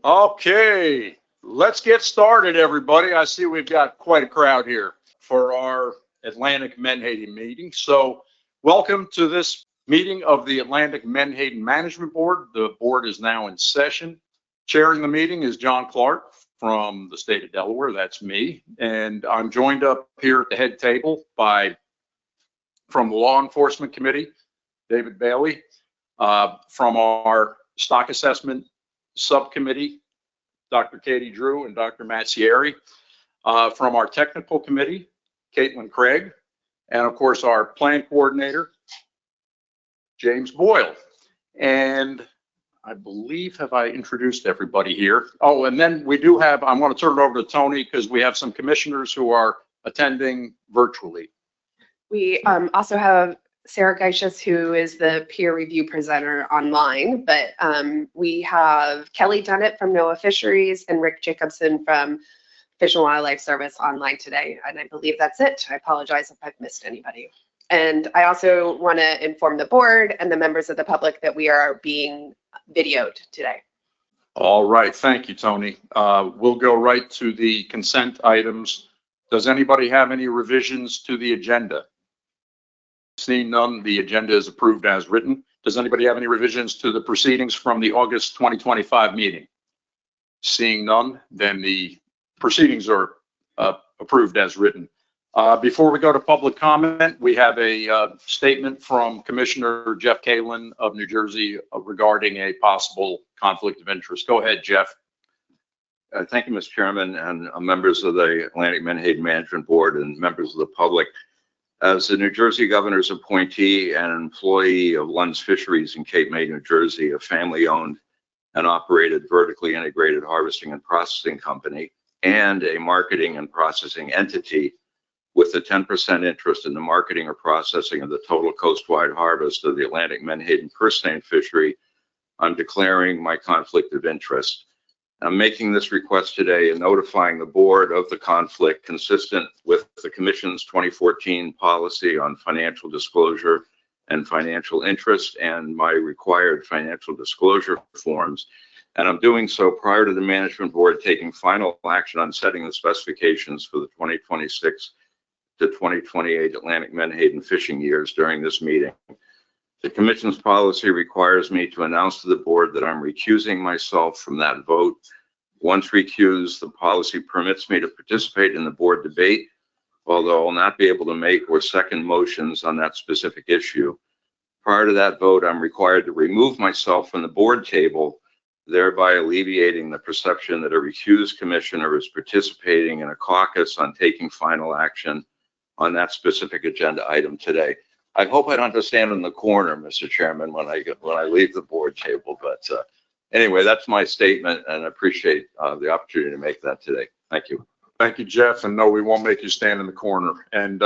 Okay, let's get started, everybody. I see we've got quite a crowd here for our Atlantic Menhaden meeting. So welcome to this meeting of the Atlantic Menhaden Management Board. The board is now in session. Chairing the meeting is John Clark from the state of Delaware. That's me. And I'm joined up here at the head table from the Law Enforcement Committee, David Bailey, from our Stock Assessment Subcommittee, Dr. Katie Drew and Dr. Mazzieri, from our Technical Committee, Caitlin Craig, and of course our Plan Coordinator, James Boyle. And I believe, have I introduced everybody here? Oh, and then we do have, I'm going to turn it over to Tony because we have some commissioners who are attending virtually. We also have Sarah Geishas, who is the peer review presenter online, but we have Kelly Dunnett from NOAA Fisheries and Rick Jacobson from Fish and Wildlife Service online today. And I believe that's it. I apologize if I've missed anybody. And I also want to inform the board and the members of the public that we are being videoed today. All right, thank you, Tony. We'll go right to the consent items. Does anybody have any revisions to the agenda? Seeing none, the agenda is approved as written. Does anybody have any revisions to the proceedings from the August 2025 meeting? Seeing none, then the proceedings are approved as written. Before we go to public comment, we have a statement from Commissioner Jeff Kalin of New Jersey regarding a possible conflict of interest. Go ahead, Jeff. Thank you, Mr. Chairman, and members of the Atlantic Menhaden Management Board and members of the public. As the New Jersey governor's appointee and employee of Lund's Fisheries in Cape May, New Jersey, a family-owned and operated vertically integrated harvesting and processing company, and a marketing and processing entity with a 10% interest in the marketing or processing of the total coastwide harvest of the Atlantic Menhaden purse seine fishery, I'm declaring my conflict of interest. I'm making this request today and notifying the board of the conflict consistent with the Commission's 2014 policy on financial disclosure and financial interest and my required financial disclosure forms. And I'm doing so prior to the management board taking final action on setting the specifications for the 2026 to 2028 Atlantic Menhaden fishing years during this meeting. The Commission's policy requires me to announce to the board that I'm recusing myself from that vote. Once recused, the policy permits me to participate in the board debate, although I will not be able to make or second motions on that specific issue. Prior to that vote, I'm required to remove myself from the board table, thereby alleviating the perception that a recused commissioner is participating in a caucus on taking final action on that specific agenda item today. I hope I don't have to stand in the corner, Mr. Chairman, when I leave the board table. But anyway, that's my statement, and I appreciate the opportunity to make that today. Thank you. Thank you, Jeff. And no, we won't make you stand in the corner. And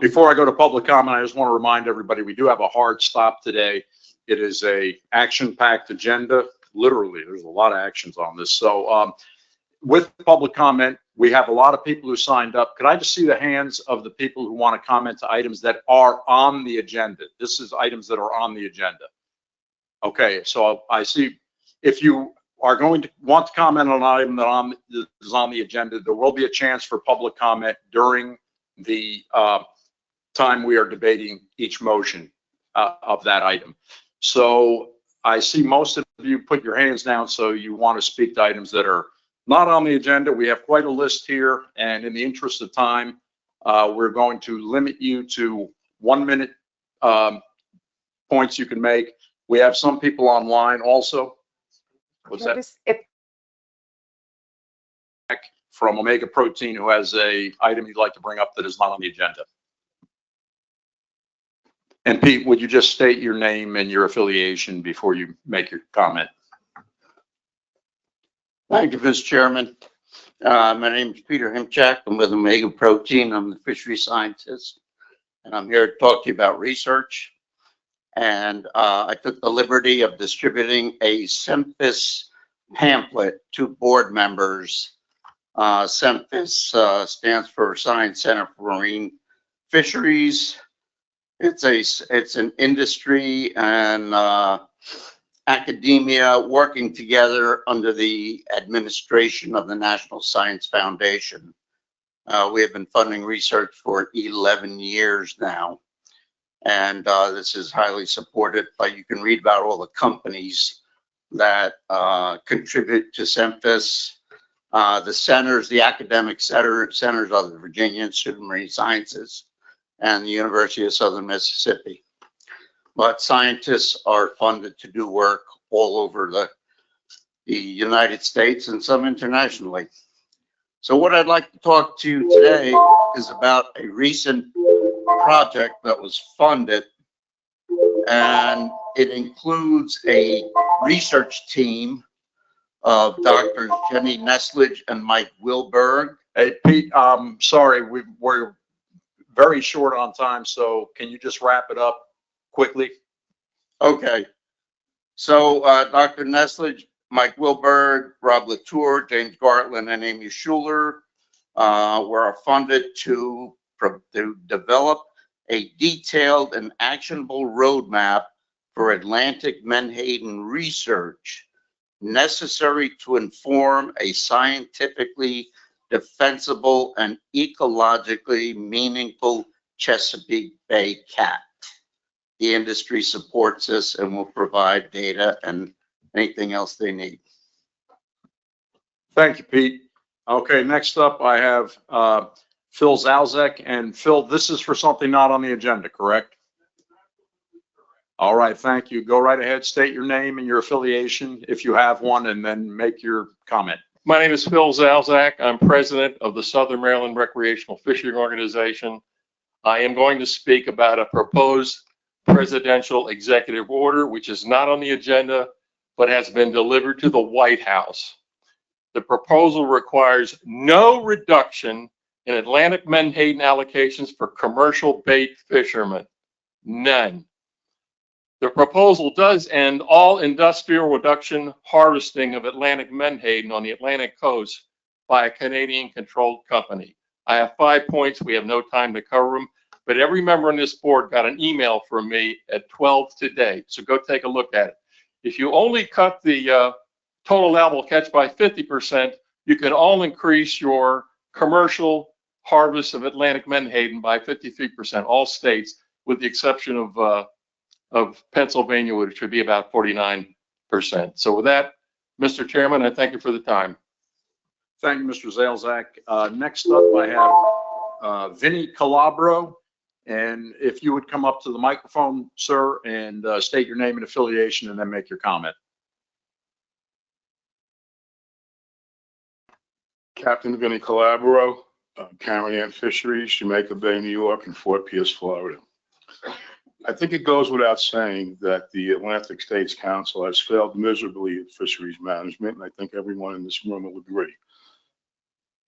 before I go to public comment, I just want to remind everybody we do have a hard stop today. It is a action-packed agenda. Literally, there's a lot of actions on this. So with public comment, we have a lot of people who signed up. Could I just see the hands of the people who want to comment to items that are on the agenda? This is items that are on the agenda. Okay, so I see if you are going to want to comment on an item that is on the agenda, there will be a chance for public comment during the time we are debating each motion of that item. So I see most of you put your hands down, so you want to speak to items that are not on the agenda. We have quite a list here, and in the interest of time, we're going to limit you to 1 minute points you can make. We have some people online also. What's that? From Omega Protein, who has a item you'd like to bring up that is not on the agenda. And Pete, would you just state your name and your affiliation before you make your comment? Thank you, Mr. Chairman. My name is Peter Himchak. I'm with Omega Protein. I'm the fishery scientist, and I'm here to talk to you about research. And I took the liberty of distributing a SEMFIS pamphlet to board members. SEMFIS stands for Science Center for Marine Fisheries. It's an industry and academia working together under the administration of the National Science Foundation. We have been funding research for 11 years now. And this is highly supported, but you can read about all the companies that contribute to CEMFIS. The centers, the academic centers are the Virginia Institute of Marine Sciences and the University of Southern Mississippi. But scientists are funded to do work all over the United States and some internationally. So what I'd like to talk to you today is about a recent project that was funded, and it includes a research team of Dr. Jenny Neslage and Mike Wilberg. Hey, Pete, sorry, we're very short on time, so can you just wrap it up quickly? Okay. So Dr. Neslage, Mike Wilberg, Rob Latour, James Gartland, and Amy Schuler were funded to develop a detailed and actionable roadmap for Atlantic Menhaden research necessary to inform a scientifically defensible and ecologically meaningful Chesapeake Bay cat. The industry supports this and will provide data and anything else they need. Thank you, Pete. Okay, next up I have Phil Zalzek. And Phil, this is for something not on the agenda, correct? All right, thank you. Go right ahead, state your name and your affiliation if you have one, and then make your comment. My name is Phil Zalzak. I'm president of the Southern Maryland Recreational Fishing Organization. I am going to speak about a proposed presidential executive order, which is not on the agenda, but has been delivered to the White House. The proposal requires no reduction in Atlantic menhaden allocations for commercial bait fishermen. None. The proposal does end all industrial reduction harvesting of Atlantic menhaden on the Atlantic coast by a Canadian-controlled company. I have 5 points. We have no time to cover them, but every member on this board got an email from me at 12 today, so go take a look at it. If you only cut the total allowable catch by 50%, you can all increase your commercial harvest of Atlantic menhaden by 53%, all states, with the exception of Pennsylvania, which would be about 49%. So with that, Mr. Chairman, I thank you for the time. Thank you, Mr. Zalzak. Next up, I have Vinny Calabro. And if you would come up to the microphone, sir, and state your name and affiliation, and then make your comment. Captain Vinny Calabro, Cameron Fisheries, Jamaica Bay, New York, and Fort Pierce, Florida. I think it goes without saying that the Atlantic States Council has failed miserably at fisheries management, and I think everyone in this room will agree.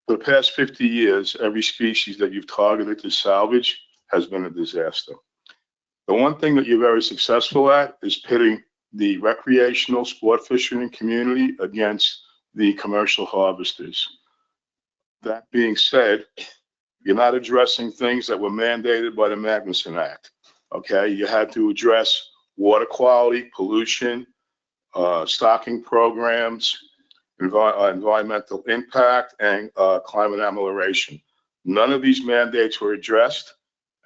For the past 50 years, every species that you've targeted to salvage has been a disaster. The one thing that you're very successful at is pitting the recreational sport fishing community against the commercial harvesters. That being said, you're not addressing things that were mandated by the Magnuson Act. Okay, you had to address water quality, pollution, stocking programs, environmental impact, and climate amelioration. None of these mandates were addressed,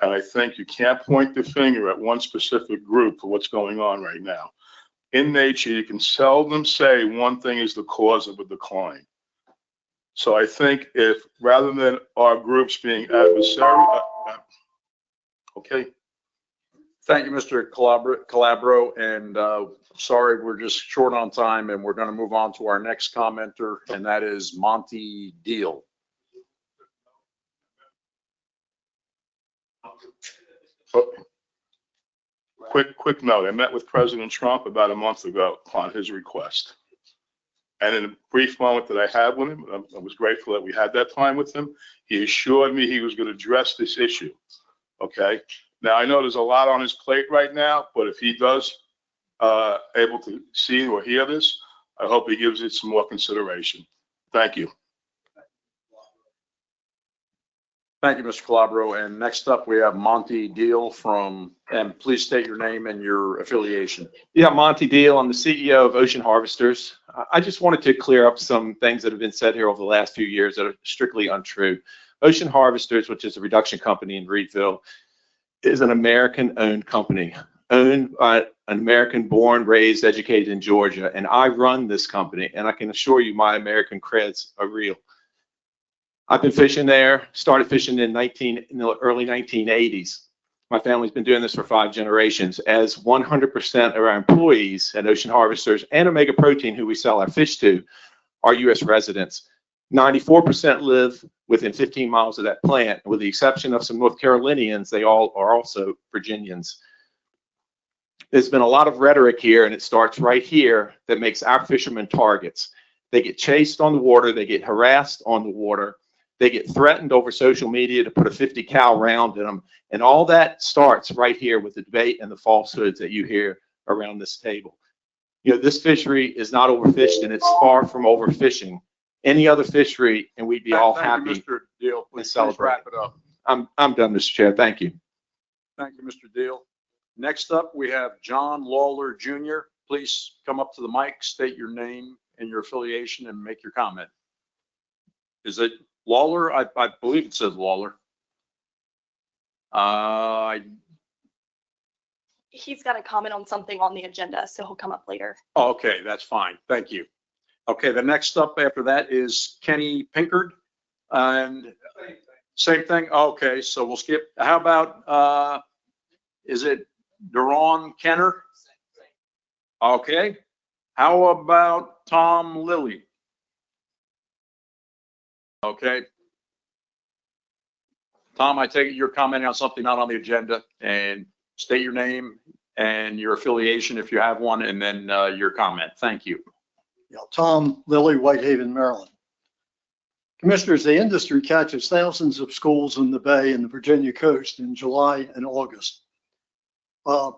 and I think you can't point the finger at one specific group for what's going on right now. In nature, you can seldom say one thing is the cause of a decline. So I think if, rather than our groups being adversarial, okay. Thank you, Mr. Calabro. And sorry, we're just short on time, and we're going to move on to our next commenter, and that is Monty Deal. Quick note. I met with President Trump about a month ago on his request. And in a brief moment that I had with him, I was grateful that we had that time with him. He assured me he was going to address this issue. Okay. Now, I know there's a lot on his plate right now, but if he does able to see or hear this, I hope he gives it some more consideration. Thank you. Thank you, Mr. Calabro. And next up, we have Monty Deal and please state your name and your affiliation. Yeah, Monty Deal. I'm the CEO of Ocean Harvesters. I just wanted to clear up some things that have been said here over the last few years that are strictly untrue. Ocean Harvesters, which is a reduction company in Reedville, is an American-owned company, owned by an American born, raised, educated in Georgia. And I run this company, and I can assure you my American creds are real. I've been fishing there, started fishing in the early 1980s. My family's been doing this for 5 generations, as 100% of our employees at Ocean Harvesters and Omega Protein, who we sell our fish to, are U.S. residents. 94% live within 15 miles of that plant. With the exception of some North Carolinians, they all are also Virginians. There's been a lot of rhetoric here, and it starts right here, that makes our fishermen targets. They get chased on the water, they get harassed on the water, they get threatened over social media to put a 50 cal round in them. And all that starts right here with the debate and the falsehoods that you hear around this table. You know, this fishery is not overfished, and it's far from overfishing any other fishery, and we'd be all Thank you, happy. Mr. Deal. Please celebrate. wrap it up. I'm done, Mr. Chair. Thank you. Thank you, Mr. Deal. Next up, we have John Lawler Jr. Please come up to the mic, state your name and your affiliation, and make your comment. Is it Lawler? I believe it says Lawler. He's got a comment on something on the agenda, so he'll come up later. Okay, that's fine. Thank you. Okay, the next up after that is Kenny Pinkard. And same thing? Okay, so we'll skip. How about, is it Daron Kenner? Okay. How about Tom Lilly? Okay. Tom, I take it you're commenting on something not on the agenda, and state your name and your affiliation if you have one, and then your comment. Thank you. Yeah, Tom Lilly, Whitehaven, Maryland. Commissioners, the industry catches thousands of schools in the Bay and the Virginia coast in July and August. The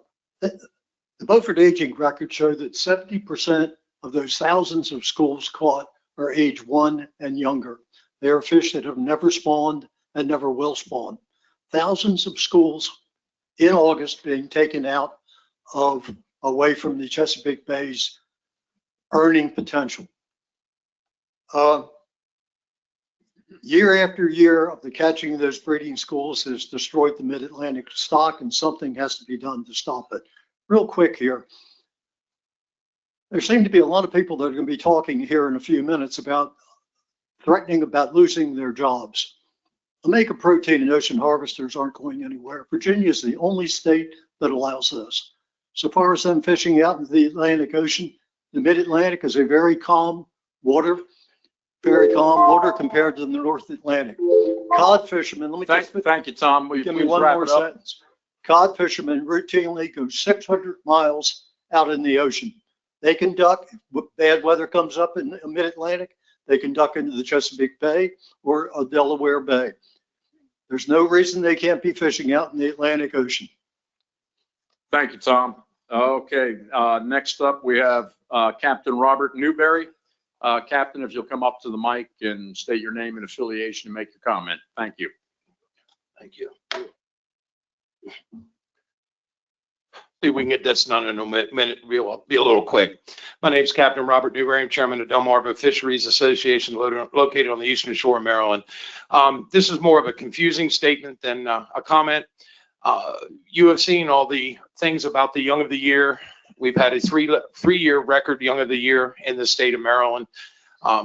Beaufort aging records show that 70% of those thousands of schools caught are age 1 and younger. They are fish that have never spawned and never will spawn. Thousands of schools in August being taken out of away from the Chesapeake Bay's earning potential. Year after year of the catching of those breeding schools has destroyed the mid-Atlantic stock, and something has to be done to stop it. Real quick here. There seem to be a lot of people that are going to be talking here in a few minutes about threatening about losing their jobs. Omega Protein and Ocean Harvesters aren't going anywhere. Virginia is the only state that allows this. So far as them fishing out into the Atlantic Ocean, the mid-Atlantic is a very calm water compared to the North Atlantic. Cod fishermen, let me Thank you, Tom. give me one more sentence. Cod fishermen routinely go 600 miles out in the ocean. They can duck, if bad weather comes up in the mid-Atlantic, they can duck into the Chesapeake Bay or Delaware Bay. There's no reason they can't be fishing out in the Atlantic Ocean. Thank you, Tom. Okay, next up we have Captain Robert Newberry. Captain, if you'll come up to the mic and state your name and affiliation and make your comment. Thank you. Thank you. See if we can get this done in a minute. We'll be a little quick. My name is Captain Robert Newberry. I'm chairman of Delmarva Fisheries Association located on the eastern shore of Maryland. This is more of a confusing statement than a comment. You have seen all the things about the Young of the Year. We've had a three-year record Young of the Year in the state of Maryland.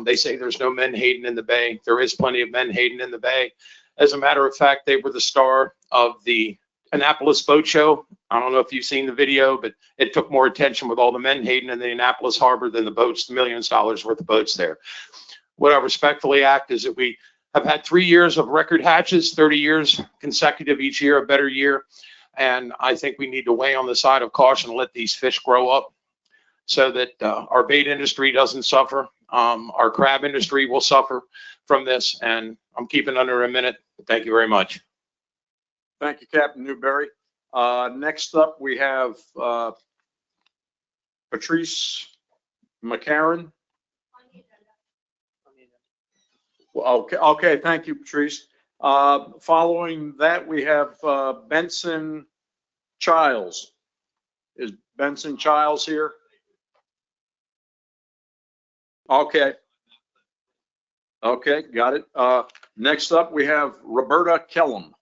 They say there's no Menhaden in the Bay. There is plenty of Menhaden in the Bay. As a matter of fact, they were the star of the Annapolis Boat Show. I don't know if you've seen the video, but it took more attention with all the Menhaden in the Annapolis Harbor than the boats, the millions of dollars worth of boats there. What I respectfully act is that we have had 3 years of record hatches, 30 years consecutive, each year a better year. And I think we need to weigh on the side of caution and let these fish grow up so that our bait industry doesn't suffer. Our crab industry will suffer from this. And I'm keeping under a minute. Thank you very much. Thank you, Captain Newberry. Next up, we have Patrice McCarron. Okay, thank you, Patrice. Following that, we have Benson Childs. Is Benson Childs here? Okay. Okay, got it. Next up, we have Roberta Kellum.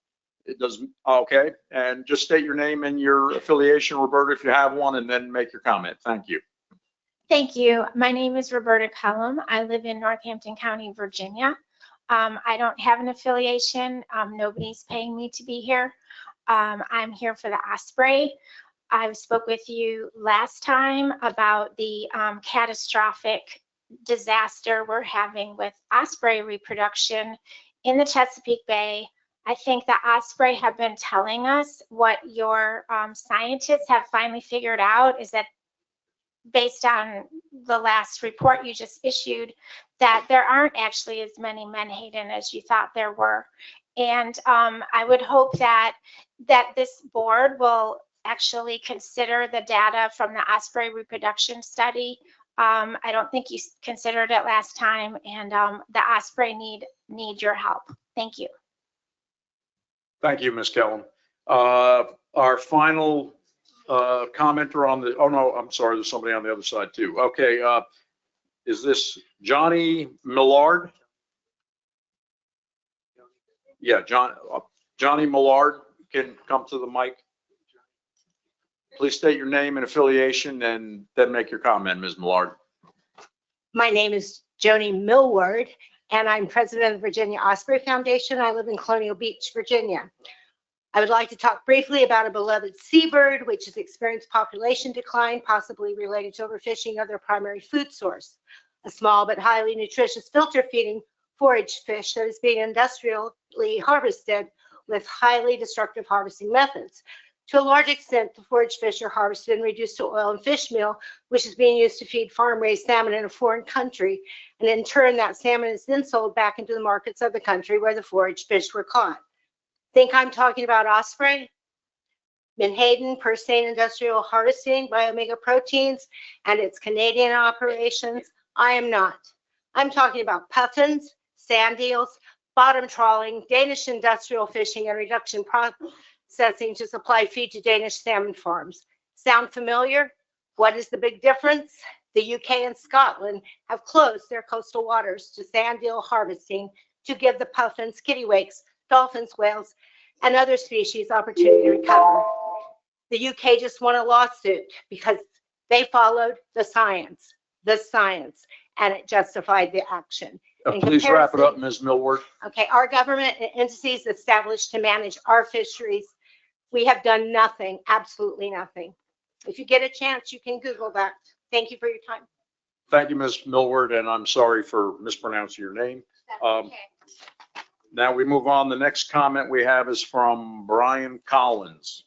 It doesn't, okay, and just state your name and your affiliation, Roberta, if you have one, and then make your comment. Thank you. Thank you. My name is Roberta Cullum. I live in Northampton County, Virginia. I don't have an affiliation. Nobody's paying me to be here. I'm here for the Osprey. I spoke with you last time about the catastrophic disaster we're having with osprey reproduction in the Chesapeake Bay. I think the osprey have been telling us what your scientists have finally figured out is that, based on the last report you just issued, that there aren't actually as many menhaden as you thought there were. And I would hope that this board will actually consider the data from the osprey reproduction study. I don't think you considered it last time, and the osprey need your help. Thank you. Thank you, Ms. Kellum. Our final commenter on the, oh no, I'm sorry, there's somebody on the other side too. Okay, is this Johnny Millard? Yeah, Johnny Millard can come to the mic. Please state your name and affiliation and then make your comment, Ms. Millard. My name is Joni Millward, and I'm president of the Virginia Osprey Foundation. I live in Colonial Beach, Virginia. I would like to talk briefly about a beloved seabird, which has experienced population decline, possibly related to overfishing of their primary food source. A small but highly nutritious filter feeding forage fish that is being industrially harvested with highly destructive harvesting methods. To a large extent, the forage fish are harvested and reduced to oil and fish meal, which is being used to feed farm-raised salmon in a foreign country. And in turn, that salmon is then sold back into the markets of the country where the forage fish were caught. Think I'm talking about osprey, Menhaden, Persane Industrial Harvesting by Omega Proteins, and its Canadian operations? I am not. I'm talking about puffins, sand eels, bottom trawling, Danish industrial fishing, and reduction processing to supply feed to Danish salmon farms. Sound familiar? What is the big difference? The UK and Scotland have closed their coastal waters to sand eel harvesting to give the puffins, kittiwakes, dolphins, whales, and other species opportunity to recover. The UK just won a lawsuit because they followed the science, and it justified the action. Please wrap it up, Ms. Millward. Okay, our government and entities established to manage our fisheries, we have done nothing, absolutely nothing. If you get a chance, you can Google that. Thank you for your time. Thank you, Ms. Millward, and I'm sorry for mispronouncing your name. Okay. Now we move on. The next comment we have is from Brian Collins.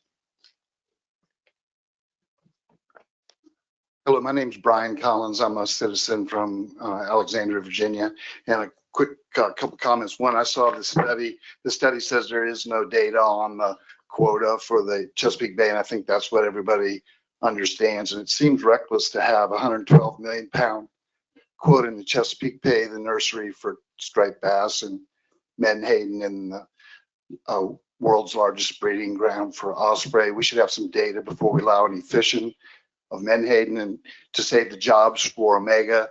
Hello, my name's Brian Collins. I'm a citizen from Alexandria, Virginia. And a quick couple comments. One, I saw the study. The study says there is no data on the quota for the Chesapeake Bay, and I think that's what everybody understands. And it seems reckless to have a 112 million pound quota in the Chesapeake Bay, the nursery for striped bass and menhaden, and the world's largest breeding ground for osprey. We should have some data before we allow any fishing of menhaden, and to save the jobs for Omega,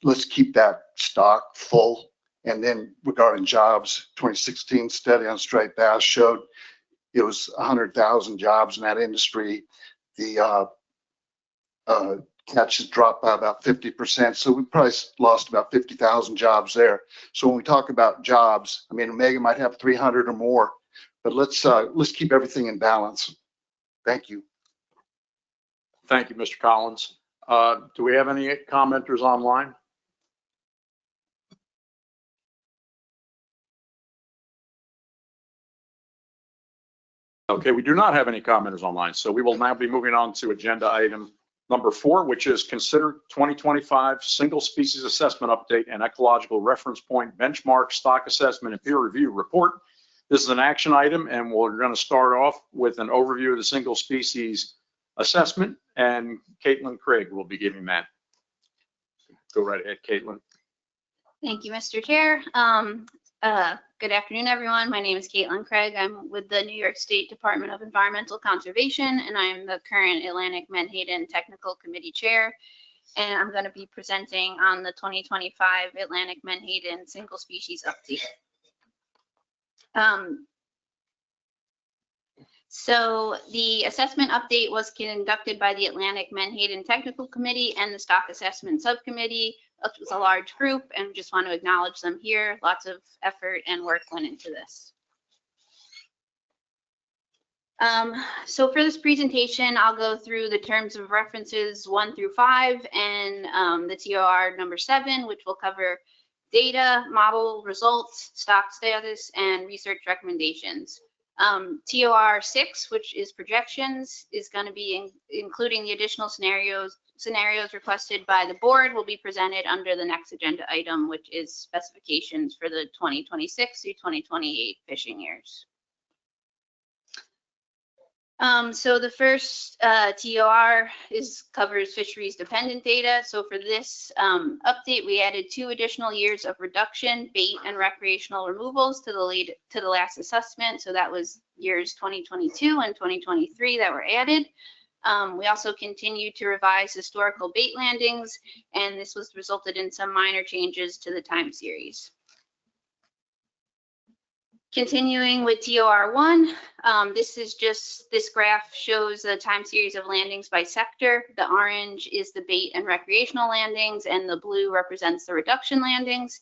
let's keep that stock full. And then regarding jobs, 2016 study on striped bass showed it was 100,000 jobs in that industry. The catches dropped by about 50%. So we probably lost about 50,000 jobs there. So when we talk about jobs, I mean, Omega might have 300 or more, but let's keep everything in balance. Thank you. Thank you, Mr. Collins. Do we have any commenters online? Okay, we do not have any commenters online, so we will now be moving on to agenda item number 4, which is consider 2025 single species assessment update and ecological reference point benchmark stock assessment and peer review report. This is an action item, and we're going to start off with an overview of the single species assessment, and Caitlin Craig will be giving that. Go right ahead, Caitlin. Thank you, Mr. Chair. Good afternoon, everyone. My name is Caitlin Craig. I'm with the New York State Department of Environmental Conservation, and I'm the current Atlantic Menhaden Technical Committee Chair. And I'm going to be presenting on the 2025 Atlantic Menhaden Single Species Update. So the assessment update was conducted by the Atlantic Menhaden Technical Committee and the Stock Assessment Subcommittee. It was a large group, and just want to acknowledge them here. Lots of effort and work went into this. So for this presentation, I'll go through the terms of references 1 through 5 and the TOR number 7, which will cover data, model results, stock status, and research recommendations. TOR 6, which is projections, is going to be including the additional scenarios requested by the board, will be presented under the next agenda item, which is specifications for the 2026 through 2028 fishing years. So the first TOR covers fisheries dependent data. So for this update, we added 2 additional years of reduction, bait and recreational removals to the last assessment. So that was years 2022 and 2023 that were added. We also continued to revise historical bait landings, and this was resulted in some minor changes to the time series. Continuing with TOR 1, this graph shows the time series of landings by sector. The orange is the bait and recreational landings, and the blue represents the reduction landings.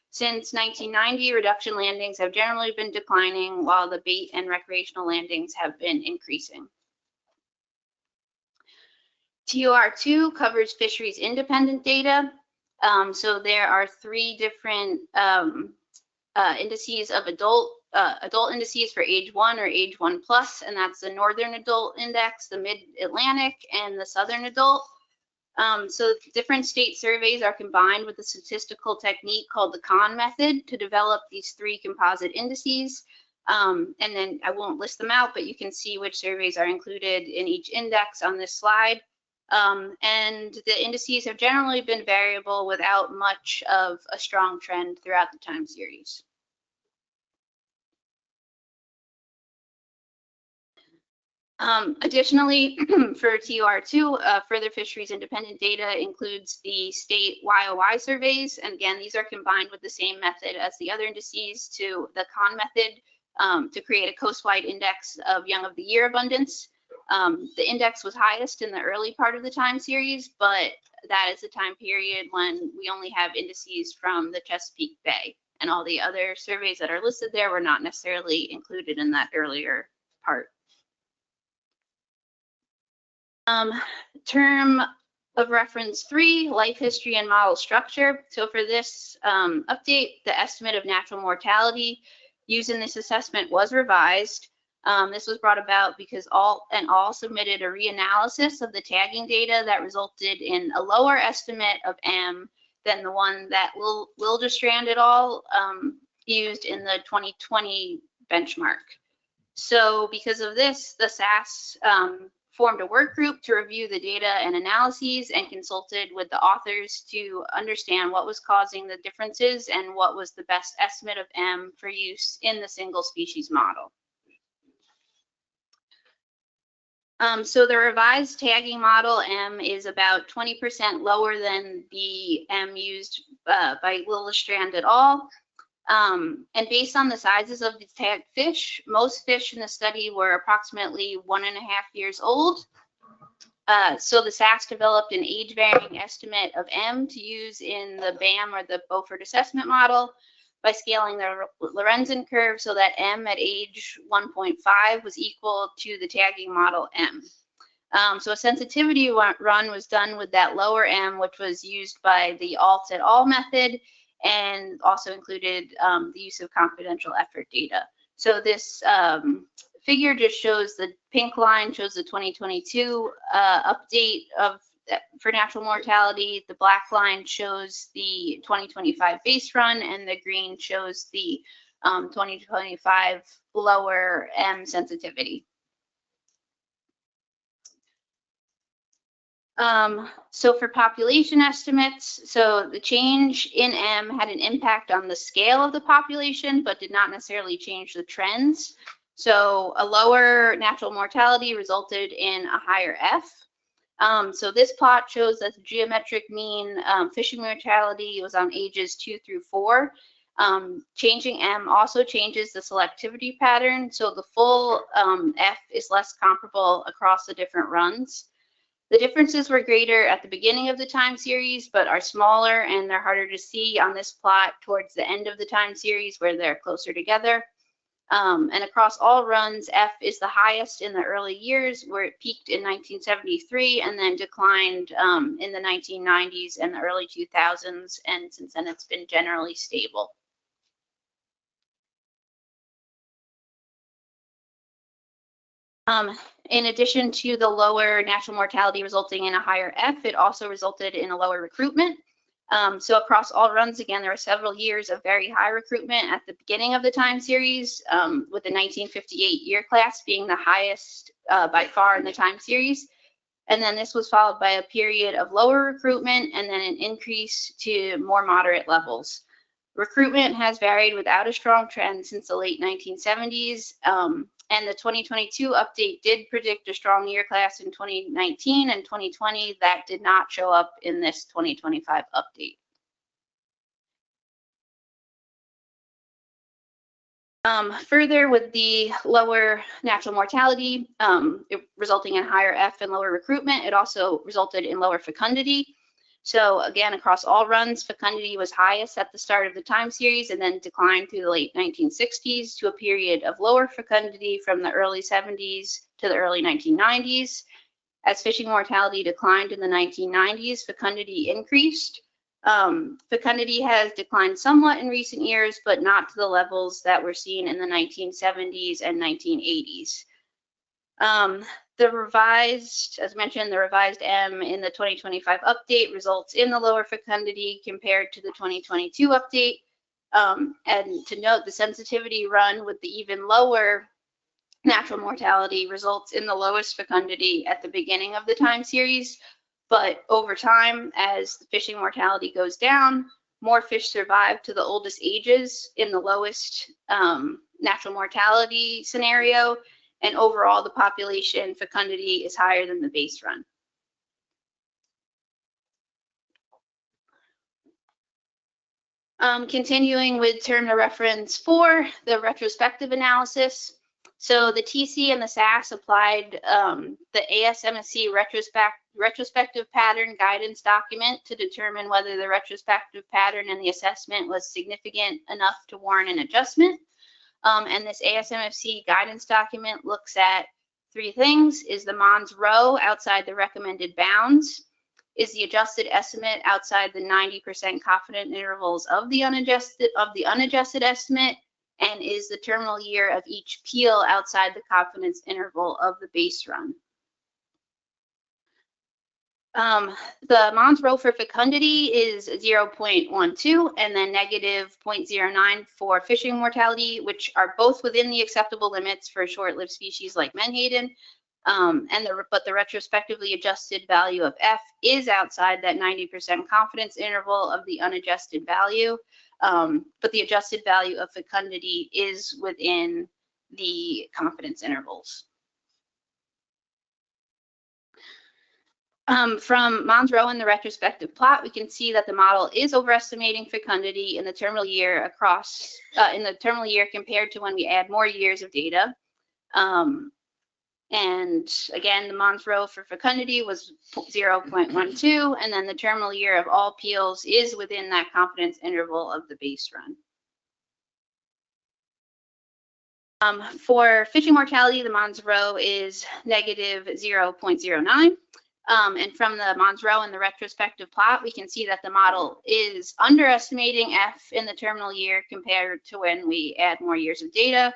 Since 1990, reduction landings have generally been declining, while the bait and recreational landings have been increasing. TOR 2 covers fisheries independent data. So there are 3 different indices of adult indices for age 1 or age 1 plus, and that's the Northern Adult Index, the Mid-Atlantic, and the Southern Adult. So different state surveys are combined with a statistical technique called the Kahn method to develop these 3 composite indices. And then I won't list them out, but you can see which surveys are included in each index on this slide. And the indices have generally been variable without much of a strong trend throughout the time series. Additionally, for TOR 2, further fisheries independent data includes the state YOY surveys. And again, these are combined with the same method as the other indices to the Kahn method to create a coastwide index of young of the year abundance. The index was highest in the early part of the time series, but that is the time period when we only have indices from the Chesapeake Bay, and all the other surveys that are listed there were not necessarily included in that earlier part. Term of reference 3, life history and model structure. So for this update, the estimate of natural mortality used in this assessment was revised. This was brought about because all submitted a reanalysis of the tagging data that resulted in a lower estimate of M than the one that Wildestrand et al. Used in the 2020 benchmark. So because of this, the SAS formed a work group to review the data and analyses and consulted with the authors to understand what was causing the differences and what was the best estimate of M for use in the single species model. So the revised tagging model M is about 20% lower than the M used by Wildestrand et al. And based on the sizes of the tagged fish, most fish in the study were approximately 1.5 years old. So the SAS developed an age-varying estimate of M to use in the BAM or the Beaufort assessment model by scaling the Lorenzen curve so that M at age 1.5 was equal to the tagging model M. So a sensitivity run was done with that lower M, which was used by the Alt et al. Method, and also included the use of confidential effort data. So this figure just shows the pink line shows the 2022 update for natural mortality. The black line shows the 2025 base run, and the green shows the 2025 lower M sensitivity. So for population estimates, so the change in M had an impact on the scale of the population, but did not necessarily change the trends. So a lower natural mortality resulted in a higher F. So this plot shows that the geometric mean fishing mortality was on ages 2 through 4. Changing M also changes the selectivity pattern, so the full F is less comparable across the different runs. The differences were greater at the beginning of the time series, but are smaller and they're harder to see on this plot towards the end of the time series where they're closer together. And across all runs, F is the highest in the early years, where it peaked in 1973 and then declined in the 1990s and the early 2000s. And since then, it's been generally stable. In addition to the lower natural mortality resulting in a higher F, it also resulted in a lower recruitment. So across all runs, again, there were several years of very high recruitment at the beginning of the time series, with the 1958 year class being the highest by far in the time series. And then this was followed by a period of lower recruitment and then an increase to more moderate levels. Recruitment has varied without a strong trend since the late 1970s. And the 2022 update did predict a strong year class in 2019 and 2020. That did not show up in this 2025 update. Further, with the lower natural mortality resulting in higher F and lower recruitment, it also resulted in lower fecundity. So again, across all runs, fecundity was highest at the start of the time series and then declined through the late 1960s to a period of lower fecundity from the early 70s to the early 1990s. As fishing mortality declined in the 1990s, fecundity increased. Fecundity has declined somewhat in recent years, but not to the levels that were seen in the 1970s and 1980s. The revised, as mentioned, the revised M in the 2025 update results in the lower fecundity compared to the 2022 update. And to note, the sensitivity run with the even lower natural mortality results in the lowest fecundity at the beginning of the time series. But over time, as the fishing mortality goes down, more fish survive to the oldest ages in the lowest natural mortality scenario. And overall, the population fecundity is higher than the base run. Continuing with term of reference 4, the retrospective analysis. So the TC and the SAS applied the ASMSC retrospective pattern guidance document to determine whether the retrospective pattern in the assessment was significant enough to warrant an adjustment. And this ASMFC guidance document looks at 3 things: is the Mons row outside the recommended bounds? Is the adjusted estimate outside the 90% confident intervals of the unadjusted estimate? And is the terminal year of each peel outside the confidence interval of the base run? The Mons row for fecundity is 0.12 and then negative 0.09 for fishing mortality, which are both within the acceptable limits for short-lived species like Menhaden. But the retrospectively adjusted value of F is outside that 90% confidence interval of the unadjusted value. But the adjusted value of fecundity is within the confidence intervals. From Mons row in the retrospective plot, we can see that the model is overestimating fecundity in the terminal year compared to when we add more years of data. And again, the Mons row for fecundity was 0.12, and then the terminal year of all peels is within that confidence interval of the base run. For fishing mortality, the Mons row is negative 0.09. And from the Mons row in the retrospective plot, we can see that the model is underestimating F in the terminal year compared to when we add more years of data.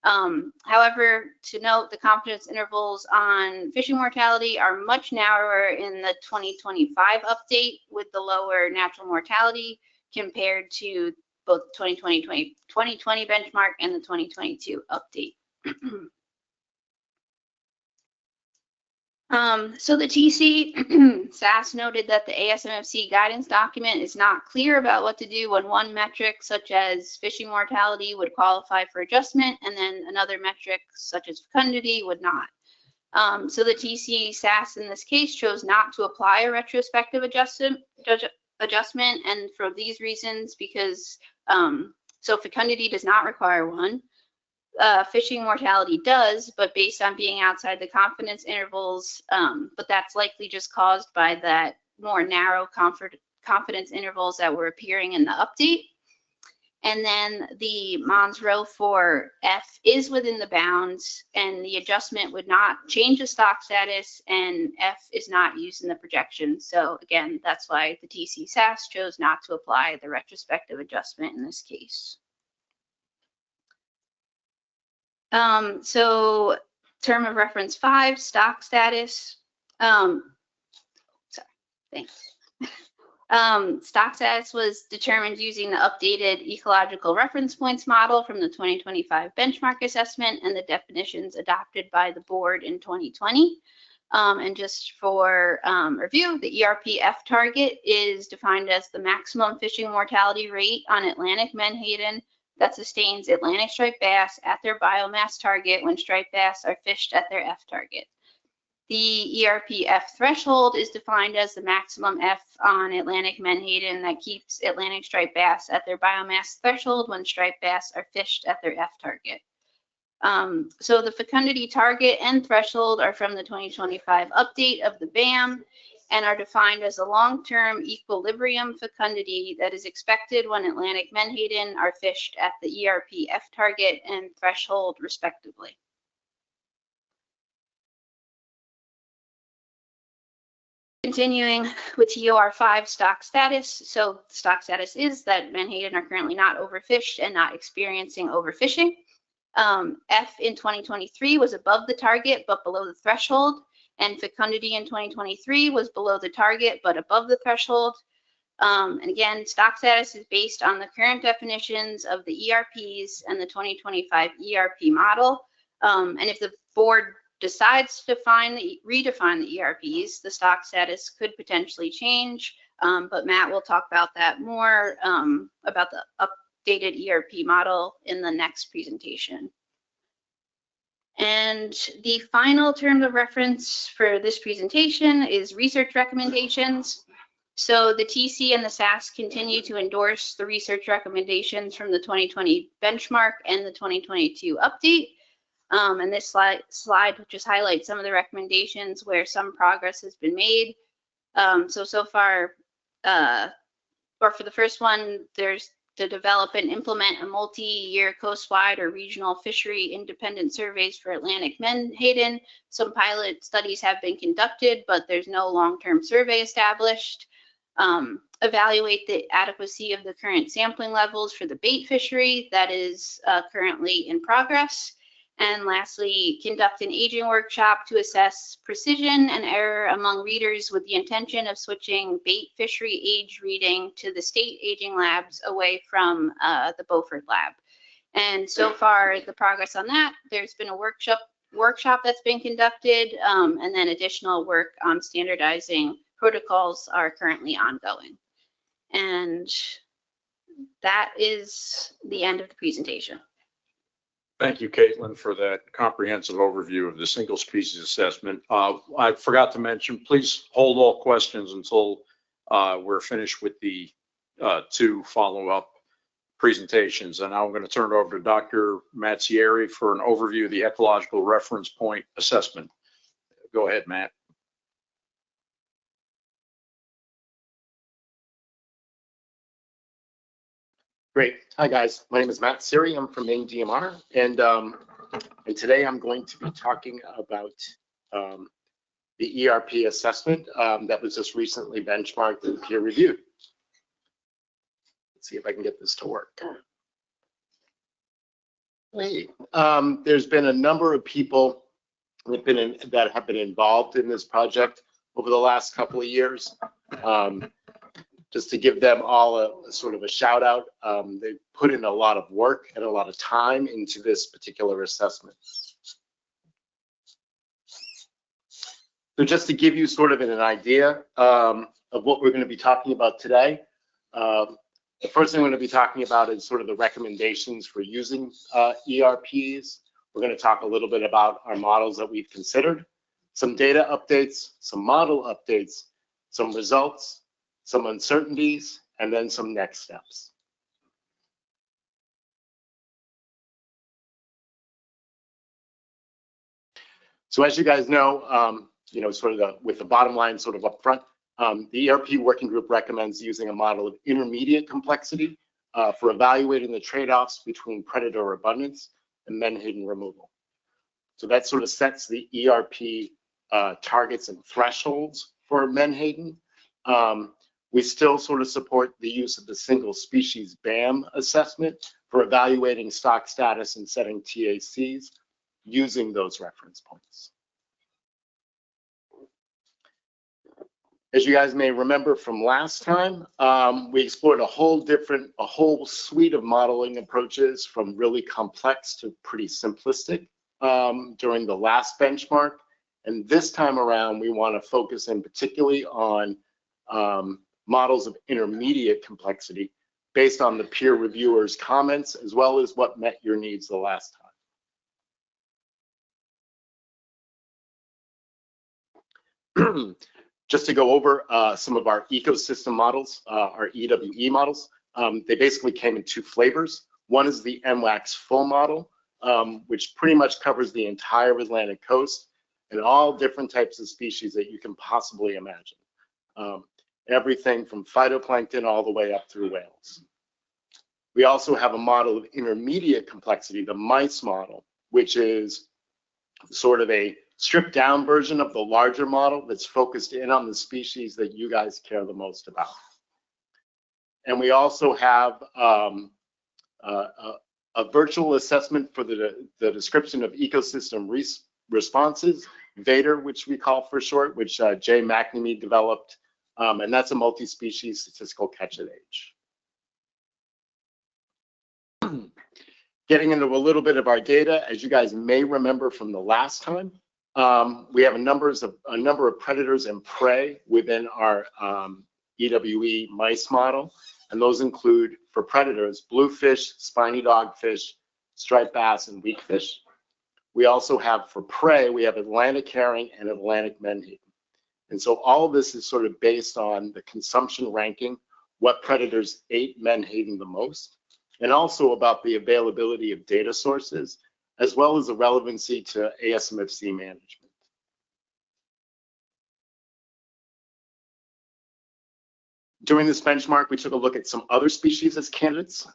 However, to note, the confidence intervals on fishing mortality are much narrower in the 2025 update with the lower natural mortality compared to both 2020 benchmark and the 2022 update. So the TC SAS noted that the ASMFC guidance document is not clear about what to do when one metric, such as fishing mortality, would qualify for adjustment, and then another metric, such as fecundity, would not. So the TC SAS in this case chose not to apply a retrospective adjustment, and for these reasons, because so fecundity does not require one. Fishing mortality does, but based on being outside the confidence intervals, but that's likely just caused by that more narrow confidence intervals that were appearing in the update. And then the Mons row for F is within the bounds, and the adjustment would not change the stock status, and F is not used in the projection. So again, that's why the TC SAS chose not to apply the retrospective adjustment in this case. So term of reference 5, stock status. Sorry, thanks. Stock status was determined using the updated ecological reference points model from the 2025 benchmark assessment and the definitions adopted by the board in 2020. And just for review, the ERP-F target is defined as the maximum fishing mortality rate on Atlantic Menhaden that sustains Atlantic striped bass at their biomass target when striped bass are fished at their F target. The ERP-F threshold is defined as the maximum F on Atlantic Menhaden that keeps Atlantic striped bass at their biomass threshold when striped bass are fished at their F target. So the fecundity target and threshold are from the 2025 update of the BAM and are defined as a long-term equilibrium fecundity that is expected when Atlantic Menhaden are fished at the ERP-F target and threshold respectively. Continuing with TOR5 stock status. So stock status is that Menhaden are currently not overfished and not experiencing overfishing. F in 2023 was above the target but below the threshold, and fecundity in 2023 was below the target but above the threshold. And again, stock status is based on the current definitions of the ERPs and the 2025 ERP model. And if the board decides to redefine the ERPs, the stock status could potentially change. But Matt will talk about that more, about the updated ERP model in the next presentation. And the final term of reference for this presentation is research recommendations. So the TC and the SAS continue to endorse the research recommendations from the 2020 benchmark and the 2022 update. And this slide just highlights some of the recommendations where some progress has been made. So far, or for the first one, there's to develop and implement a multi-year coastwide or regional fishery independent surveys for Atlantic Menhaden. Some pilot studies have been conducted, but there's no long-term survey established. Evaluate the adequacy of the current sampling levels for the bait fishery that is currently in progress. And lastly, conduct an aging workshop to assess precision and error among readers with the intention of switching bait fishery age reading to the state aging labs away from the Beaufort lab. And so far, the progress on that, there's been a workshop that's been conducted, and then additional work on standardizing protocols are currently ongoing. And that is the end of the presentation. Thank you, Caitlin, for that comprehensive overview of the single species assessment. I forgot to mention, please hold all questions until we're finished with the 2 follow-up presentations. And now I'm going to turn it over to Dr. Mazzieri for an overview of the ecological reference point assessment. Go ahead, Matt. Great. Hi, guys. My name is Matt Siri. I'm from Maine DMR, and today I'm going to be talking about the ERP assessment that was just recently benchmarked and peer reviewed. Let's see if I can get this to work. Hey, there's been a number of people that have been involved in this project over the last couple of years. Just to give them all a sort of a shout out. They put in a lot of work and a lot of time into this particular assessment. So just to give you sort of an idea of what we're going to be talking about today, the first thing we're going to be talking about is sort of the recommendations for using ERPs. We're going to talk a little bit about our models that we've considered, some data updates, some model updates, some results, some uncertainties, and then some next steps. So as you guys know, sort of with the bottom line sort of up front, the ERP working group recommends using a model of intermediate complexity for evaluating the trade-offs between predator abundance and menhaden removal. So that sort of sets the ERP targets and thresholds for menhaden. We still sort of support the use of the single species BAM assessment for evaluating stock status and setting TACs using those reference points. As you guys may remember from last time, we explored a whole suite of modeling approaches from really complex to pretty simplistic during the last benchmark. And this time around, we want to focus in particularly on models of intermediate complexity based on the peer reviewers' comments, as well as what met your needs the last time. Just to go over some of our ecosystem models, our EWE models, they basically came in two flavors. One is the NWACS full model, which pretty much covers the entire Atlantic coast and all different types of species that you can possibly imagine. Everything from phytoplankton all the way up through whales. We also have a model of intermediate complexity, the MICE model, which is sort of a stripped down version of the larger model that's focused in on the species that you guys care the most about. And we also have a virtual assessment for the description of ecosystem responses, VADER, which we call for short, which Jay McNamee developed, and that's a multi-species statistical catch at age. Getting into a little bit of our data, as you guys may remember from the last time, we have a number of predators and prey within our EWE mice model, and those include, for predators, bluefish, spiny dogfish, striped bass, and weakfish. We also have, for prey, we have Atlantic herring and Atlantic menhaden. And so all of this is sort of based on the consumption ranking, what predators ate menhaden the most, and also about the availability of data sources, as well as the relevancy to ASMFC management. During this benchmark, we took a look at some other species as candidates.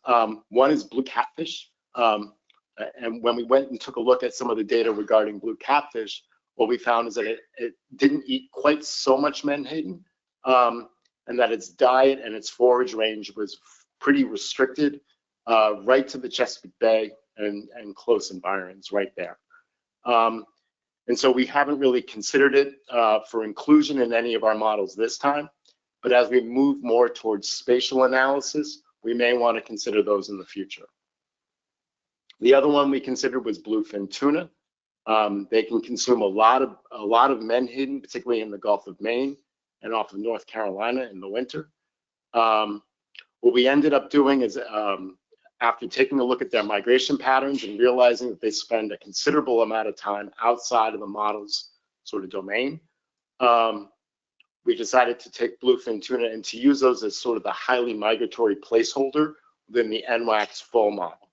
One is blue catfish. And when we went and took a look at some of the data regarding blue catfish, what we found is that it didn't eat quite so much menhaden, and that its diet and its forage range was pretty restricted right to the Chesapeake Bay and close environs right there. And so we haven't really considered it for inclusion in any of our models this time, but as we move more towards spatial analysis, we may want to consider those in the future. The other one we considered was bluefin tuna. They can consume a lot of menhaden, particularly in the Gulf of Maine and off of North Carolina in the winter. What we ended up doing is, after taking a look at their migration patterns and realizing that they spend a considerable amount of time outside of the model's sort of domain, we decided to take bluefin tuna and to use those as sort of the highly migratory placeholder within the NWACS full model.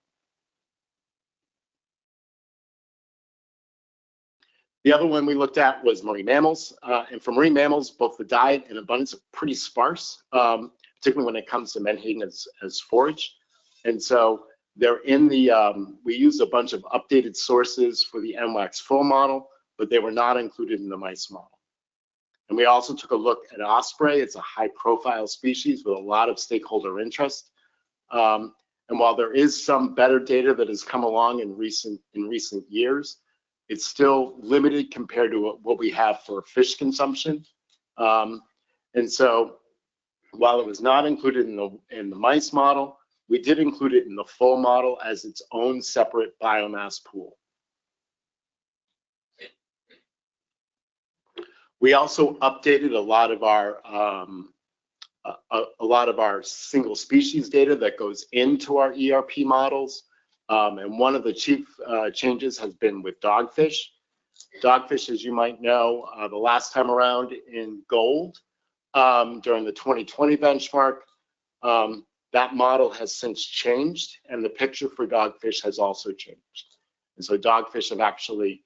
The other one we looked at was marine mammals. And for marine mammals, both the diet and abundance are pretty sparse, particularly when it comes to menhaden as forage. And so they're in the, we used a bunch of updated sources for the NWACS full model, but they were not included in the mice model. And we also took a look at osprey. It's a high profile species with a lot of stakeholder interest. And while there is some better data that has come along in recent years, it's still limited compared to what we have for fish consumption. And so while it was not included in the mice model, we did include it in the full model as its own separate biomass pool. We also updated a lot of our single species data that goes into our ERP models. And one of the chief changes has been with dogfish. Dogfish, as you might know, the last time around in gold during the 2020 benchmark, that model has since changed, and the picture for dogfish has also changed. And so dogfish have actually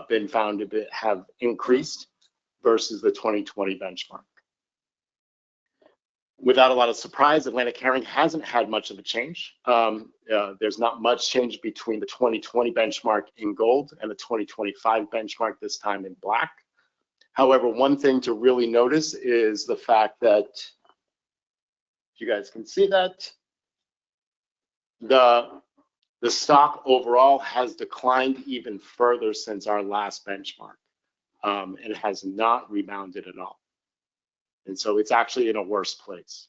been found to have increased versus the 2020 benchmark. Without a lot of surprise, Atlantic herring hasn't had much of a change. There's not much change between the 2020 benchmark in gold and the 2025 benchmark, this time in black. However, one thing to really notice is the fact that, if you guys can see that, the stock overall has declined even further since our last benchmark. It has not rebounded at all. And so it's actually in a worse place.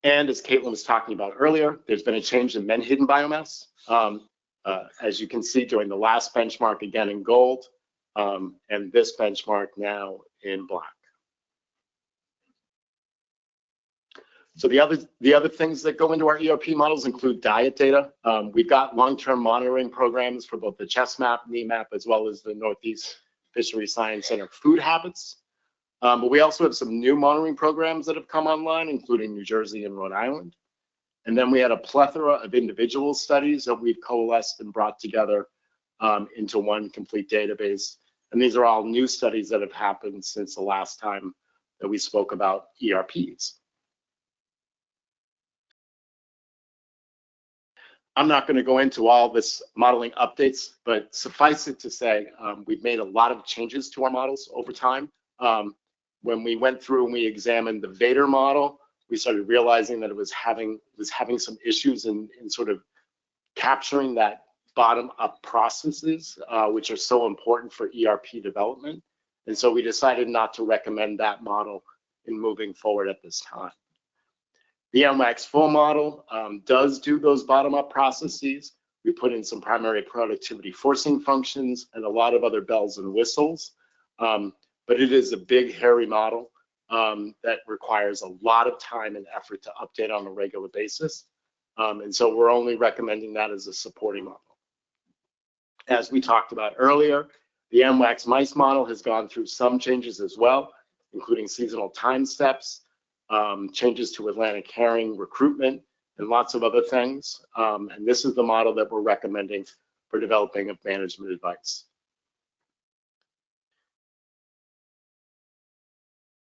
And as Caitlin was talking about earlier, there's been a change in menhaden biomass. As you can see during the last benchmark, again in gold, and this benchmark now in black. So the other things that go into our ERP models include diet data. We've got long-term monitoring programs for both the CHESS-MAP, NEMAP, as well as the Northeast Fisheries Science Center food habits. But we also have some new monitoring programs that have come online, including New Jersey and Rhode Island. And then we had a plethora of individual studies that we've coalesced and brought together into one complete database. And these are all new studies that have happened since the last time that we spoke about ERPs. I'm not going to go into all this modeling updates, but suffice it to say, we've made a lot of changes to our models over time. When we went through and we examined the Vader model, we started realizing that it was having some issues in sort of capturing that bottom-up processes, which are so important for ERP development. And so we decided not to recommend that model in moving forward at this time. The NWACS full model does do those bottom-up processes. We put in some primary productivity forcing functions and a lot of other bells and whistles. But it is a big, hairy model that requires a lot of time and effort to update on a regular basis. And so we're only recommending that as a supporting model. As we talked about earlier, the NWACS mice model has gone through some changes as well, including seasonal time steps, changes to Atlantic herring recruitment, and lots of other things. And this is the model that we're recommending for developing of management advice.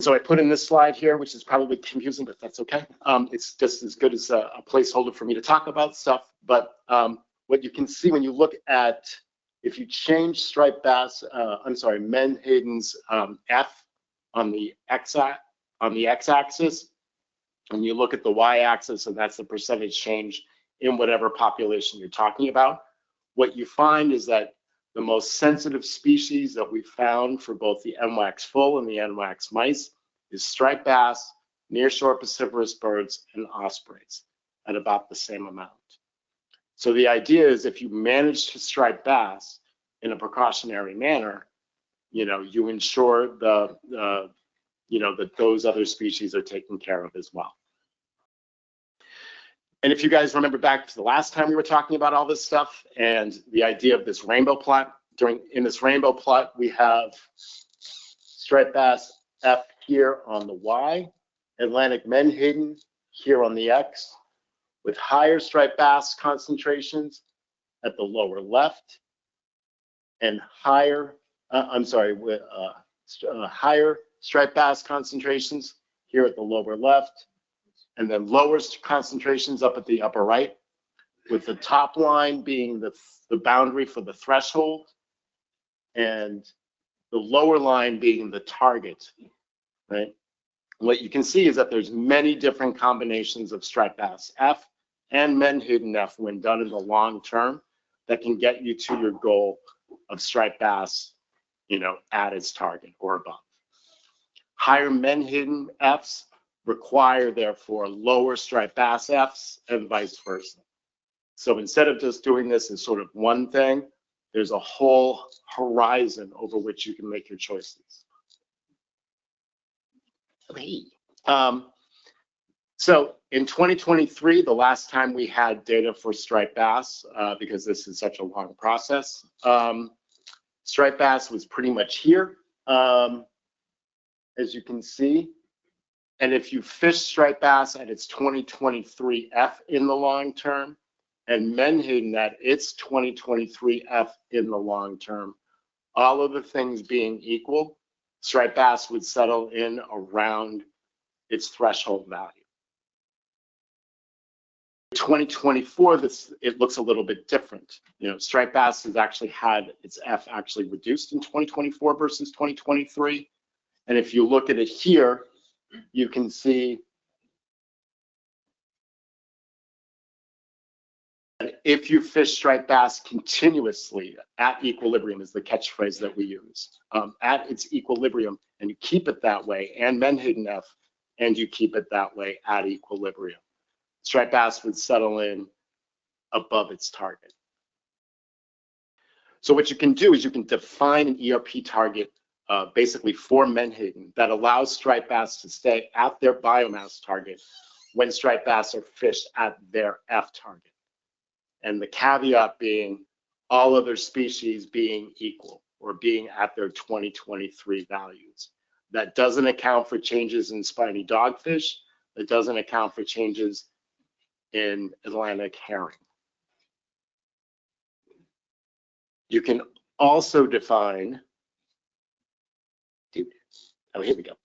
So I put in this slide here, which is probably confusing, but that's okay. It's just as good as a placeholder for me to talk about stuff. But what you can see when you look at, if you change striped bass, Menhaden's F on the x-axis, and you look at the y-axis, and that's the percentage change in whatever population you're talking about, what you find is that the most sensitive species that we found for both the NWACS full and the NWACS mice is striped bass, nearshore peciferous birds, and ospreys at about the same amount. So the idea is if you manage to stripe bass in a precautionary manner, you ensure that those other species are taken care of as well. And if you guys remember back to the last time we were talking about all this stuff and the idea of this rainbow plot, in this rainbow plot, we have striped bass F here on the Y, Atlantic menhaden here on the X, with higher striped bass concentrations at the lower left and higher striped bass concentrations here at the lower left, and then lower concentrations up at the upper right, with the top line being the boundary for the threshold and the lower line being the target, right? What you can see is that there's many different combinations of striped bass F and menhaden F when done in the long term that can get you to your goal of striped bass, at its target or above. Higher menhaden Fs require, therefore, lower striped bass Fs and vice versa. So instead of just doing this as sort of one thing, There's a whole horizon over which you can make your choices. Okay. So in 2023, the last time we had data for striped bass, because this is such a long process, striped bass was pretty much here, as you can see. And if you fish striped bass at its 2023 F in the long term, and Menhaden at its 2023 F in the long term, all of the things being equal, striped bass would settle in around its threshold value. 2024, it looks a little bit different. You know, striped bass has actually had its F actually reduced in 2024 versus 2023. And if you look at it here, you can see that if you fish striped bass continuously at equilibrium is the catchphrase that we use, at its equilibrium, and you keep it that way, and Menhaden F, and you keep it that way at equilibrium, striped bass would settle in above its target. So what you can do is you can define an ERP target basically for Menhaden that allows striped bass to stay at their biomass target when striped bass are fished at their F target. And the caveat being all other species being equal or being at their 2023 values. That doesn't account for changes in spiny dogfish. That doesn't account for changes in Atlantic herring. You can also define, oh, here we go.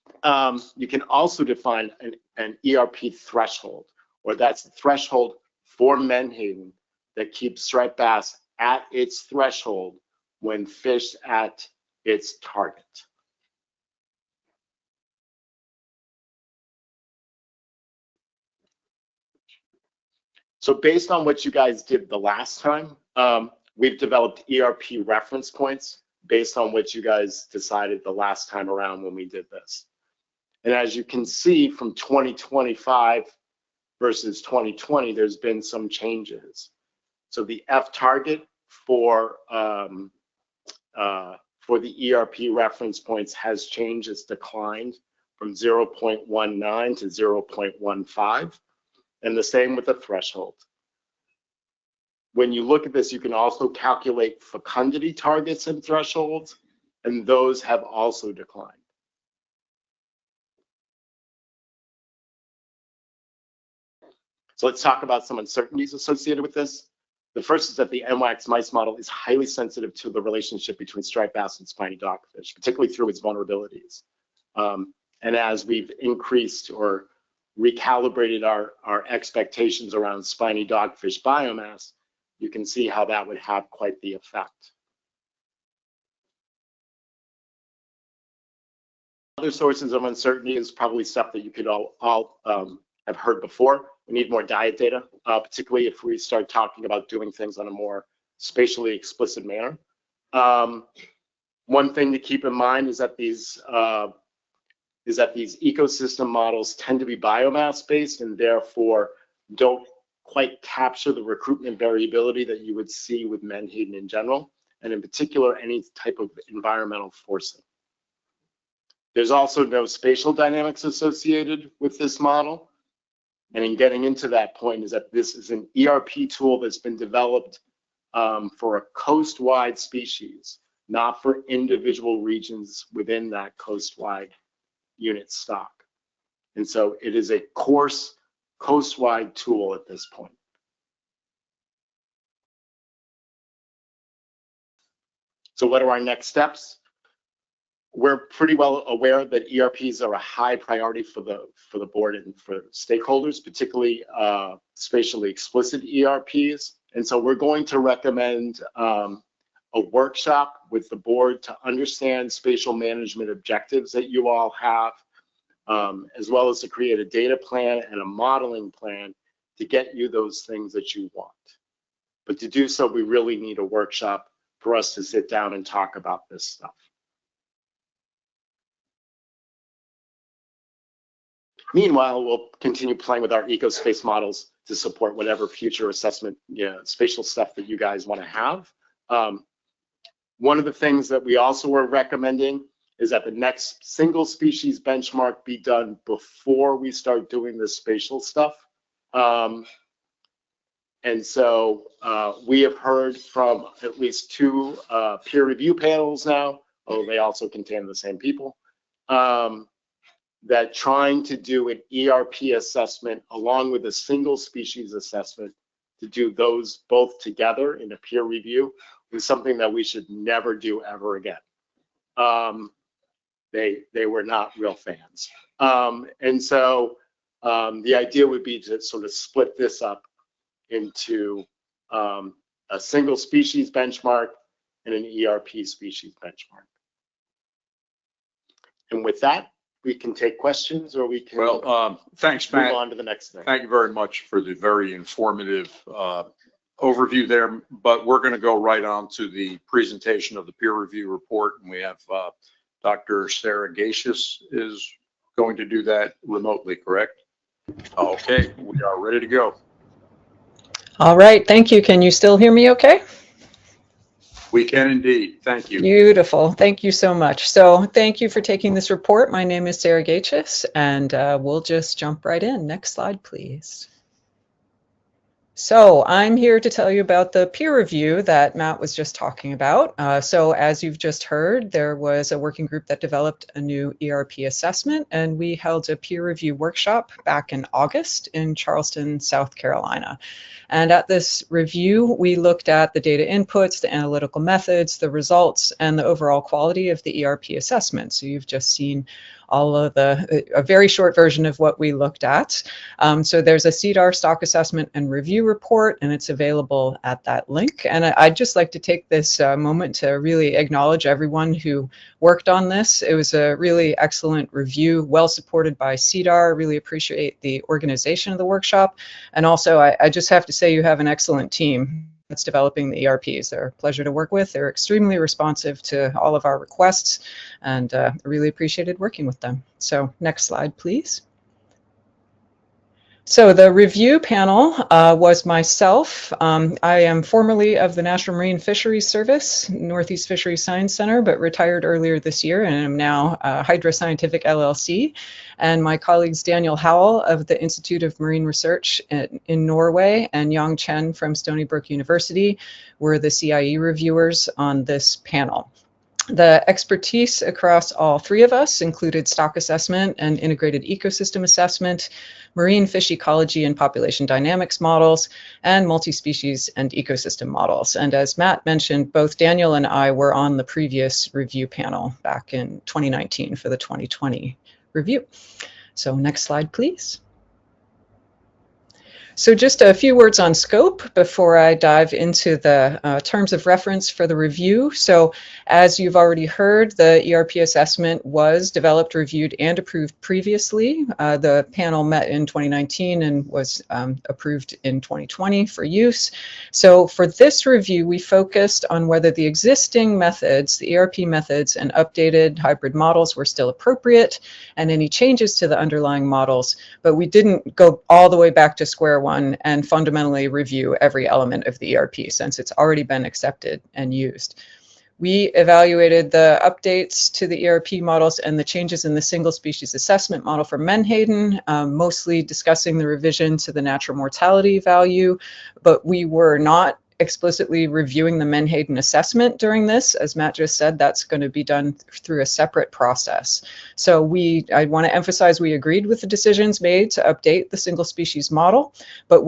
You can also define an ERP threshold, or that's the threshold for Menhaden that keeps striped bass at its threshold when fished at its target. So based on what you guys did the last time, we've developed ERP reference points based on what you guys decided the last time around when we did this. And as you can see from 2025 versus 2020, there's been some changes. So the F target for the ERP reference points has changed. It's declined from 0.19 to 0.15. And the same with the threshold. When you look at this, you can also calculate fecundity targets and thresholds, and those have also declined. So let's talk about some uncertainties associated with this. The first is that the NWACS mice model is highly sensitive to the relationship between striped bass and spiny dogfish, particularly through its vulnerabilities. And as we've increased or recalibrated our expectations around spiny dogfish biomass, you can see how that would have quite the effect. Other sources of uncertainty is probably stuff that you could all have heard before. We need more diet data, particularly if we start talking about doing things on a more spatially explicit manner. One thing to keep in mind is that these ecosystem models tend to be biomass based and therefore don't quite capture the recruitment variability that you would see with Menhaden in general, and in particular, any type of environmental forcing. There's also no spatial dynamics associated with this model. And in getting into that point is that this is an ERP tool that's been developed for a coast-wide species, not for individual regions within that coast-wide unit stock. And so it is a coarse coast-wide tool at this point. So what are our next steps? We're pretty well aware that ERPs are a high priority for the board and for stakeholders, particularly spatially explicit ERPs. And so we're going to recommend a workshop with the board to understand spatial management objectives that you all have, as well as to create a data plan and a modeling plan to get you those things that you want. But to do so, we really need a workshop for us to sit down and talk about this stuff. Meanwhile, we'll continue playing with our ecospace models to support whatever future assessment, spatial stuff that you guys want to have. One of the things that we also were recommending is that the next single species benchmark be done before we start doing the spatial stuff. And so we have heard from at least 2 peer review panels now, although they also contain the same people, that trying to do an ERP assessment along with a single species assessment, to do those both together in a peer review, is something that we should never do ever again. They were not real fans. And so the idea would be to sort of split this up into a single species benchmark and an ERP species benchmark. And with that, we can take questions, or we can Thanks, move Matt. on to the next thing. Thank you very much for the very informative overview there, but we're going to go right on to the presentation of the peer review report, and we have Dr. Sarah Gacious is going to do that remotely, correct? Okay, we are ready to go. All right, thank you. Can you still hear me okay? We can indeed. Thank you. Beautiful. Thank you so much. So thank you for taking this report. My name is Sarah Gacious, and we'll just jump right in. Next slide, please. So I'm here to tell you about the peer review that Matt was just talking about. So as you've just heard, there was a working group that developed a new ERP assessment, and we held a peer review workshop back in August in Charleston, South Carolina. And at this review, we looked at the data inputs, the analytical methods, the results, and the overall quality of the ERP assessment. So you've just seen all of a very short version of what we looked at. So there's a CDAR stock assessment and review report, and it's available at that link. And I'd just like to take this moment to really acknowledge everyone who worked on this. It was a really excellent review, well supported by CDAR. Really appreciate the organization of the workshop. And also, I just have to say you have an excellent team that's developing the ERPs. They're a pleasure to work with. They're extremely responsive to all of our requests, and really appreciated working with them. So next slide, please. So the review panel was myself. I am formerly of the National Marine Fisheries Service, Northeast Fisheries Science Center, but retired earlier this year, and am now Hydra Scientific LLC. And my colleagues Daniel Howell of the Institute of Marine Research in Norway and Yang Chen from Stony Brook University were the CIE reviewers on this panel. The expertise across all 3 of us included stock assessment and integrated ecosystem assessment, marine fish ecology and population dynamics models, and multi-species and ecosystem models. And as Matt mentioned, both Daniel and I were on the previous review panel back in 2019 for the 2020 review. So next slide, please. So just a few words on scope before I dive into the terms of reference for the review. So as you've already heard, the ERP assessment was developed, reviewed, and approved previously. The panel met in 2019 and was approved in 2020 for use. So for this review, we focused on whether the existing methods, the ERP methods, and updated hybrid models were still appropriate, and any changes to the underlying models, but we didn't go all the way back to square one and fundamentally review every element of the ERP since it's already been accepted and used. We evaluated the updates to the ERP models and the changes in the single species assessment model for Menhaden, mostly discussing the revision to the natural mortality value, but we were not explicitly reviewing the Menhaden assessment during this. As Matt just said, that's going to be done through a separate process. So I want to emphasize we agreed with the decisions made to update the single species model, but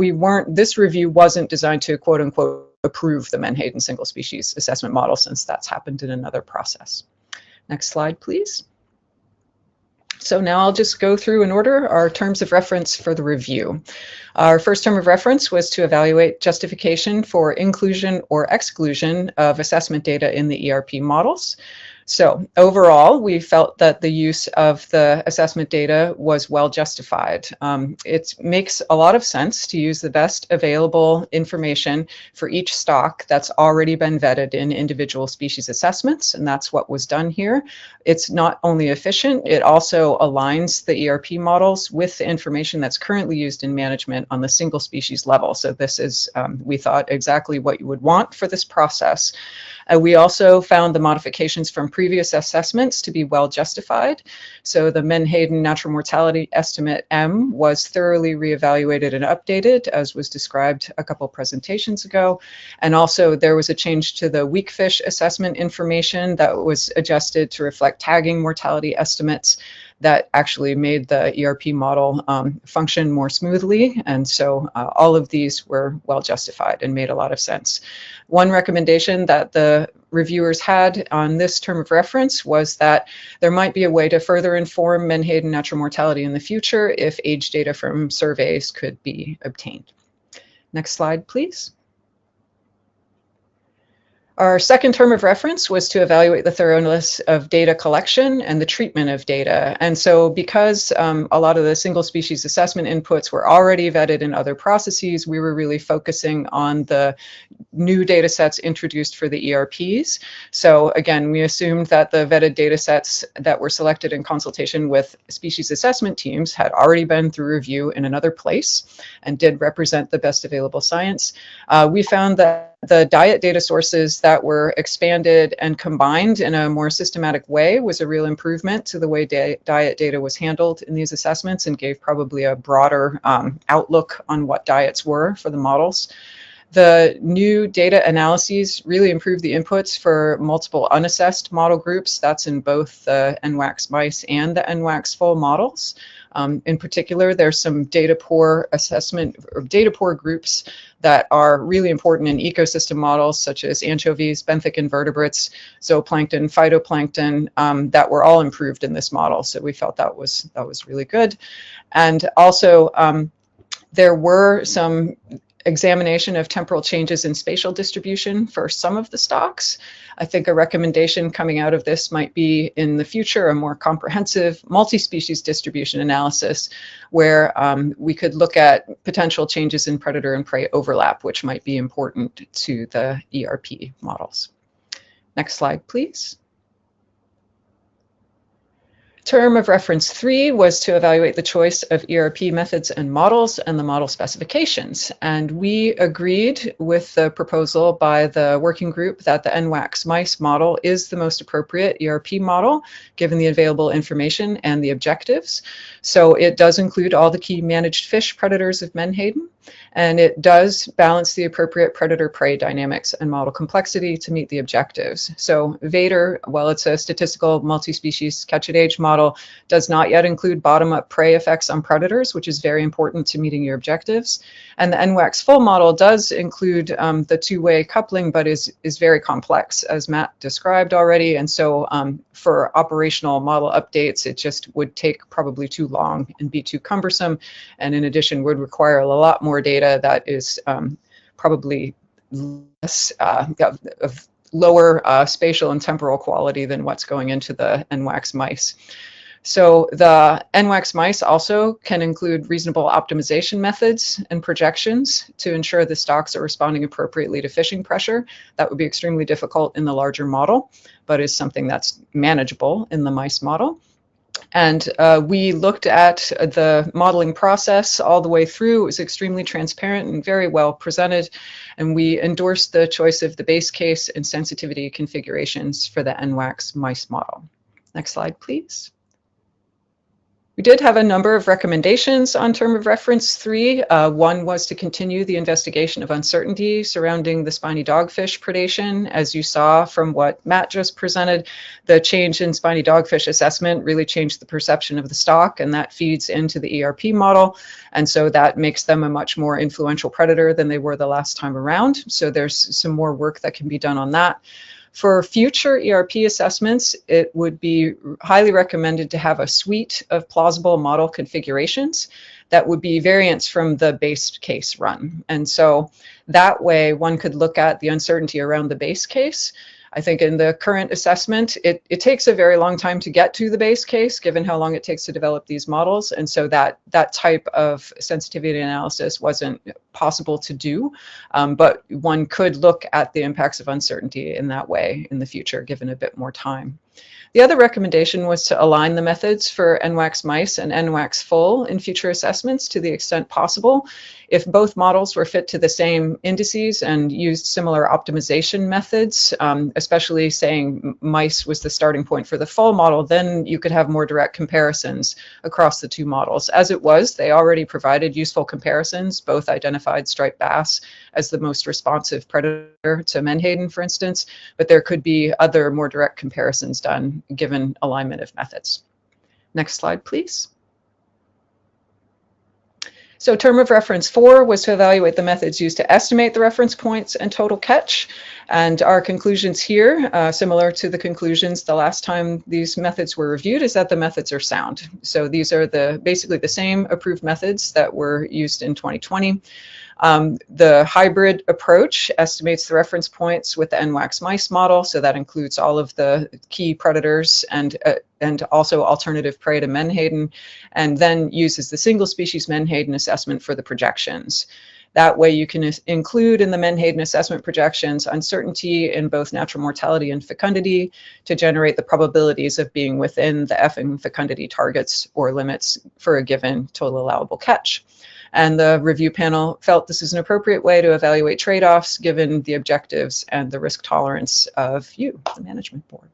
this review wasn't designed to quote unquote approve the Menhaden single species assessment model, since that's happened in another process. Next slide, please. So now I'll just go through in order our terms of reference for the review. Our first term of reference was to evaluate justification for inclusion or exclusion of assessment data in the ERP models. So overall, we felt that the use of the assessment data was well justified. It makes a lot of sense to use the best available information for each stock that's already been vetted in individual species assessments, and that's what was done here. It's not only efficient, it also aligns the ERP models with the information that's currently used in management on the single species level. So this is, we thought, exactly what you would want for this process. We also found the modifications from previous assessments to be well justified. So the Menhaden natural mortality estimate M was thoroughly reevaluated and updated, as was described a couple presentations ago. And also there was a change to the weak fish assessment information that was adjusted to reflect tagging mortality estimates that actually made the ERP model function more smoothly. And so all of these were well justified and made a lot of sense. One recommendation that the reviewers had on this term of reference was that there might be a way to further inform Menhaden natural mortality in the future if age data from surveys could be obtained. Next slide, please. Our second term of reference was to evaluate the thoroughness of data collection and the treatment of data. And so because a lot of the single species assessment inputs were already vetted in other processes, we were really focusing on the new data sets introduced for the ERPs. So again, we assumed that the vetted data sets that were selected in consultation with species assessment teams had already been through review in another place and did represent the best available science. We found that the diet data sources that were expanded and combined in a more systematic way was a real improvement to the way diet data was handled in these assessments and gave probably a broader outlook on what diets were for the models. The new data analyses really improved the inputs for multiple unassessed model groups. That's in both the NWAX mice and the NWAX full models. In particular, there's some data poor assessment or data poor groups that are really important in ecosystem models such as anchovies, benthic invertebrates, zooplankton, phytoplankton, that were all improved in this model. So we felt that was really good. And also there were some examination of temporal changes in spatial distribution for some of the stocks. I think a recommendation coming out of this might be in the future a more comprehensive multi-species distribution analysis where we could look at potential changes in predator and prey overlap, which might be important to the ERP models. Next slide, please. Term of reference 3 was to evaluate the choice of ERP methods and models and the model specifications. And we agreed with the proposal by the working group that the NWAX mice model is the most appropriate ERP model, given the available information and the objectives. So it does include all the key managed fish predators of Menhaden, and it does balance the appropriate predator-prey dynamics and model complexity to meet the objectives. So Vader, while it's a statistical multi-species catch-at-age model, does not yet include bottom-up prey effects on predators, which is very important to meeting your objectives. And the NWAX full model does include the two-way coupling, but is very complex, as Matt described already. And so for operational model updates, it just would take probably too long and be too cumbersome. And in addition, would require a lot more data that is probably less of lower spatial and temporal quality than what's going into the NWAX mice. So the NWAX mice also can include reasonable optimization methods and projections to ensure the stocks are responding appropriately to fishing pressure. That would be extremely difficult in the larger model, but is something that's manageable in the mice model. And we looked at the modeling process all the way through. It was extremely transparent and very well presented. And we endorsed the choice of the base case and sensitivity configurations for the NWAX mice model. Next slide, please. We did have a number of recommendations on term of reference 3. One was to continue the investigation of uncertainty surrounding the spiny dogfish predation. As you saw from what Matt just presented, the change in spiny dogfish assessment really changed the perception of the stock, and that feeds into the ERP model. And so that makes them a much more influential predator than they were the last time around. So there's some more work that can be done on that. For future ERP assessments, it would be highly recommended to have a suite of plausible model configurations that would be variants from the base case run. And so that way one could look at the uncertainty around the base case. I think in the current assessment, it takes a very long time to get to the base case, given how long it takes to develop these models. And so that type of sensitivity analysis wasn't possible to do, but one could look at the impacts of uncertainty in that way in the future, given a bit more time. The other recommendation was to align the methods for NWACS mice and NWACS full in future assessments to the extent possible. If both models were fit to the same indices and used similar optimization methods, especially saying mice was the starting point for the full model, then you could have more direct comparisons across the two models. As it was, they already provided useful comparisons. Both identified striped bass as the most responsive predator to menhaden, for instance, but there could be other more direct comparisons done given alignment of methods. Next slide, please. So term of reference 4 was to evaluate the methods used to estimate the reference points and total catch. And our conclusions here, similar to the conclusions the last time these methods were reviewed, is that the methods are sound. So these are basically the same approved methods that were used in 2020. The hybrid approach estimates the reference points with the NWACS mice model, so that includes all of the key predators and also alternative prey to menhaden, and then uses the single species menhaden assessment for the projections. That way you can include in the menhaden assessment projections uncertainty in both natural mortality and fecundity to generate the probabilities of being within the F and fecundity targets or limits for a given total allowable catch. And the review panel felt this is an appropriate way to evaluate trade-offs given the objectives and the risk tolerance of you, the management board.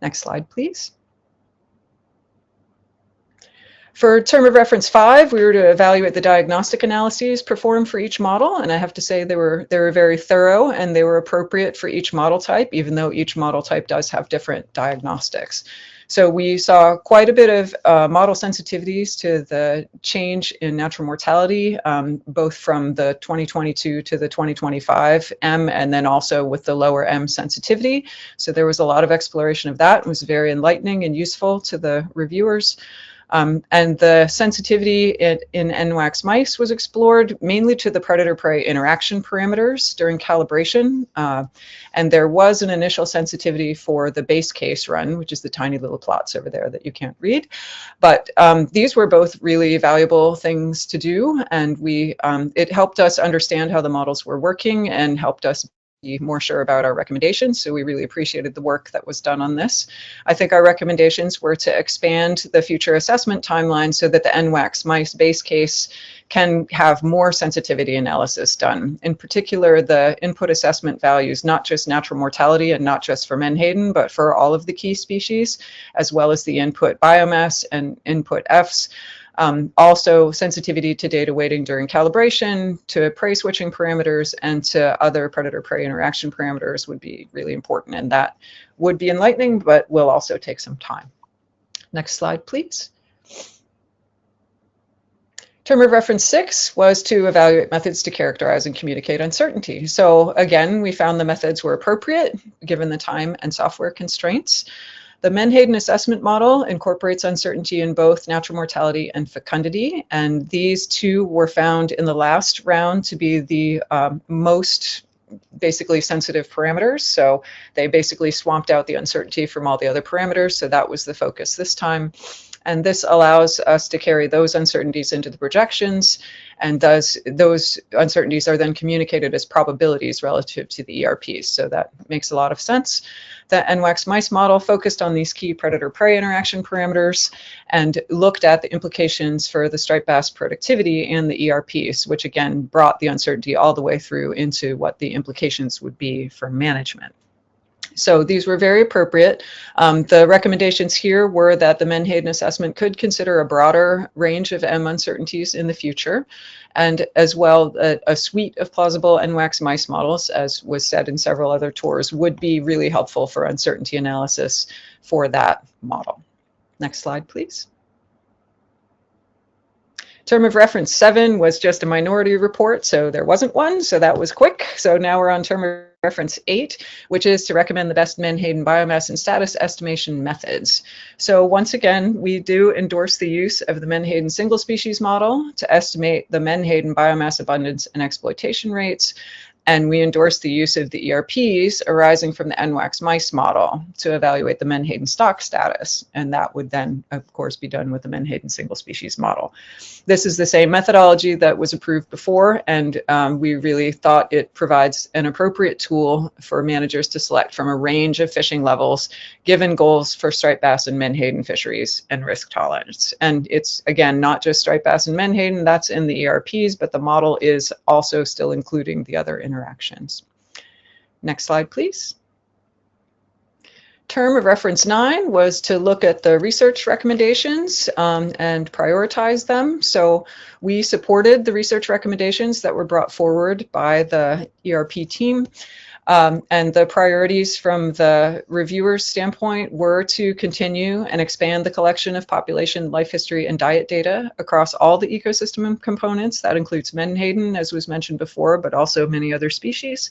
Next slide, please. For term of reference 5, we were to evaluate the diagnostic analyses performed for each model, and I have to say they were very thorough and they were appropriate for each model type, even though each model type does have different diagnostics. So we saw quite a bit of model sensitivities to the change in natural mortality, both from the 2022 to the 2025 M, and then also with the lower M sensitivity. So there was a lot of exploration of that. It was very enlightening and useful to the reviewers. And the sensitivity in NWACS mice was explored mainly to the predator-prey interaction parameters during calibration. And there was an initial sensitivity for the base case run, which is the tiny little plots over there that you can't read. But these were both really valuable things to do. And it helped us understand how the models were working and helped us be more sure about our recommendations. So we really appreciated the work that was done on this. I think our recommendations were to expand the future assessment timeline so that the NWACS mice base case can have more sensitivity analysis done. In particular, the input assessment values, not just natural mortality and not just for menhaden, but for all of the key species, as well as the input biomass and input Fs. Also sensitivity to data weighting during calibration, to prey switching parameters, and to other predator-prey interaction parameters would be really important. And that would be enlightening, but will also take some time. Next slide, please. Term of reference 6 was to evaluate methods to characterize and communicate uncertainty. So again, we found the methods were appropriate given the time and software constraints. The menhaden assessment model incorporates uncertainty in both natural mortality and fecundity, and these two were found in the last round to be the most basically sensitive parameters. So they basically swamped out the uncertainty from all the other parameters, so that was the focus this time. And this allows us to carry those uncertainties into the projections, and thus those uncertainties are then communicated as probabilities relative to the ERPs. So that makes a lot of sense. The NWACS mice model focused on these key predator-prey interaction parameters and looked at the implications for the striped bass productivity and the ERPs, which again brought the uncertainty all the way through into what the implications would be for management. So these were very appropriate. The recommendations here were that the menhaden assessment could consider a broader range of M uncertainties in the future, and as well a suite of plausible NWACS mice models, as was said in several other tours, would be really helpful for uncertainty analysis for that model. Next slide, please. Term of reference 7 was just a minority report, so there wasn't one, so that was quick. So now we're on term of reference 8, which is to recommend the best menhaden biomass and status estimation methods. So once again, we do endorse the use of the menhaden single species model to estimate the menhaden biomass abundance and exploitation rates. And we endorse the use of the ERPs arising from the NWACS mice model to evaluate the menhaden stock status. And that would then, of course, be done with the menhaden single species model. This is the same methodology that was approved before, and we really thought it provides an appropriate tool for managers to select from a range of fishing levels, given goals for striped bass and menhaden fisheries and risk tolerance. And it's, again, not just striped bass and menhaden, that's in the ERPs, but the model is also still including the other interactions. Next slide, please. Term of reference 9 was to look at the research recommendations and prioritize them. So we supported the research recommendations that were brought forward by the ERP team. And the priorities from the reviewer's standpoint were to continue and expand the collection of population, life history, and diet data across all the ecosystem components. That includes menhaden, as was mentioned before, but also many other species.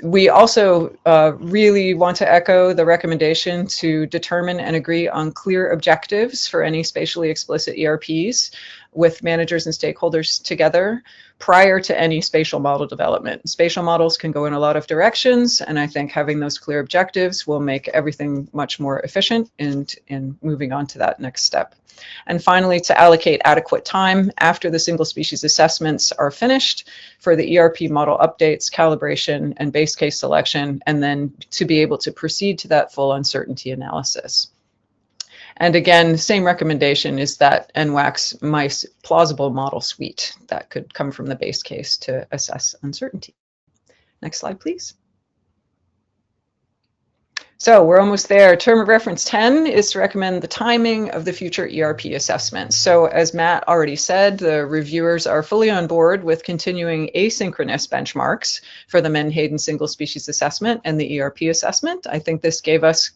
We also really want to echo the recommendation to determine and agree on clear objectives for any spatially explicit ERPs with managers and stakeholders together prior to any spatial model development. Spatial models can go in a lot of directions, and I think having those clear objectives will make everything much more efficient in moving on to that next step. And finally, to allocate adequate time after the single species assessments are finished for the ERP model updates, calibration, and base case selection, and then to be able to proceed to that full uncertainty analysis. And again, same recommendation is that NWAC's MICE plausible model suite that could come from the base case to assess uncertainty. Next slide, please. So we're almost there. Term of reference 10 is to recommend the timing of the future ERP assessments. So as Matt already said, the reviewers are fully on board with continuing asynchronous benchmarks for the menhaden single species assessment and the ERP assessment. I think this gave us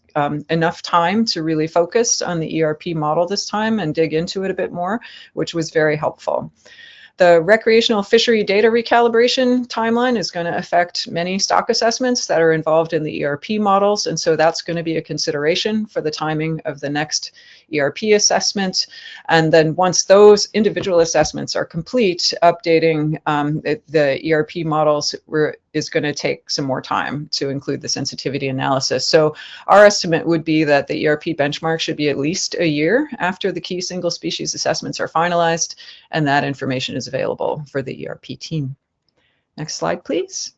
enough time to really focus on the ERP model this time and dig into it a bit more, which was very helpful. The recreational fishery data recalibration timeline is going to affect many stock assessments that are involved in the ERP models, and so that's going to be a consideration for the timing of the next ERP assessment. And then once those individual assessments are complete, updating the ERP models is going to take some more time to include the sensitivity analysis. So our estimate would be that the ERP benchmark should be at least a year after the key single species assessments are finalized, and that information is available for the ERP team. Next slide, please.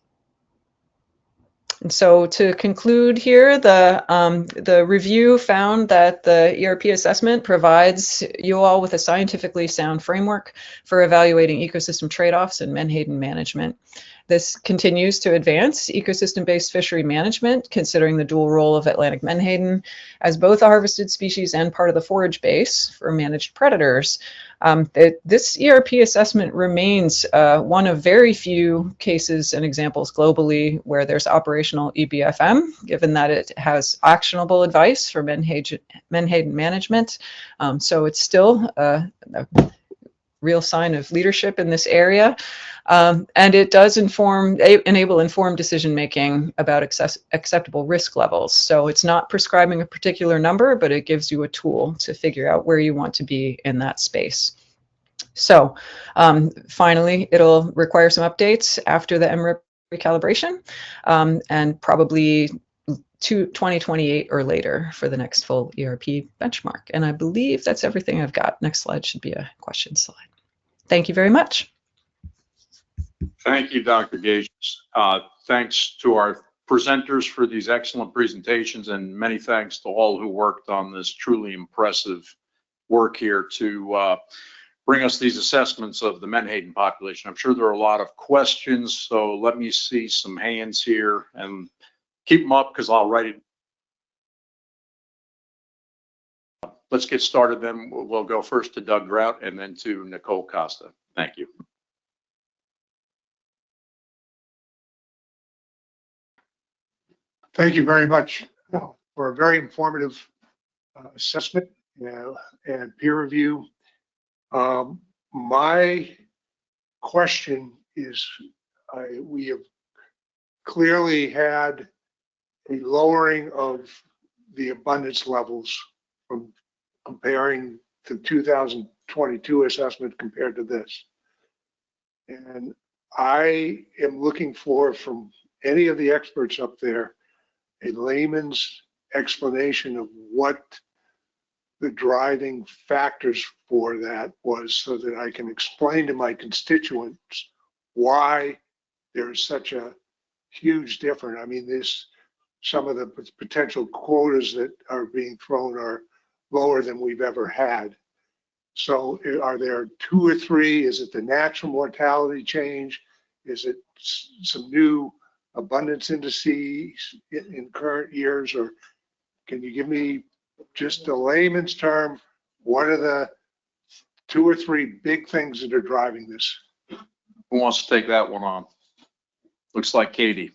And so to conclude here, the review found that the ERP assessment provides you all with a scientifically sound framework for evaluating ecosystem trade-offs and menhaden management. This continues to advance ecosystem-based fishery management, considering the dual role of Atlantic menhaden as both a harvested species and part of the forage base for managed predators. This ERP assessment remains one of very few cases and examples globally where there's operational EBFM, given that it has actionable advice for menhaden management. So it's still a real sign of leadership in this area. And it does enable informed decision-making about acceptable risk levels. So it's not prescribing a particular number, but it gives you a tool to figure out where you want to be in that space. So finally, it'll require some updates after the MRIP recalibration, and probably 2028 or later for the next full ERP benchmark. And I believe that's everything I've got. Next slide should be a question slide. Thank you very much. Thank you, Dr. Gage. Thanks to our presenters for these excellent presentations, and many thanks to all who worked on this truly impressive work here to bring us these assessments of the menhaden population. I'm sure there are a lot of questions, so let me see some hands here and keep them up because I'll write it. Let's get started then. We'll go first to Doug Grout and then to Nicole Costa. Thank you. Thank you very much for a very informative assessment and peer review. My question is, we have clearly had a lowering of the abundance levels from comparing the 2022 assessment compared to this. And I am looking for, from any of the experts up there, a layman's explanation of what the driving factors for that was so that I can explain to my constituents why there's such a huge difference. I mean, some of the potential quotas that are being thrown are lower than we've ever had. So are there 2 or 3? Is it the natural mortality change? Is it some new abundance indices in current years? Or can you give me just a layman's term, what are the 2 or 3 big things that are driving this? Who wants to take that one on? Looks like Katie.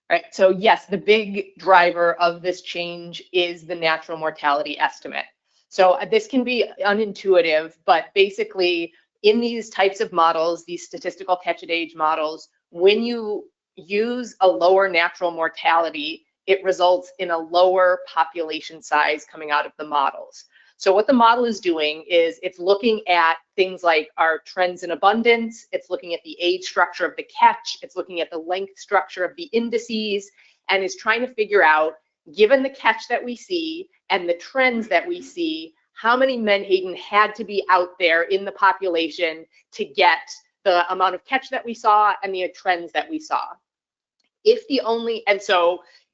Right. So yes, the big driver of this change is the natural mortality estimate. So this can be unintuitive, but basically in these types of models, these statistical catch-at-age models, when you use a lower natural mortality, it results in a lower population size coming out of the models. So what the model is doing is it's looking at things like our trends in abundance, it's looking at the age structure of the catch, it's looking at the length structure of the indices, and is trying to figure out, given the catch that we see and the trends that we see, how many Menhaden had to be out there in the population to get the amount of catch that we saw and the trends that we saw.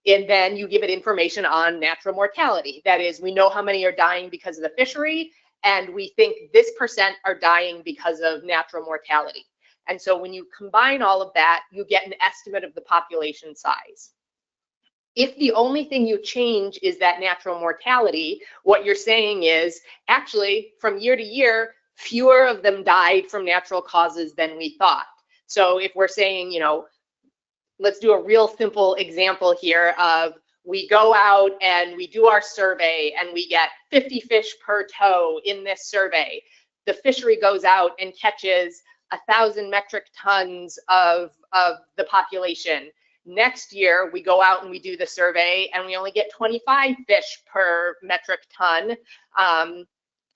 And then you give it information on natural mortality. That is, we know how many are dying because of the fishery, and we think this % are dying because of natural mortality. And so when you combine all of that, you get an estimate of the population size. If the only thing you change is that natural mortality, what you're saying is, actually, from year to year, fewer of them died from natural causes than we thought. So if we're saying, you know, let's do a real simple example here of we go out and we do our survey and we get 50 fish per tow in this survey. The fishery goes out and catches 1,000 metric tons of the population. Next year, we go out and we do the survey and we only get 25 fish per metric ton.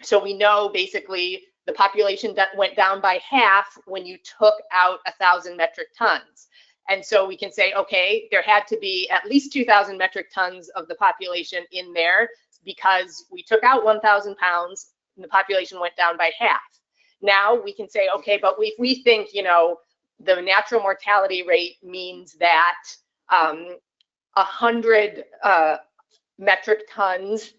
So we know basically the population that went down by half when you took out 1,000 metric tons. And so we can say, okay, there had to be at least 2,000 metric tons of the population in there because we took out 1,000 pounds and the population went down by half. Now we can say, okay, but if we think, you know, the natural mortality rate means that 100 metric tons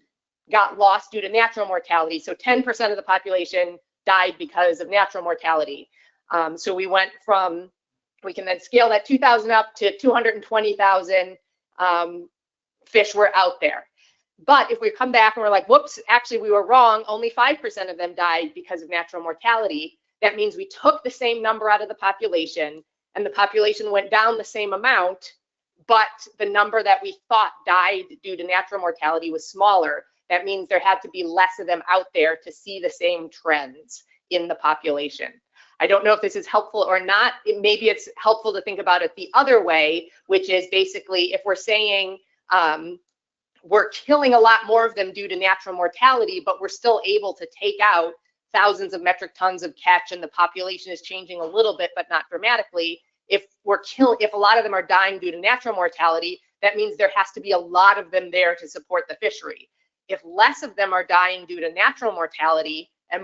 got lost due to natural mortality. So 10% of the population died because of natural mortality. So we went from, we can then scale that 2,000 up to 220,000 fish were out there. But if we come back and we're like, whoops, actually we were wrong, only 5% of them died because of natural mortality. That means we took the same number out of the population and the population went down the same amount, but the number that we thought died due to natural mortality was smaller. That means there had to be less of them out there to see the same trends in the population. I don't know if this is helpful or not. Maybe it's helpful to think about it the other way, which is basically if we're saying we're killing a lot more of them due to natural mortality, but we're still able to take out thousands of metric tons of catch and the population is changing a little bit, but not dramatically. If a lot of them are dying due to natural mortality, that means there has to be a lot of them there to support the fishery. If less of them are dying due to natural mortality, and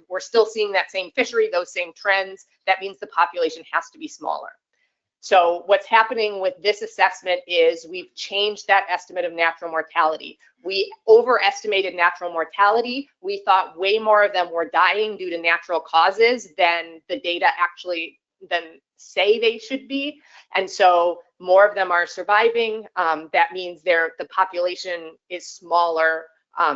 we're still seeing that same fishery, those same trends, that means the population has to be smaller. So what's happening with this assessment is we've changed that estimate of natural mortality. We overestimated natural mortality. We thought way more of them were dying due to natural causes than the data actually say they should be. And so more of them are surviving. That means the population is smaller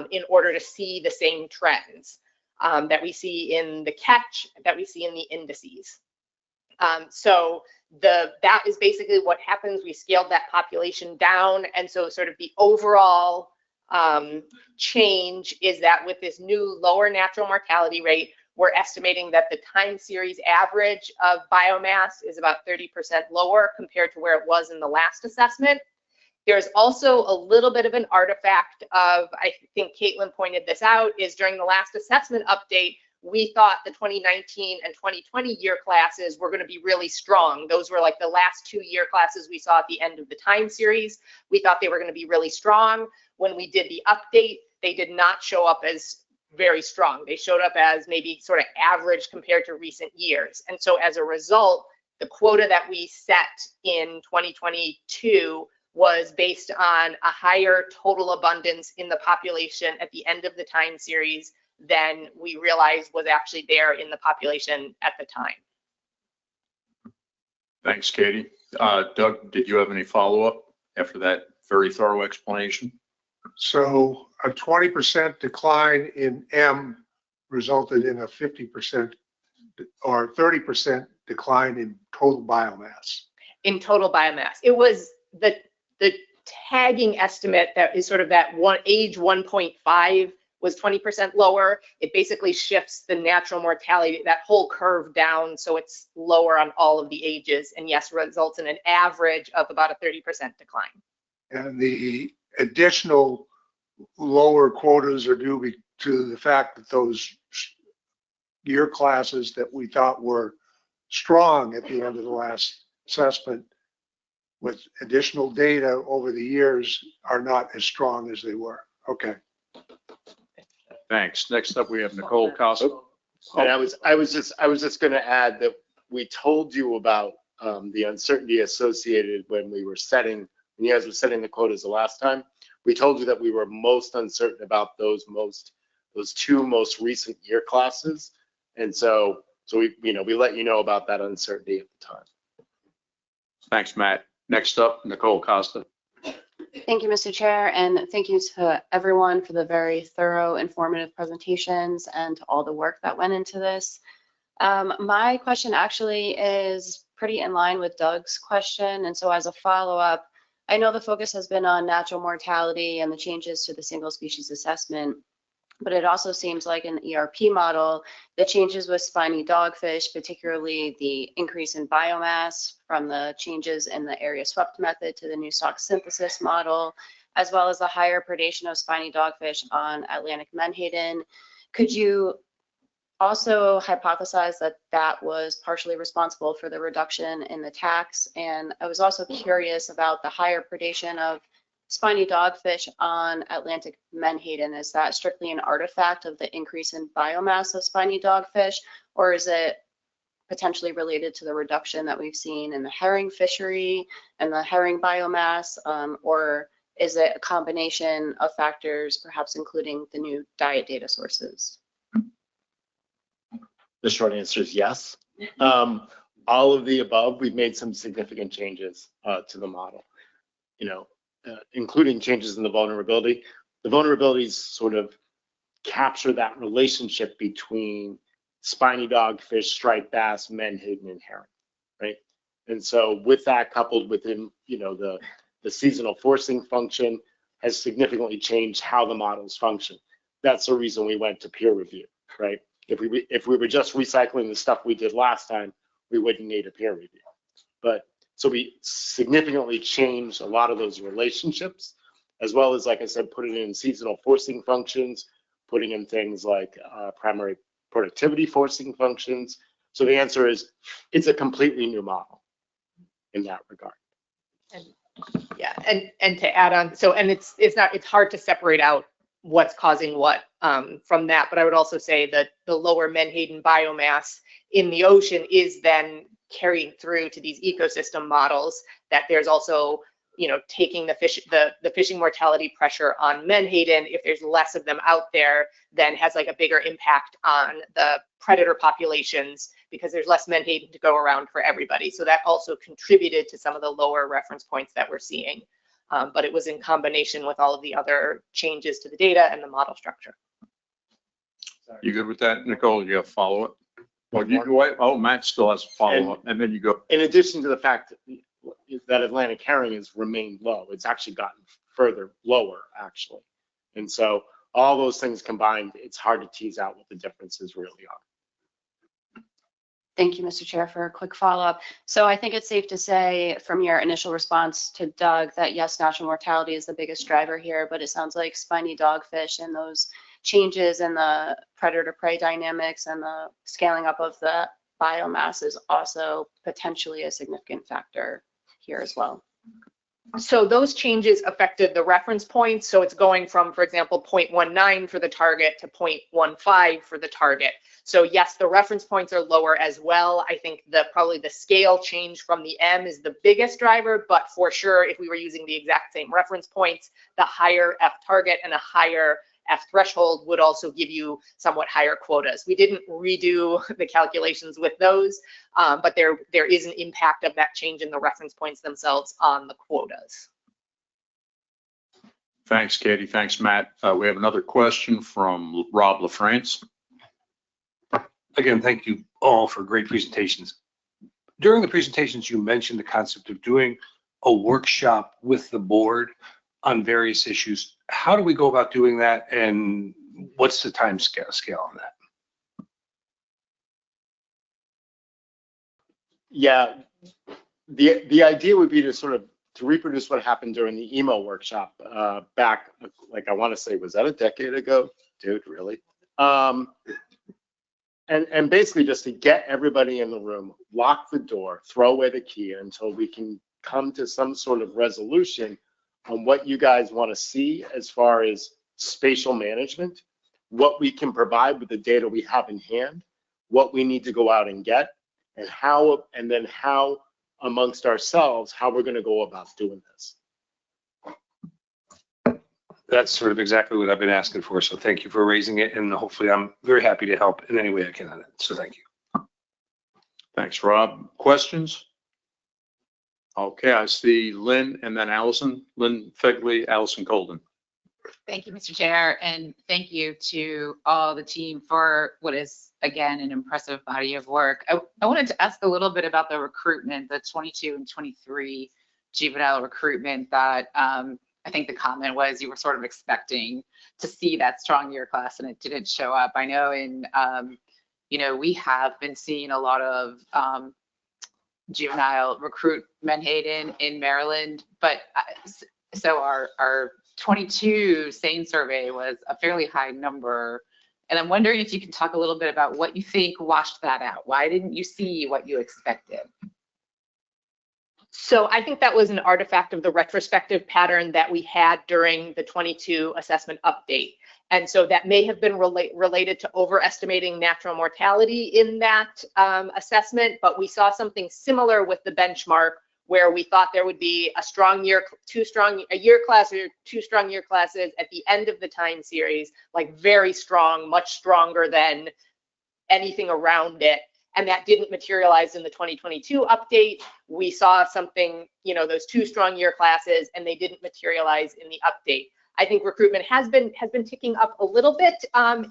in order to see the same trends that we see in the catch, that we see in the indices. So that is basically what happens. We scaled that population down. And so sort of the overall change is that with this new lower natural mortality rate, we're estimating that the time series average of biomass is about 30% lower compared to where it was in the last assessment. There's also a little bit of an artifact of, I think Caitlin pointed this out, is during the last assessment update, we thought the 2019 and 2020 year classes were going to be really strong. Those were like the last 2 year classes we saw at the end of the time series. We thought they were going to be really strong. When we did the update, they did not show up as very strong. They showed up as maybe sort of average compared to recent years. And so as a result, the quota that we set in 2022 was based on a higher total abundance in the population at the end of the time series than we realized was actually there in the population at the time. Thanks, Katie. Doug, did you have any follow-up after that very thorough explanation? So a 20% decline in M resulted in a 50% or 30% decline in total biomass. In total biomass. It was the tagging estimate that is sort of that one age 1.5 was 20% lower. It basically shifts the natural mortality, that whole curve down, so it's lower on all of the ages, and yes, results in an average of about a 30% decline. And the additional lower quotas are due to the fact that those year classes that we thought were strong at the end of the last assessment with additional data over the years are not as strong as they were. Okay. Thanks. Next up, we have Nicole Costa. And I was just going to add that we told you about the uncertainty associated when you guys were setting the quotas the last time. We told you that we were most uncertain about those two most recent year classes. And so we let you know about that uncertainty at the time. Thanks, Matt. Next up, Nicole Costa. Thank you, Mr. Chair, and thank you to everyone for the very thorough, informative presentations and to all the work that went into this. My question actually is pretty in line with Doug's question, and so as a follow-up, I know the focus has been on natural mortality and the changes to the single species assessment, but it also seems like in the ERP model, the changes with spiny dogfish, particularly the increase in biomass from the changes in the area swept method to the new stock synthesis model, as well as the higher predation of spiny dogfish on Atlantic Menhaden. Could you also hypothesize that that was partially responsible for the reduction in the tax? And I was also curious about the higher predation of spiny dogfish on Atlantic Menhaden. Is that strictly an artifact of the increase in biomass of spiny dogfish, or is it potentially related to the reduction that we've seen in the herring fishery and the herring biomass, or is it a combination of factors, perhaps including the new diet data sources? The short answer is yes. All of the above. We've made some significant changes to the model, including changes in the vulnerability. The vulnerabilities sort of capture that relationship between spiny dogfish, striped bass, menhaden, and herring, right? And so with that coupled with the seasonal forcing function has significantly changed how the models function. That's the reason we went to peer review, right? If we were just recycling the stuff we did last time, we wouldn't need a peer review. But so we significantly changed a lot of those relationships, as well as, like I said, putting in seasonal forcing functions, putting in things like primary productivity forcing functions. So the answer is it's a completely new model in that regard. And to add on, it's hard to separate out what's causing what from that, but I would also say that the lower menhaden biomass in the ocean is then carrying through to these ecosystem models, that there's also taking the fishing mortality pressure on menhaden. If there's less of them out there, then has like a bigger impact on the predator populations because there's less menhaden to go around for everybody. So that also contributed to some of the lower reference points that we're seeing. But it was in combination with all of the other changes to the data and the model structure. You good with that, Nicole? You have follow-up? Matt still has a follow-up, and then you go. In addition to the fact that Atlantic herring has remained low, it's actually gotten further lower, actually. And so all those things combined, it's hard to tease out what the differences really are. Thank you, Mr. Chair, for a quick follow-up. So I think it's safe to say from your initial response to Doug that yes, natural mortality is the biggest driver here, but it sounds like spiny dogfish and those changes in the predator-prey dynamics and the scaling up of the biomass is also potentially a significant factor here as well. So those changes affected the reference points. So it's going from, for example, 0.19 for the target to 0.15 for the target. So yes, the reference points are lower as well. I think that probably the scale change from the M is the biggest driver, but for sure, if we were using the exact same reference points, the higher F target and a higher F threshold would also give you somewhat higher quotas. We didn't redo the calculations with those, but there is an impact of that change in the reference points themselves on the quotas. Thanks, Katie. Thanks, Matt. We have another question from Rob LaFrance. Again, thank you all for great presentations. During the presentations, you mentioned the concept of doing a workshop with the board on various issues. How do we go about doing that, and what's the time scale on that? Yeah, the idea would be to sort of to reproduce what happened during the email workshop back, like I want to say, was that a decade ago? Dude, really? And basically just to get everybody in the room, lock the door, throw away the key until we can come to some sort of resolution on what you guys want to see as far as spatial management, what we can provide with the data we have in hand, what we need to go out and get, and how, and then how amongst ourselves, how we're going to go about doing this. That's sort of exactly what I've been asking for. So thank you for raising it, and hopefully I'm very happy to help in any way I can on it. So thank you. Thanks, Rob. Questions? Okay, I see Lynn and then Allison. Lynn Fegley, Allison Colden. Thank you, Mr. Chair, and thank you to all the team for what is, again, an impressive body of work. I wanted to ask a little bit about the recruitment, the 22 and 23 juvenile recruitment that I think the comment was you were sort of expecting to see that strong year class and it didn't show up. I know in, we have been seeing a lot of juvenile recruit Menhaden in Maryland, but so our 22 SANE survey was a fairly high number. And I'm wondering if you can talk a little bit about what you think washed that out. Why didn't you see what you expected? So I think that was an artifact of the retrospective pattern that we had during the 22 assessment update. And so that may have been related to overestimating natural mortality in that assessment, but we saw something similar with the benchmark where we thought there would be a strong year, a year class or two strong year classes at the end of the time series, like very strong, much stronger than anything around it. And that didn't materialize in the 2022 update. We saw something, those two strong year classes, and they didn't materialize in the update. I think recruitment has been ticking up a little bit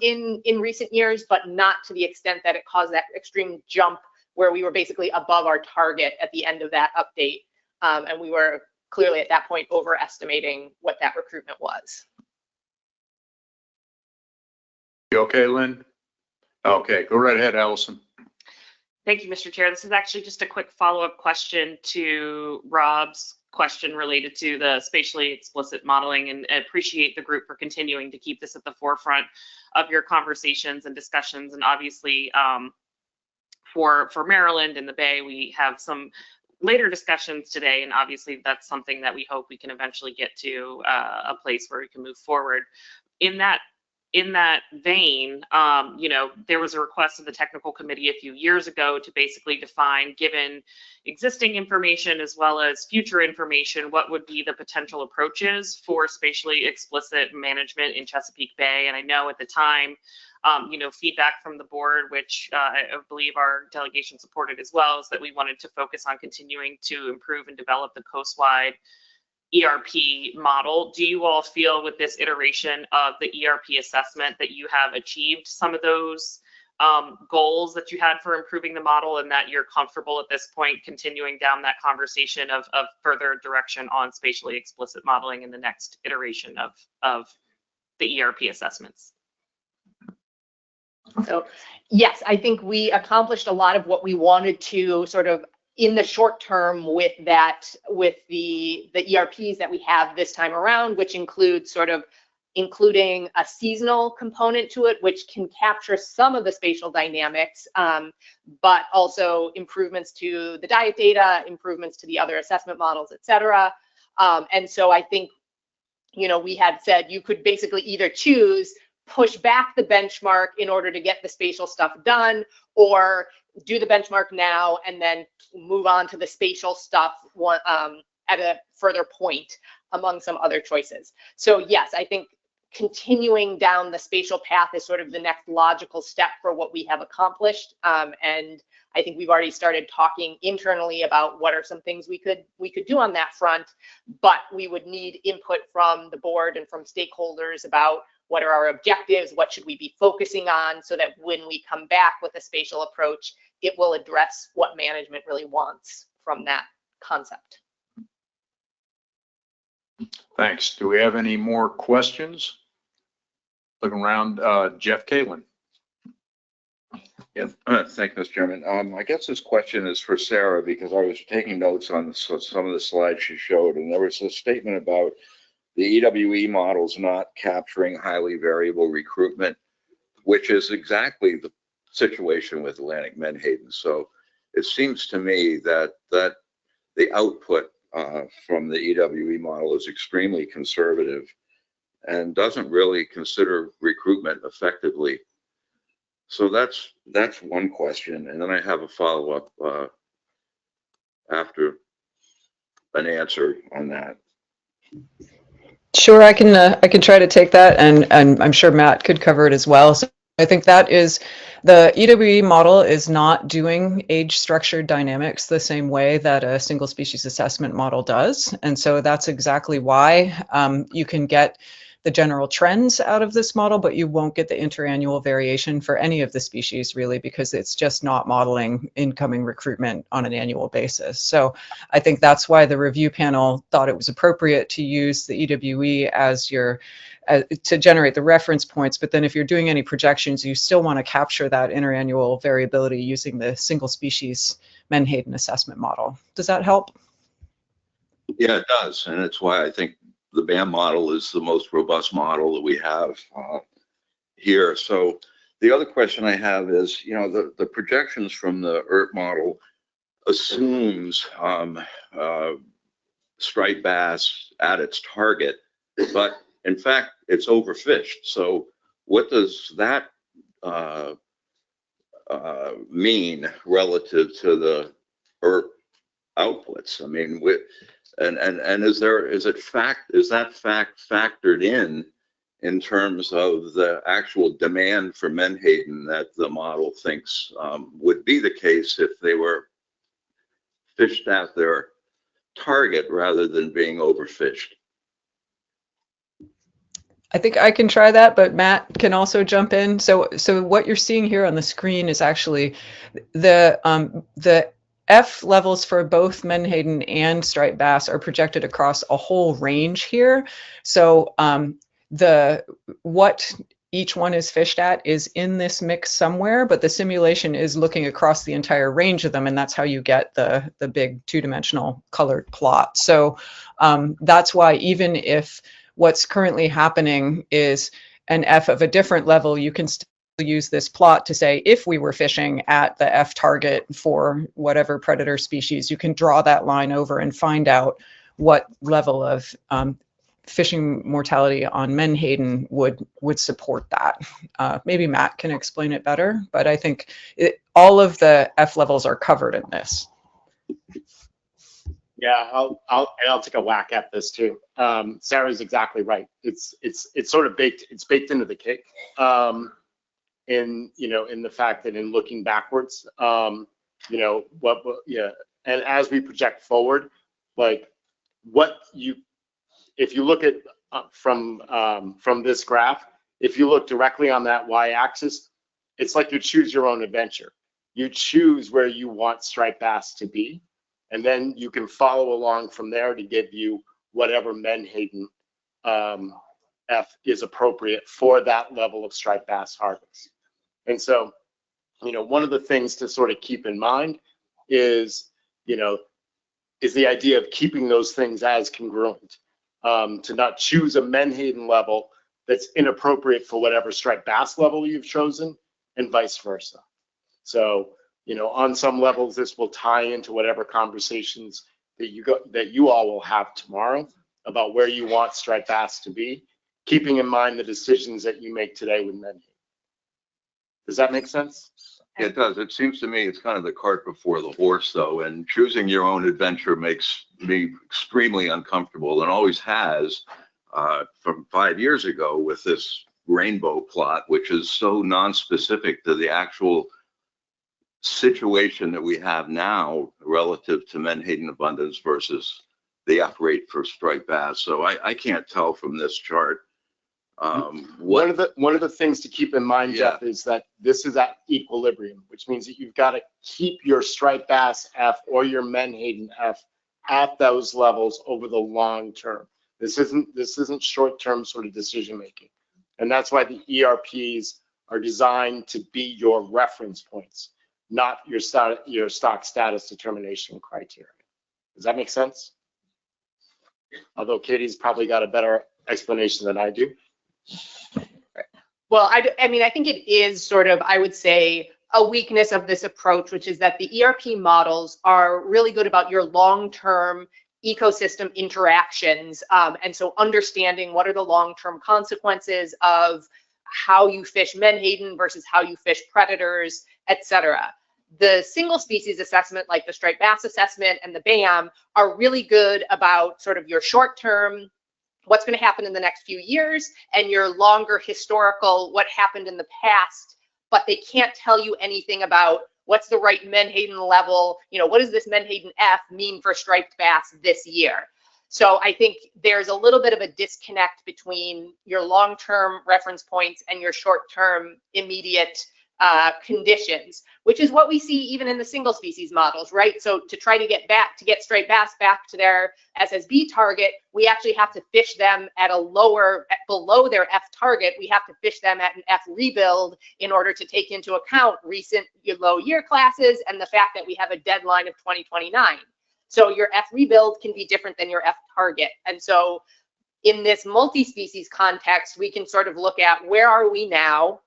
in recent years, but not to the extent that it caused that extreme jump where we were basically above our target at the end of that update. And we were clearly at that point overestimating what that recruitment was. You okay, Lynn? Okay, go right ahead, Allison. Thank you, Mr. Chair. This is actually just a quick follow-up question to Rob's question related to the spatially explicit modeling, and I appreciate the group for continuing to keep this at the forefront of your conversations and discussions. And obviously for Maryland and the Bay, we have some later discussions today, and obviously that's something that we hope we can eventually get to a place where we can move forward. In that vein, there was a request of the technical committee a few years ago to basically define, given existing information as well as future information, what would be the potential approaches for spatially explicit management in Chesapeake Bay. And I know at the time, feedback from the board, which I believe our delegation supported as well, is that we wanted to focus on continuing to improve and develop the coastwide ERP model. Do you all feel with this iteration of the ERP assessment that you have achieved some of those goals that you had for improving the model, and that you're comfortable at this point continuing down that conversation of further direction on spatially explicit modeling in the next iteration of the ERP assessments? So yes, I think we accomplished a lot of what we wanted to sort of in the short term with the ERPs that we have this time around, which includes including a seasonal component to it, which can capture some of the spatial dynamics, but also improvements to the diet data, improvements to the other assessment models, et cetera. And so I think, we had said you could basically either choose push back the benchmark in order to get the spatial stuff done, or do the benchmark now and then move on to the spatial stuff at a further point among some other choices. So yes, I think continuing down the spatial path is sort of the next logical step for what we have accomplished. And I think we've already started talking internally about what are some things we could do on that front, but we would need input from the board and from stakeholders about what are our objectives, what should we be focusing on, so that when we come back with a spatial approach, it will address what management really wants from that concept. Thanks. Do we have any more questions? Looking around, Jeff Kalin. Yeah, thank you, Mr. Chairman. I guess this question is for Sarah, because I was taking notes on some of the slides she showed, and there was a statement about the EWE models not capturing highly variable recruitment, which is exactly the situation with Atlantic Menhaden. So it seems to me that the output from the EWE model is extremely conservative and doesn't really consider recruitment effectively. So that's one question, and then I have a follow-up after an answer on that. Sure, I can try to take that, and I'm sure Matt could cover it as well. So I think that is, the EWE model is not doing age structured dynamics the same way that a single species assessment model does. And so that's exactly why you can get the general trends out of this model, but you won't get the interannual variation for any of the species really, because it's just not modeling incoming recruitment on an annual basis. So I think that's why the review panel thought it was appropriate to use the EWE as your to generate the reference points. But then if you're doing any projections, you still want to capture that interannual variability using the single species Menhaden assessment model. Does that help? Yeah, it does, and it's why I think the BAM model is the most robust model that we have here. So the other question I have is, the projections from the ERT model assumes striped bass at its target, but in fact, it's overfished. So what does that mean relative to the ERT outputs? I mean, and is that fact factored in terms of the actual demand for Menhaden that the model thinks would be the case if they were fished at their target rather than being overfished? I think I can try that, but Matt can also jump in. So what you're seeing here on the screen is actually the F levels for both Menhaden and striped bass are projected across a whole range here. So what each one is fished at is in this mix somewhere, but the simulation is looking across the entire range of them, and that's how you get the big two-dimensional colored plot. So that's why even if what's currently happening is an F of a different level, you can still use this plot to say, if we were fishing at the F target for whatever predator species, you can draw that line over and find out what level of fishing mortality on Menhaden would support that. Maybe Matt can explain it better, but I think all of the F levels are covered in this. Yeah, I'll take a whack at this too. Sarah's exactly right. It's sort of baked into the cake. In the fact that in looking backwards, and as we project forward, like if you look at from this graph, if you look directly on that y-axis, it's like you choose your own adventure. You choose where you want striped bass to be, and then you can follow along from there to give you whatever Menhaden F is appropriate for that level of striped bass harvest. And so, one of the things to sort of keep in mind is the idea of keeping those things as congruent, to not choose a Menhaden level that's inappropriate for whatever striped bass level you've chosen, and vice versa. So, on some levels, this will tie into whatever conversations that you all will have tomorrow about where you want striped bass to be, keeping in mind the decisions that you make today with Menhaden. Does that make sense? It does. It seems to me it's kind of the cart before the horse, though, and choosing your own adventure makes me extremely uncomfortable and always has from 5 years ago with this rainbow plot, which is so non-specific to the actual situation that we have now relative to menhaden abundance versus the F rate for striped bass. So I can't tell from this chart. One of the things to keep in mind, Jeff, is that this is at equilibrium, which means that you've got to keep your striped bass F or your menhaden F at those levels over the long term. This isn't short-term sort of decision making, and that's why the ERPs are designed to be your reference points, not your stock status determination criteria. Does that make sense? Although Katie's probably got a better explanation than I do. Well, I mean, I think it is sort of, I would say, a weakness of this approach, which is that the ERP models are really good about your long-term ecosystem interactions. And so understanding what are the long-term consequences of how you fish menhaden versus how you fish predators, et cetera. The single species assessment, like the striped bass assessment and the BAM, are really good about sort of your short-term, what's going to happen in the next few years, and your longer historical, what happened in the past, but they can't tell you anything about what's the right menhaden level, what does this menhaden F mean for striped bass this year? So I think there's a little bit of a disconnect between your long-term reference points and your short-term immediate conditions, which is what we see even in the single species models, right? So to try to get striped bass back to their SSB target, we actually have to fish them at below their F target. We have to fish them at an F rebuild in order to take into account recent low year classes and the fact that we have a deadline of 2029. So your F rebuild can be different than your F target. And so in this multi-species context, we can sort of look at where are we now.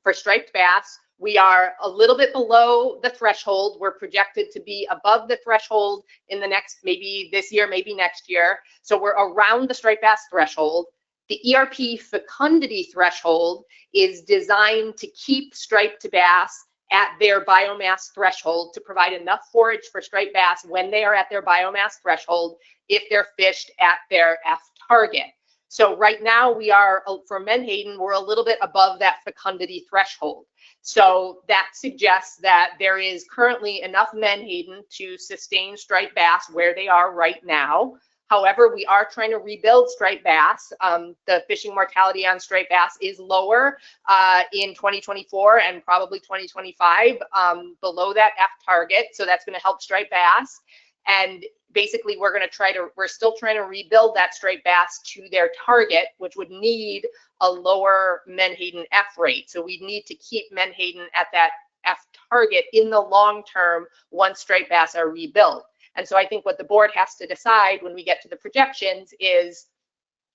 For striped bass, we are a little bit below the threshold. We're projected to be above the threshold in the next, maybe this year, maybe next year. So we're around the striped bass threshold. The ERP fecundity threshold is designed to keep striped bass at their biomass threshold to provide enough forage for striped bass when they are at their biomass threshold if they're fished at their F target. So right now we are, for menhaden, we're a little bit above that fecundity threshold. So that suggests that there is currently enough menhaden to sustain striped bass where they are right now. However, we are trying to rebuild striped bass. The fishing mortality on striped bass is lower in 2024 and probably 2025 below that F target. So that's going to help striped bass. And basically, we're still trying to rebuild that striped bass to their target, which would need a lower menhaden F rate. So we need to keep menhaden at that F target in the long term once striped bass are rebuilt. And so I think what the board has to decide when we get to the projections is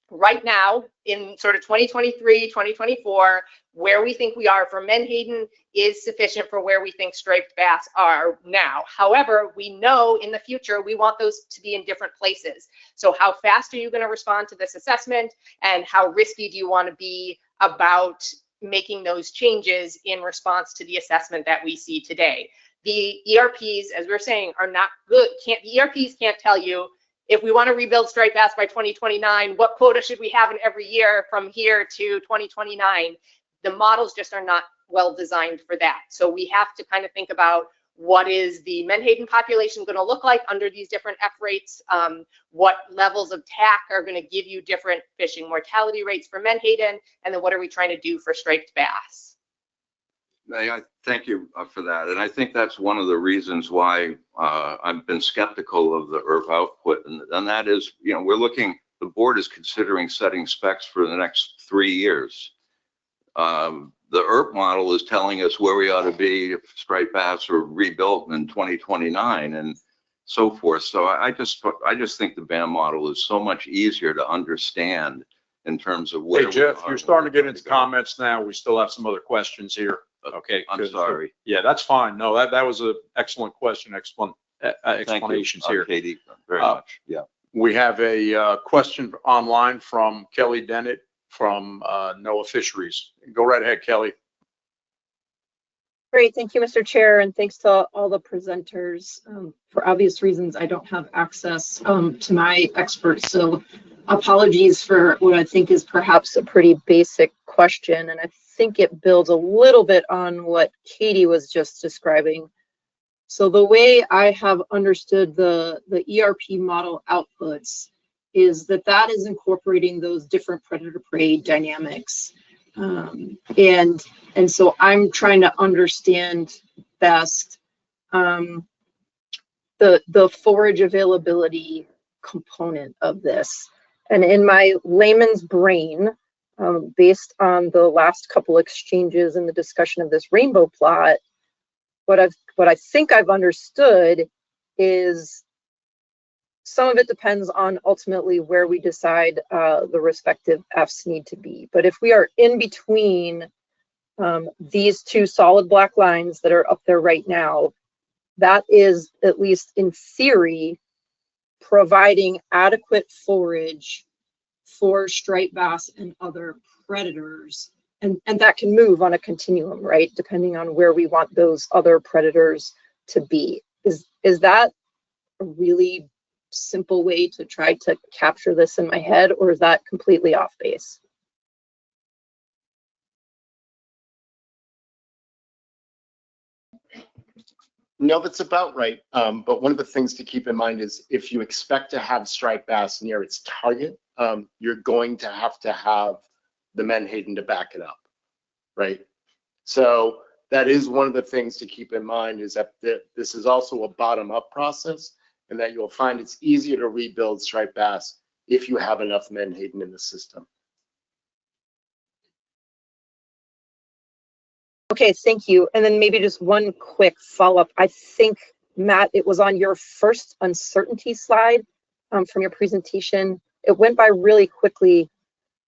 right now in sort of 2023, 2024, where we think we are for menhaden is sufficient for where we think striped bass are now. However, we know in the future we want those to be in different places. So how fast are you going to respond to this assessment, and how risky do you want to be about making those changes in response to the assessment that we see today? The ERPs, as we're saying, are not good. The ERPs can't tell you if we want to rebuild striped bass by 2029, what quota should we have in every year from here to 2029? The models just are not well designed for that. So we have to kind of think about what is the menhaden population going to look like under these different F rates, what levels of TAC are going to give you different fishing mortality rates for menhaden, and then what are we trying to do for striped bass? I thank you for that. And I think that's one of the reasons why I've been skeptical of the ERP output. And that is, the board is considering setting specs for the next 3 years. The ERP model is telling us where we ought to be if striped bass are rebuilt in 2029 and so forth. So I just think the BAM model is so much easier to understand in terms of where. Hey, Jeff, you're starting to get into comments now. We still have some other questions here. Okay. I'm sorry. Yeah, that's fine. No, that was an excellent question, excellent explanations here. Katie, very Uh, much. Yeah. We have a question online from Kelly Dennett from NOAA Fisheries. Go right ahead, Kelly. Great, thank you, Mr. Chair, and thanks to all the presenters. For obvious reasons, I don't have access to my experts, so apologies for what I think is perhaps a pretty basic question, and I think it builds a little bit on what Katie was just describing. So the way I have understood the ERP model outputs is that that is incorporating those different predator-prey dynamics. And so I'm trying to understand best the forage availability component of this. And in my layman's brain, based on the last couple exchanges and the discussion of this rainbow plot, what I think I've understood is some of it depends on ultimately where we decide the respective Fs need to be. But if we are in between these two solid black lines that are up there right now, that is, at least in theory, providing adequate forage for striped bass and other predators. And that can move on a continuum, right? Depending on where we want those other predators to be. Is that a really simple way to try to capture this in my head, or is that completely off base? No, that's about right. But one of the things to keep in mind is if you expect to have striped bass near its target, you're going to have the Menhaden to back it up, right? So that is one of the things to keep in mind, is that this is also a bottom-up process, and that you'll find it's easier to rebuild striped bass if you have enough Menhaden in the system. Okay, thank you. And then maybe just one quick follow-up. I think, Matt, it was on your first uncertainty slide from your presentation. It went by really quickly,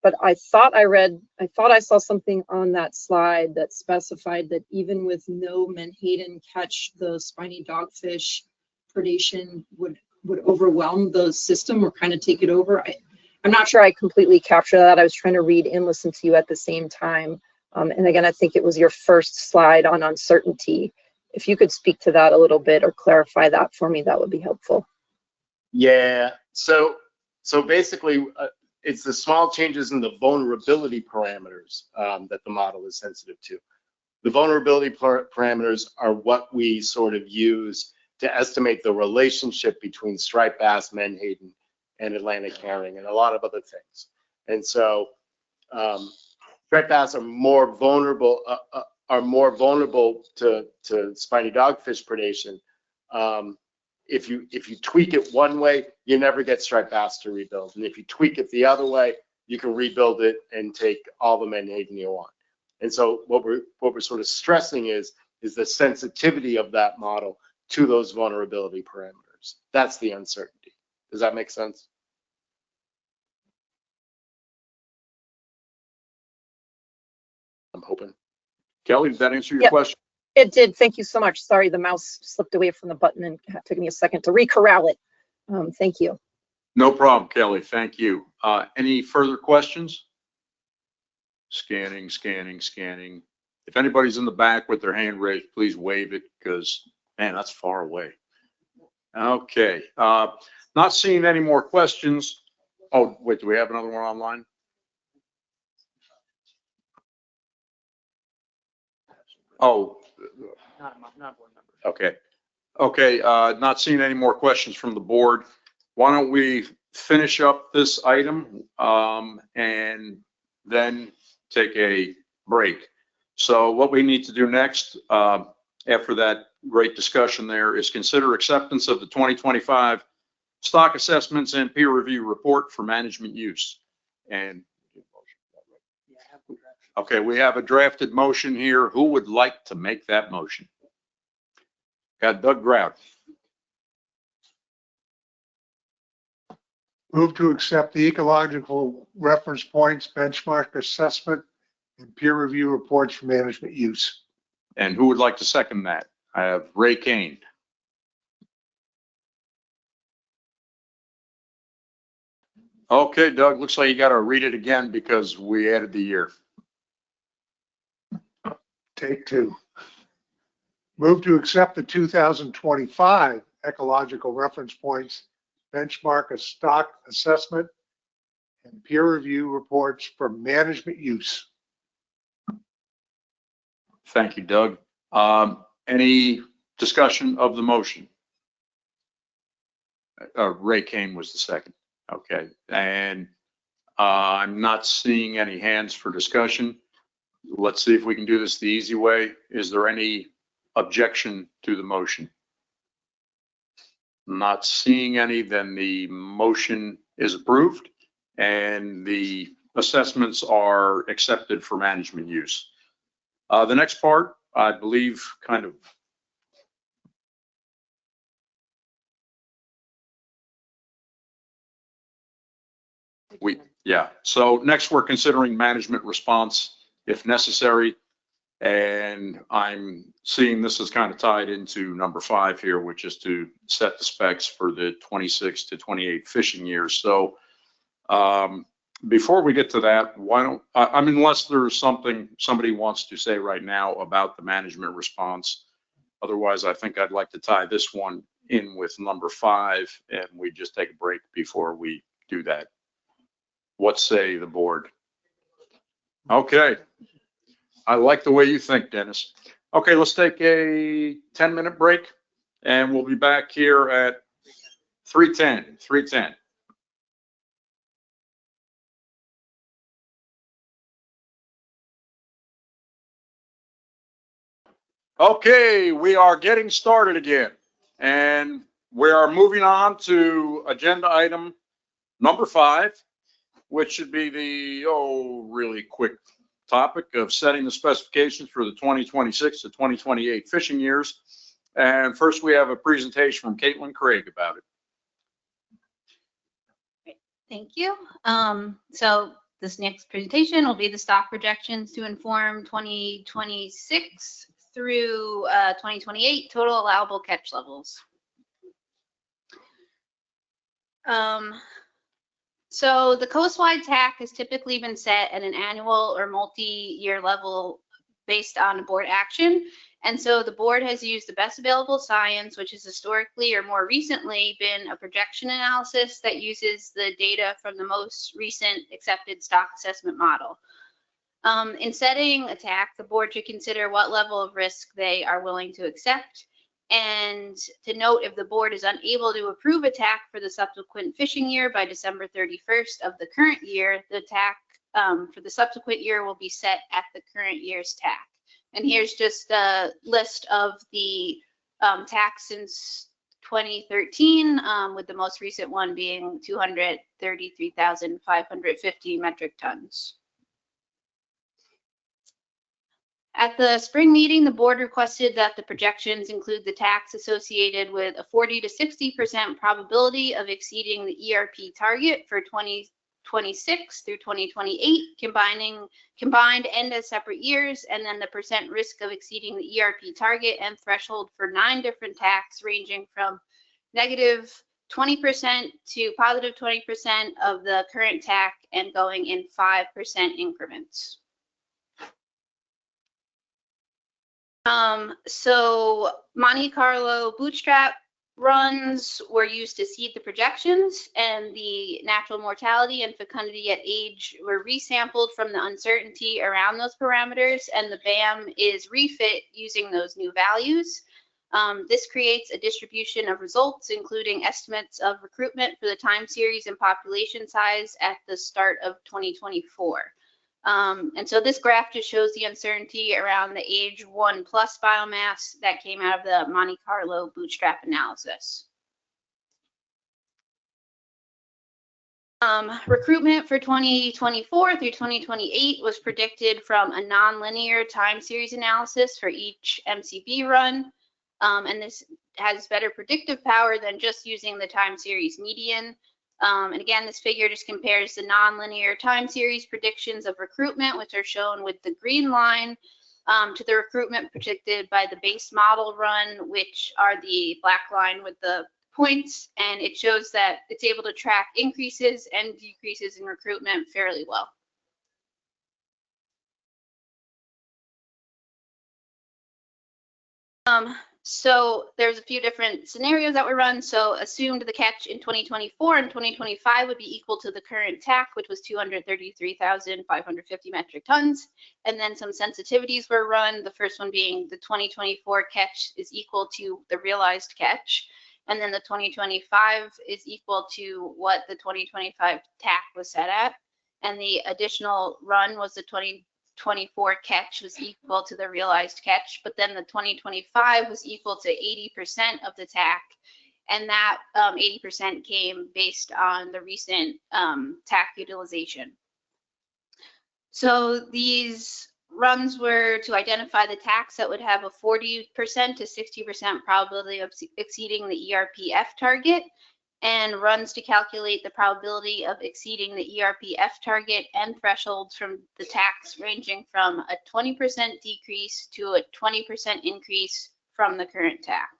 but I thought I saw something on that slide that specified that even with no Menhaden catch, the spiny dogfish predation would overwhelm the system or kind of take it over. I'm not sure I completely captured that. I was trying to read and listen to you at the same time. And again, I think it was your first slide on uncertainty. If you could speak to that a little bit or clarify that for me, that would be helpful. Yeah, so basically, it's the small changes in the vulnerability parameters that the model is sensitive to. The vulnerability parameters are what we sort of use to estimate the relationship between striped bass, Menhaden, and Atlantic herring, and a lot of other things. And so striped bass are more vulnerable to spiny dogfish predation. If you tweak it one way, you never get striped bass to rebuild, and if you tweak it the other way, you can rebuild it and take all the Menhaden you want. And so what we're sort of stressing is the sensitivity of that model to those vulnerability parameters. That's the uncertainty. Does that make sense? I'm hoping. Kelly, did that answer your Yep. question? It did. Thank you so much. Sorry, the mouse slipped away from the button and it took me a second to re-corral it. Thank you. No problem, Kelly. Thank you. Any further questions? Scanning, scanning, scanning. If anybody's in the back with their hand raised, please wave it, because, man, that's far away. Okay. Not seeing any more questions. Oh, wait, do we have another one online? Oh. Okay. Okay, not seeing any more questions from the board. Why don't we finish up this item and then take a break? So what we need to do next, after that great discussion there, is consider acceptance of the 2025 stock assessments and peer review report for management use. And okay, we have a drafted motion here. Who would like to make that motion? Got Doug Grout. Move to accept the ecological reference points, benchmark assessment, and peer review reports for management use. And who would like to second that? I have Ray Kane. Okay, Doug, looks like you got to read it again because we added the year. Take two. Move to accept the 2025 ecological reference points, benchmark a stock assessment, and peer review reports for management use. Thank you, Doug. Any discussion of the motion? Ray Kane was the second. Okay, and I'm not seeing any hands for discussion. Let's see if we can do this the easy way. Is there any objection to the motion? Not seeing any, then the motion is approved and the assessments are accepted for management use. The next part, I believe, kind of So next we're considering management response if necessary. And I'm seeing this is kind of tied into number 5 here, which is to set the specs for the 26 to 28 fishing years. So before we get to that, why don't, I mean, unless there's something somebody wants to say right now about the management response. Otherwise, I think I'd like to tie this one in with number 5 and we just take a break before we do that. What say the board? Okay. I like the way you think, Dennis. Okay, let's take a 10-minute break and we'll be back here at 3:10. Okay, we are getting started again and we are moving on to agenda item number 5, which should be the, really quick topic of setting the specifications for the 2026 to 2028 fishing years. And first we have a presentation from Caitlin Craig about it. Thank you. So this next presentation will be the stock projections to inform 2026 through 2028 total allowable catch levels. So the coastwide TAC has typically been set at an annual or multi-year level based on board action. And so the board has used the best available science, which has historically or more recently been a projection analysis that uses the data from the most recent accepted stock assessment model. In setting a TAC, the board should consider what level of risk they are willing to accept. And to note, if the board is unable to approve a TAC for the subsequent fishing year by December 31st of the current year, the TAC for the subsequent year will be set at the current year's TAC. And here's just a list of the TAC since 2013, with the most recent one being 233,550 metric tons. At the spring meeting, the board requested that the projections include the tax associated with a 40 to 60% probability of exceeding the ERP target for 2026 through 2028, combined and as separate years, and then the percent risk of exceeding the ERP target and threshold for 9 different tax ranging from negative 20% to positive 20% of the current TAC and going in 5% increments. So Monte Carlo bootstrap runs were used to seed the projections, and the natural mortality and fecundity at age were resampled from the uncertainty around those parameters, and the BAM is refit using those new values. This creates a distribution of results, including estimates of recruitment for the time series and population size at the start of 2024. And so this graph just shows the uncertainty around the age 1+ biomass that came out of the Monte Carlo bootstrap analysis. Recruitment for 2024 through 2028 was predicted from a nonlinear time series analysis for each MCB run. And this has better predictive power than just using the time series median. And again, this figure just compares the nonlinear time series predictions of recruitment, which are shown with the green line, to the recruitment predicted by the base model run, which are the black line with the points, and it shows that it's able to track increases and decreases in recruitment fairly well. So there's a few different scenarios that were run. So assumed the catch in 2024 and 2025 would be equal to the current TAC, which was 233,550 metric tons. And then some sensitivities were run. The first one being the 2024 catch is equal to the realized catch. And then the 2025 is equal to what the 2025 TAC was set at. And the additional run was the 2024 catch was equal to the realized catch, but then the 2025 was equal to 80% of the TAC, and that 80% came based on the recent TAC utilization. So these runs were to identify the TACs that would have a 40% to 60% probability of exceeding the ERPF target, and runs to calculate the probability of exceeding the ERPF target and thresholds from the TACs ranging from a 20% decrease to a 20% increase from the current TAC.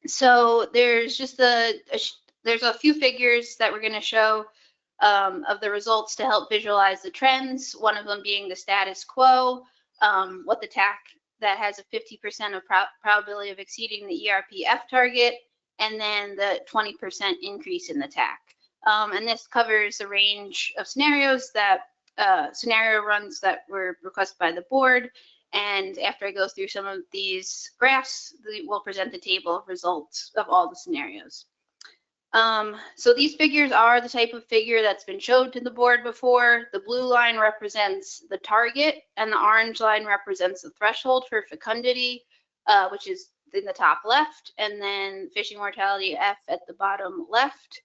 So there's just there's a few figures that we're going to show of the results to help visualize the trends, one of them being the status quo, what the TAC that has a 50% of probability of exceeding the ERPF target, and then the 20% increase in the TAC. And this covers a range of scenarios that scenario runs that were requested by the board. And after I go through some of these graphs, we'll present the table of results of all the scenarios. So these figures are the type of figure that's been showed to the board before. The blue line represents the target, and the orange line represents the threshold for fecundity, which is in the top left, and then fishing mortality F at the bottom left.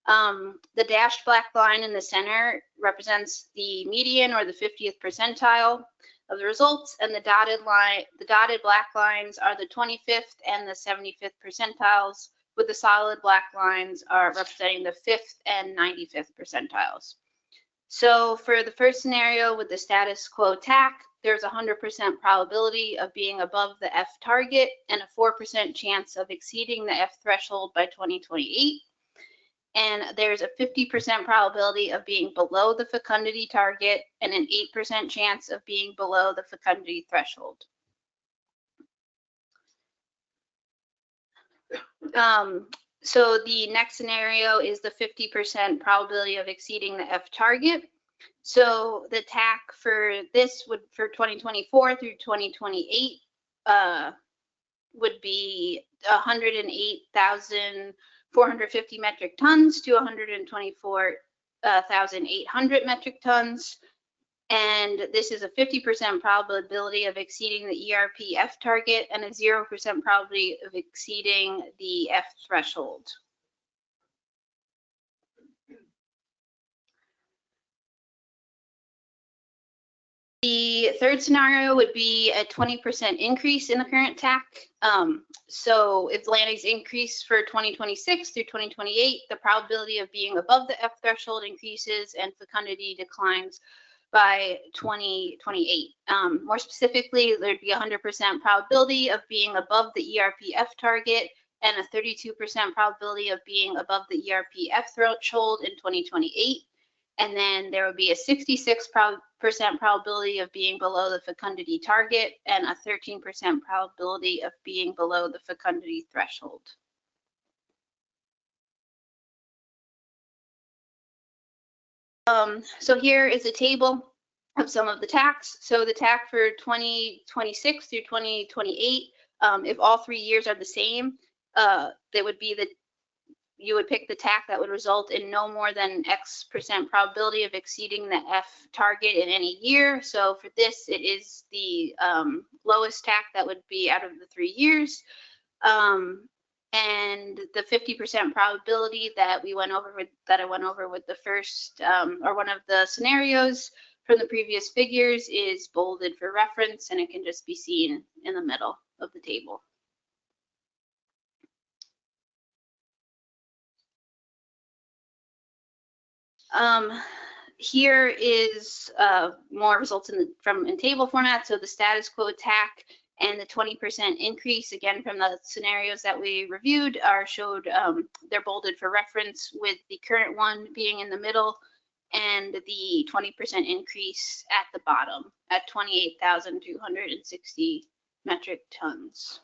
The dashed black line in the center represents the median or the 50th percentile of the results, and the dotted black lines are the 25th and the 75th percentiles, with the solid black lines are representing the 5th and 95th percentiles. So for the first scenario with the status quo TAC, there's a 100% probability of being above the F target and a 4% chance of exceeding the F threshold by 2028. And there's a 50% probability of being below the fecundity target and an 8% chance of being below the fecundity threshold. So the next scenario is the 50% probability of exceeding the F target. So the TAC for this would, for 2024 through 2028, would be 108,450 metric tons to 124,800 metric tons. And this is a 50% probability of exceeding the ERPF target and a 0% probability of exceeding the F threshold. The third scenario would be a 20% increase in the current TAC. So if landings increase for 2026 through 2028, the probability of being above the F threshold increases and fecundity declines by 2028. More specifically, there'd be a 100% probability of being above the ERPF target and a 32% probability of being above the ERPF threshold in 2028. And then there would be a 66% probability of being below the fecundity target and a 13% probability of being below the fecundity threshold. So here is a table of some of the TACs. So the TAC for 2026 through 2028, if all 3 years are the same, that would be you would pick the TAC that would result in no more than X% probability of exceeding the F target in any year. So for this, it is the lowest TAC that would be out of the 3 years. And the 50% probability that I went over with the first, or one of the scenarios from the previous figures, is bolded for reference, and it can just be seen in the middle of the table. Here is more results in table format. So the status quo TAC and the 20% increase, again, from the scenarios that we reviewed are showed, they're bolded for reference, with the current one being in the middle and the 20% increase at the bottom at 28,260 metric tons.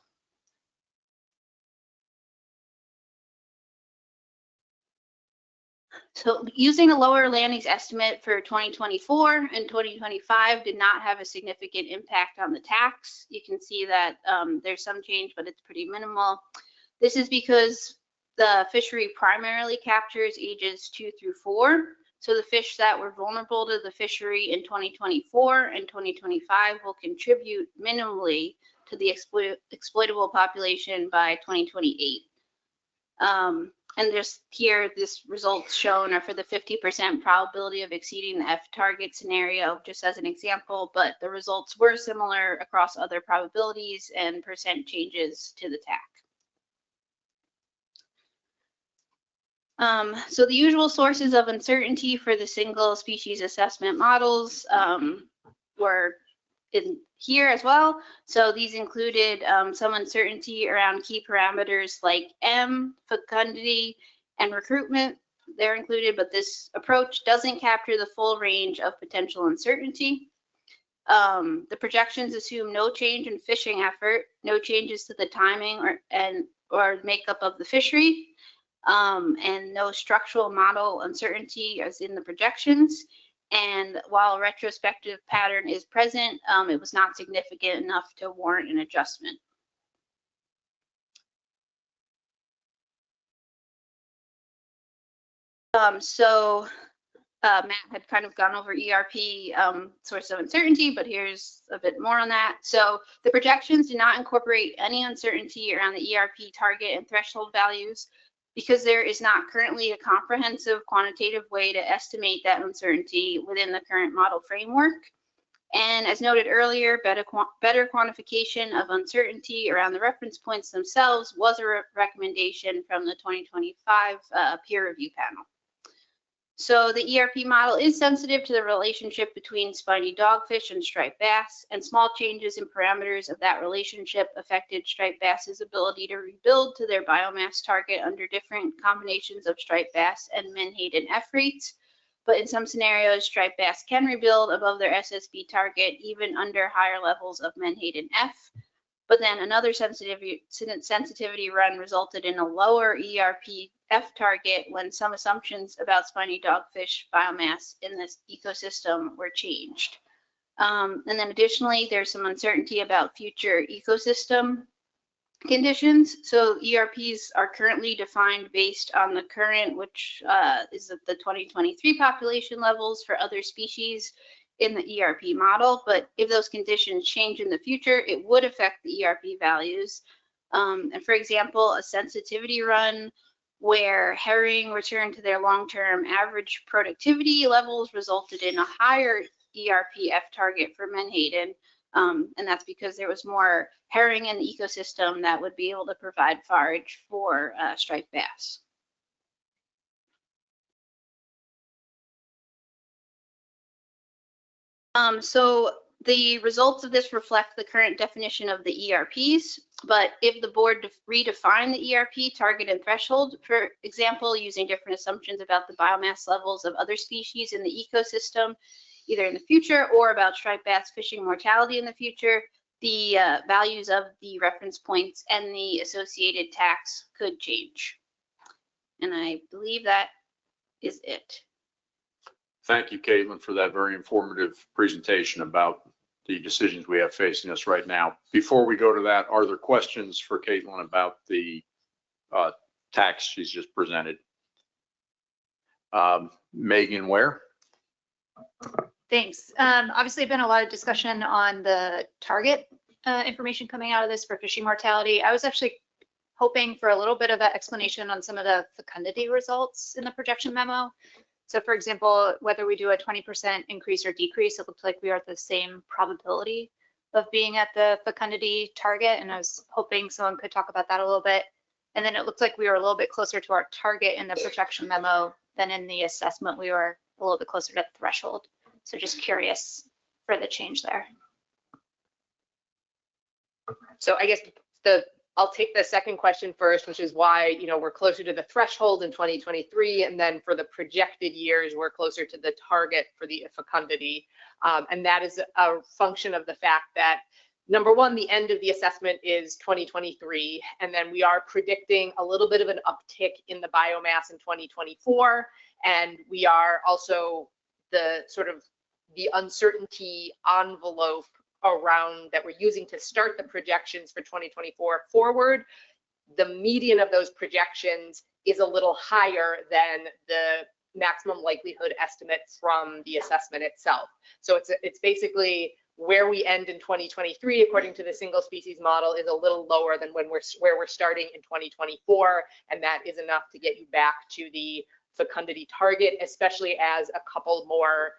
So using a lower landings estimate for 2024 and 2025 did not have a significant impact on the tax. You can see that there's some change, but it's pretty minimal. This is because the fishery primarily captures ages 2 through 4. So the fish that were vulnerable to the fishery in 2024 and 2025 will contribute minimally to the exploitable population by 2028. And just here, this results shown are for the 50% probability of exceeding the F target scenario, just as an example, but the results were similar across other probabilities and percent changes to the TAC. So the usual sources of uncertainty for the single species assessment models were in here as well. So these included some uncertainty around key parameters like M, fecundity, and recruitment. They're included, but this approach doesn't capture the full range of potential uncertainty. The projections assume no change in fishing effort, no changes to the timing or makeup of the fishery, and no structural model uncertainty as in the projections. And while a retrospective pattern is present, it was not significant enough to warrant an adjustment. Matt had kind of gone over ERP source of uncertainty, but here's a bit more on that. So the projections do not incorporate any uncertainty around the ERP target and threshold values, because there is not currently a comprehensive quantitative way to estimate that uncertainty within the current model framework. And as noted earlier, better quantification of uncertainty around the reference points themselves was a recommendation from the 2025 peer review panel. So the ERP model is sensitive to the relationship between spiny dogfish and striped bass, and small changes in parameters of that relationship affected striped bass's ability to rebuild to their biomass target under different combinations of striped bass and Menhaden F rates. But in some scenarios, striped bass can rebuild above their SSB target even under higher levels of Menhaden F. But then another sensitivity run resulted in a lower ERP F target when some assumptions about spiny dogfish biomass in this ecosystem were changed. And then additionally, there's some uncertainty about future ecosystem conditions. So ERPs are currently defined based on the current, which is the 2023 population levels for other species in the ERP model. But if those conditions change in the future, it would affect the ERP values. And for example, a sensitivity run where herring returned to their long-term average productivity levels resulted in a higher ERP F target for Menhaden. And that's because there was more herring in the ecosystem that would be able to provide forage for striped bass. So the results of this reflect the current definition of the ERPs, but if the board redefined the ERP target and threshold, for example, using different assumptions about the biomass levels of other species in the ecosystem, either in the future or about striped bass fishing mortality in the future, the values of the reference points and the associated tax could change. And I believe that is it. Thank you, Caitlin, for that very informative presentation about the decisions we have facing us right now. Before we go to that, are there questions for Caitlin about the tax she's just presented? Megan Ware? Thanks. Obviously, been a lot of discussion on the target information coming out of this for fishing mortality. I was actually hoping for a little bit of an explanation on some of the fecundity results in the projection memo. So for example, whether we do a 20% increase or decrease, it looks like we are at the same probability of being at the fecundity target. And I was hoping someone could talk about that a little bit. And then it looks like we were a little bit closer to our target in the projection memo than in the assessment we were a little bit closer to the threshold. So just curious for the change there. So I guess I'll take the second question first, which is why, you know, we're closer to the threshold in 2023, and then for the projected years, we're closer to the target for the fecundity. And that is a function of the fact that, number one, the end of the assessment is 2023, and then we are predicting a little bit of an uptick in the biomass in 2024, and we are also the sort of the uncertainty envelope around that we're using to start the projections for 2024 forward. The median of those projections is a little higher than the maximum likelihood estimate from the assessment itself. So it's basically where we end in 2023, according to the single species model, is a little lower than where we're starting in 2024, and that is enough to get you back to the fecundity target, especially as a couple more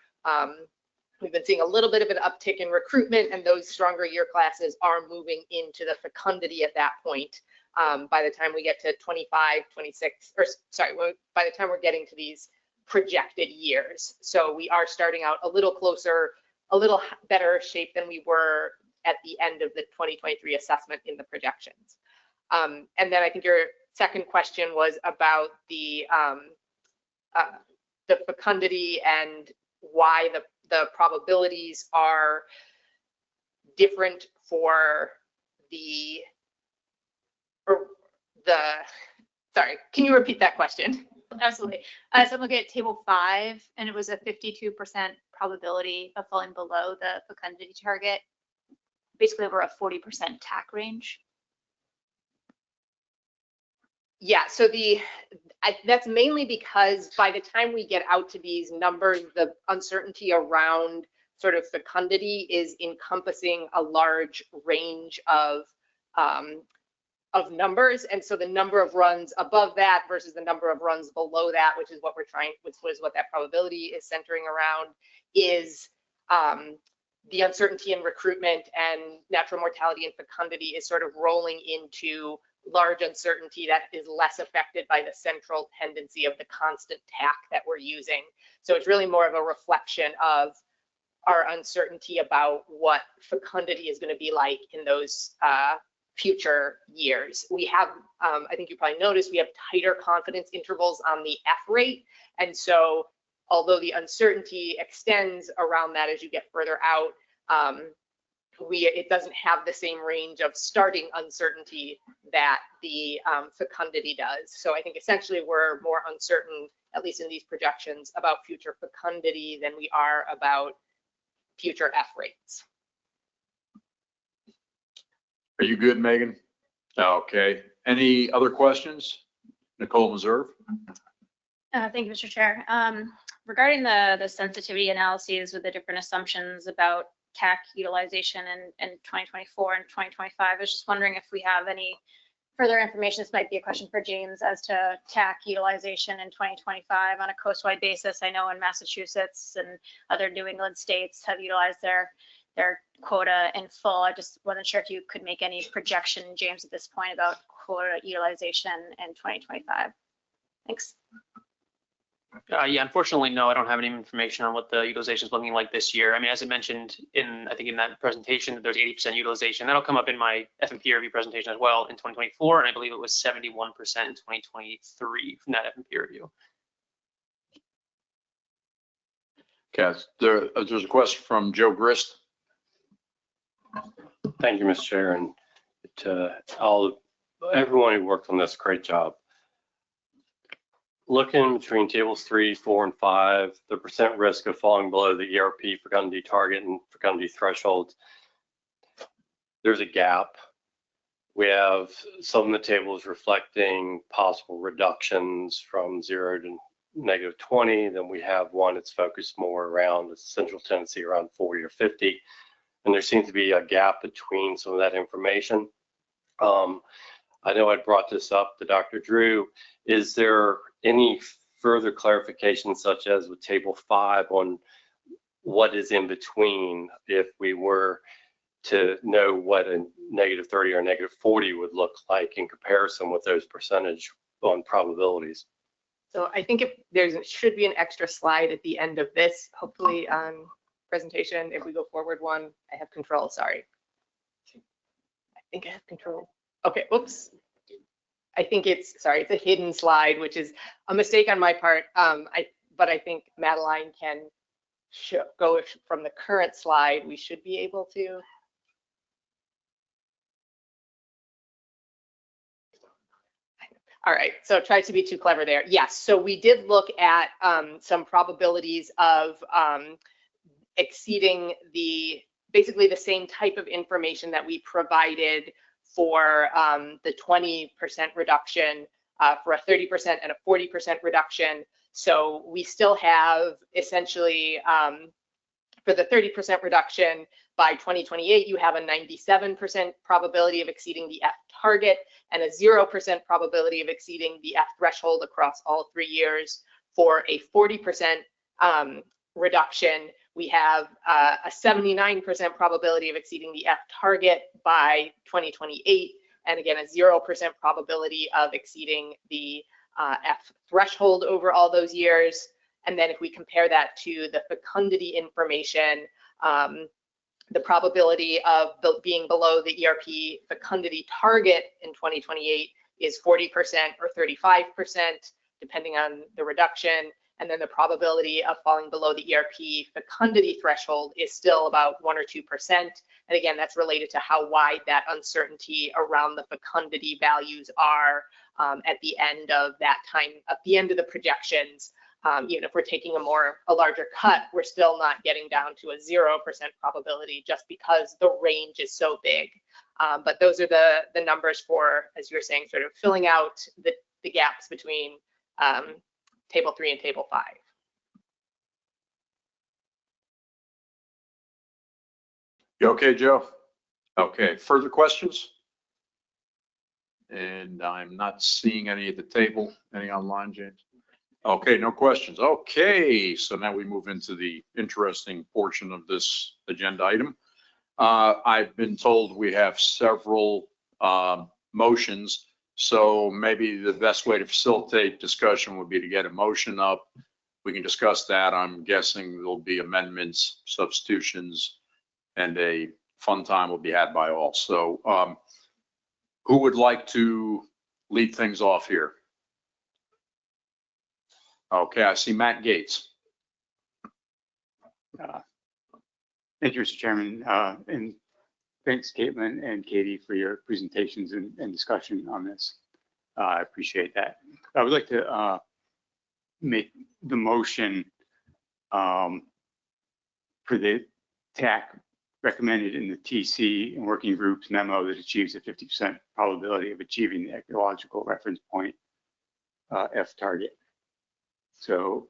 we've been seeing a little bit of an uptick in recruitment, and those stronger year classes are moving into the fecundity at that point. By the time we get to 25, 26, or sorry, by the time we're getting to these projected years. So we are starting out a little closer, a little better shape than we were at the end of the 2023 assessment in the projections. And then I think your second question was about the fecundity and why the probabilities are different for sorry, can you repeat that question? Absolutely. So I'm looking at table 5, and it was a 52% probability of falling below the fecundity target, basically over a 40% TAC range. Yeah, so that's mainly because by the time we get out to these numbers, the uncertainty around sort of fecundity is encompassing a large range of numbers, and so the number of runs above that versus the number of runs below that, which is what what that probability is centering around, is the uncertainty in recruitment and natural mortality and fecundity is sort of rolling into large uncertainty that is less affected by the central tendency of the constant TAC that we're using. So it's really more of a reflection of our uncertainty about what fecundity is going to be like in those future years. We have, I think you probably noticed, we have tighter confidence intervals on the F rate. And so although the uncertainty extends around that as you get further out, it doesn't have the same range of starting uncertainty that the fecundity does. So I think essentially we're more uncertain, at least in these projections, about future fecundity than we are about future F rates. Are you good, Megan? Okay. Any other questions? Nicole Meserve? Thank you, Mr. Chair. Regarding the sensitivity analyses with the different assumptions about TAC utilization in 2024 and 2025, I was just wondering if we have any further information. This might be a question for James as to TAC utilization in 2025 on a coastwide basis. I know in Massachusetts and other New England states have utilized their quota in full. I just wasn't sure if you could make any projection, James, at this point about quota utilization in 2025. Thanks. Yeah, unfortunately, no, I don't have any information on what the utilization is looking like this year. I mean, as I mentioned I think in that presentation, there's 80% utilization. That'll come up in my FMP review presentation as well in 2024, and I believe it was 71% in 2023 from that FMP review. Okay, there's a question from Joe Grist. Thank you, Mr. Chair, and everyone who worked on this, great job. Looking between tables 3, 4, and 5, the percent risk of falling below the ERP fecundity target and fecundity thresholds, there's a gap. We have some of the tables reflecting possible reductions from 0 to -20. Then we have one that's focused more around the central tendency around 40 or 50. And there seems to be a gap between some of that information. I know I brought this up to Dr. Drew. Is there any further clarification, such as with table 5, on what is in between if we were to know what a -30 or -40 would look like in comparison with those percentage on probabilities? So I think if should be an extra slide at the end of this, hopefully presentation. If we go forward one, I have control, sorry. I think I have control. Okay, oops. I think it's a hidden slide, which is a mistake on my part. But I think Madeline can go from the current slide. We should be able to. All right, so try to be too clever there. Yes, so we did look at some probabilities of exceeding basically the same type of information that we provided for the 20% reduction, for a 30% and a 40% reduction. So we still have essentially for the 30% reduction by 2028, you have a 97% probability of exceeding the F target and a 0% probability of exceeding the F threshold across all 3 years. For a 40% reduction, we have a 79% probability of exceeding the F target by 2028, and again, a 0% probability of exceeding the F threshold over all those years. And then if we compare that to the fecundity information, the probability of being below the ERP fecundity target in 2028 is 40% or 35%, depending on the reduction. And then the probability of falling below the ERP fecundity threshold is still about 1 or 2%. And again, that's related to how wide that uncertainty around the fecundity values are at the end of that time, at the end of the projections. Even if we're taking a larger cut, we're still not getting down to a 0% probability just because the range is so big. But those are the numbers for, as you were saying, sort of filling out the gaps between Table 3 and Table 5. You okay, Joe? Okay, further questions? And I'm not seeing any at the table. Any online, James? Okay, no questions. Okay, so now we move into the interesting portion of this agenda item. I've been told we have several motions, so maybe the best way to facilitate discussion would be to get a motion up. We can discuss that. I'm guessing there'll be amendments, substitutions, and a fun time will be had by all. So who would like to lead things off here? Okay, I see Matt Gates. Thank you, Mr. Chairman, and thanks, Caitlin and Katie, for your presentations and discussion on this. I appreciate that. I would like to make the motion for the TAC recommended in the TC and working groups memo that achieves a 50% probability of achieving the ecological reference point F target. So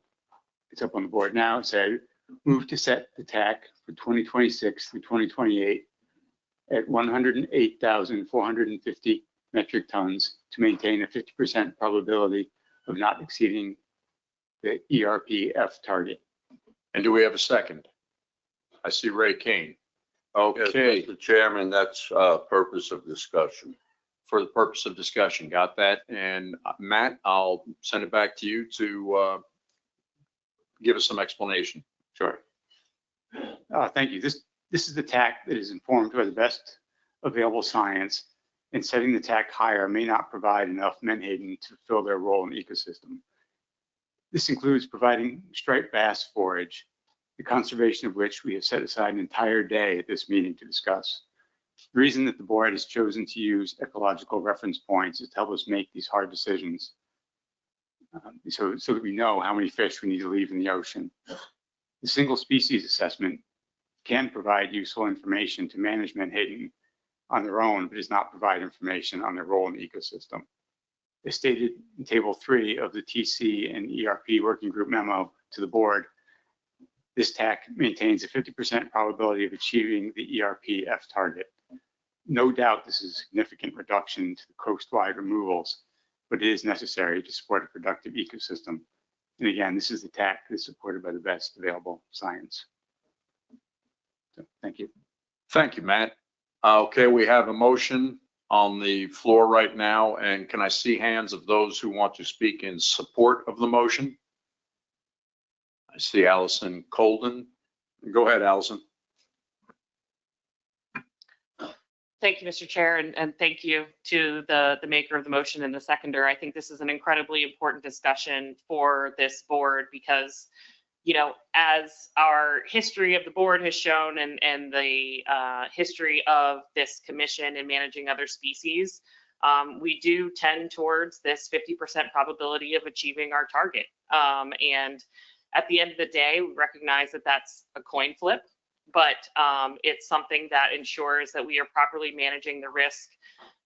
it's up on the board now. It said, move to set the TAC for 2026 through 2028 at 108,450 metric tons to maintain a 50% probability of not exceeding the ERP F target. And do we have a second? I see Ray Kane. Okay. Yes, Mr. Chairman, that's purpose of discussion. For the purpose of discussion, got that. And Matt, I'll send it back to you to give us some explanation. Sure. Thank you. This is the TAC that is informed by the best available science, and setting the TAC higher may not provide enough menhaden to fill their role in the ecosystem. This includes providing striped bass forage, the conservation of which we have set aside an entire day at this meeting to discuss. The reason that the board has chosen to use ecological reference points is to help us make these hard decisions, so that we know how many fish we need to leave in the ocean. The single species assessment can provide useful information to manage menhaden on their own, but does not provide information on their role in the ecosystem. As stated in Table 3 of the TC and ERP working group memo to the board, this TAC maintains a 50% probability of achieving the ERP F target. No doubt this is a significant reduction to the coast-wide removals, but it is necessary to support a productive ecosystem. And again, this is the TAC that's supported by the best available science. So, thank you. Thank you, Matt. Okay, we have a motion on the floor right now? And can I see hands of those who want to speak in support of the motion? I see Allison Colden. Go ahead, Allison. Thank you, Mr. Chair, and thank you to the maker of the motion and the seconder. I think this is an incredibly important discussion for this board because, you know, as our history of the board has shown and the history of this commission in managing other species, we do tend towards this 50% probability of achieving our target. And at the end of the day, we recognize that that's a coin flip, but it's something that ensures that we are properly managing the risk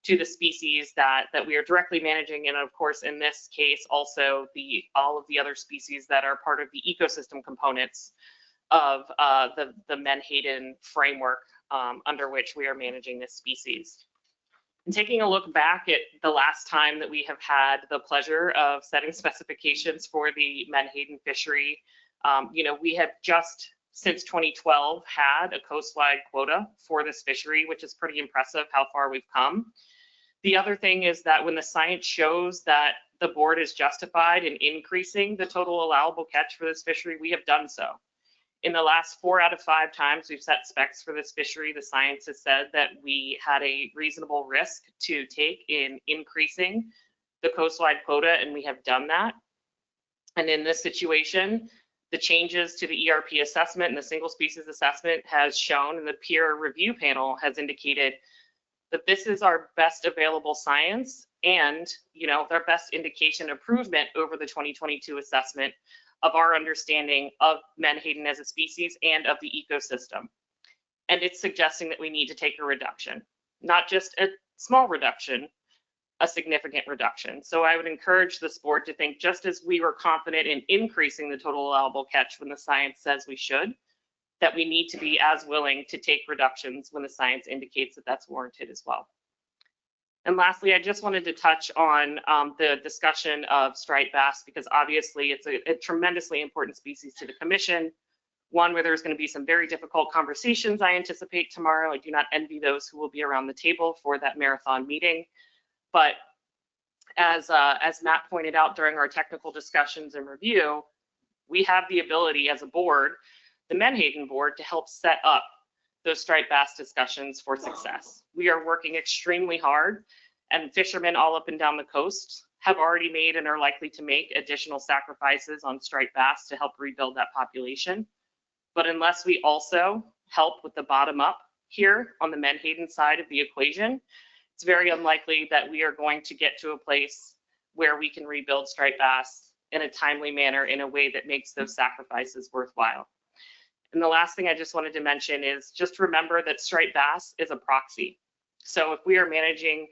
to the species that we are directly managing, and of course, in this case, also all of the other species that are part of the ecosystem components of the Menhaden framework under which we are managing this species. And taking a look back at the last time that we have had the pleasure of setting specifications for the Menhaden fishery, you know, we have just since 2012 had a coastwide quota for this fishery, which is pretty impressive how far we've come. The other thing is that when the science shows that the board is justified in increasing the total allowable catch for this fishery, we have done so. In the last 4 out of 5 times we've set specs for this fishery, the science has said that we had a reasonable risk to take in increasing the coastwide quota, and we have done that. And in this situation, the changes to the ERP assessment and the single species assessment has shown, and the peer review panel has indicated that this is our best available science and, you know, their best indication improvement over the 2022 assessment of our understanding of Menhaden as a species and of the ecosystem. And it's suggesting that we need to take a reduction, not just a small reduction, a significant reduction. So I would encourage this board to think, just as we were confident in increasing the total allowable catch when the science says we should, that we need to be as willing to take reductions when the science indicates that that's warranted as well. And lastly, I just wanted to touch on the discussion of striped bass, because obviously it's a tremendously important species to the commission, one where there's going to be some very difficult conversations I anticipate tomorrow. I do not envy those who will be around the table for that marathon meeting. But as Matt pointed out during our technical discussions and review, we have the ability as a board, the Menhaden board, to help set up those striped bass discussions for success. We are working extremely hard, and fishermen all up and down the coast have already made and are likely to make additional sacrifices on striped bass to help rebuild that population. But unless we also help with the bottom up here on the Menhaden side of the equation, it's very unlikely that we are going to get to a place where we can rebuild striped bass in a timely manner in a way that makes those sacrifices worthwhile. And the last thing I just wanted to mention is just remember that striped bass is a proxy. So if we are managing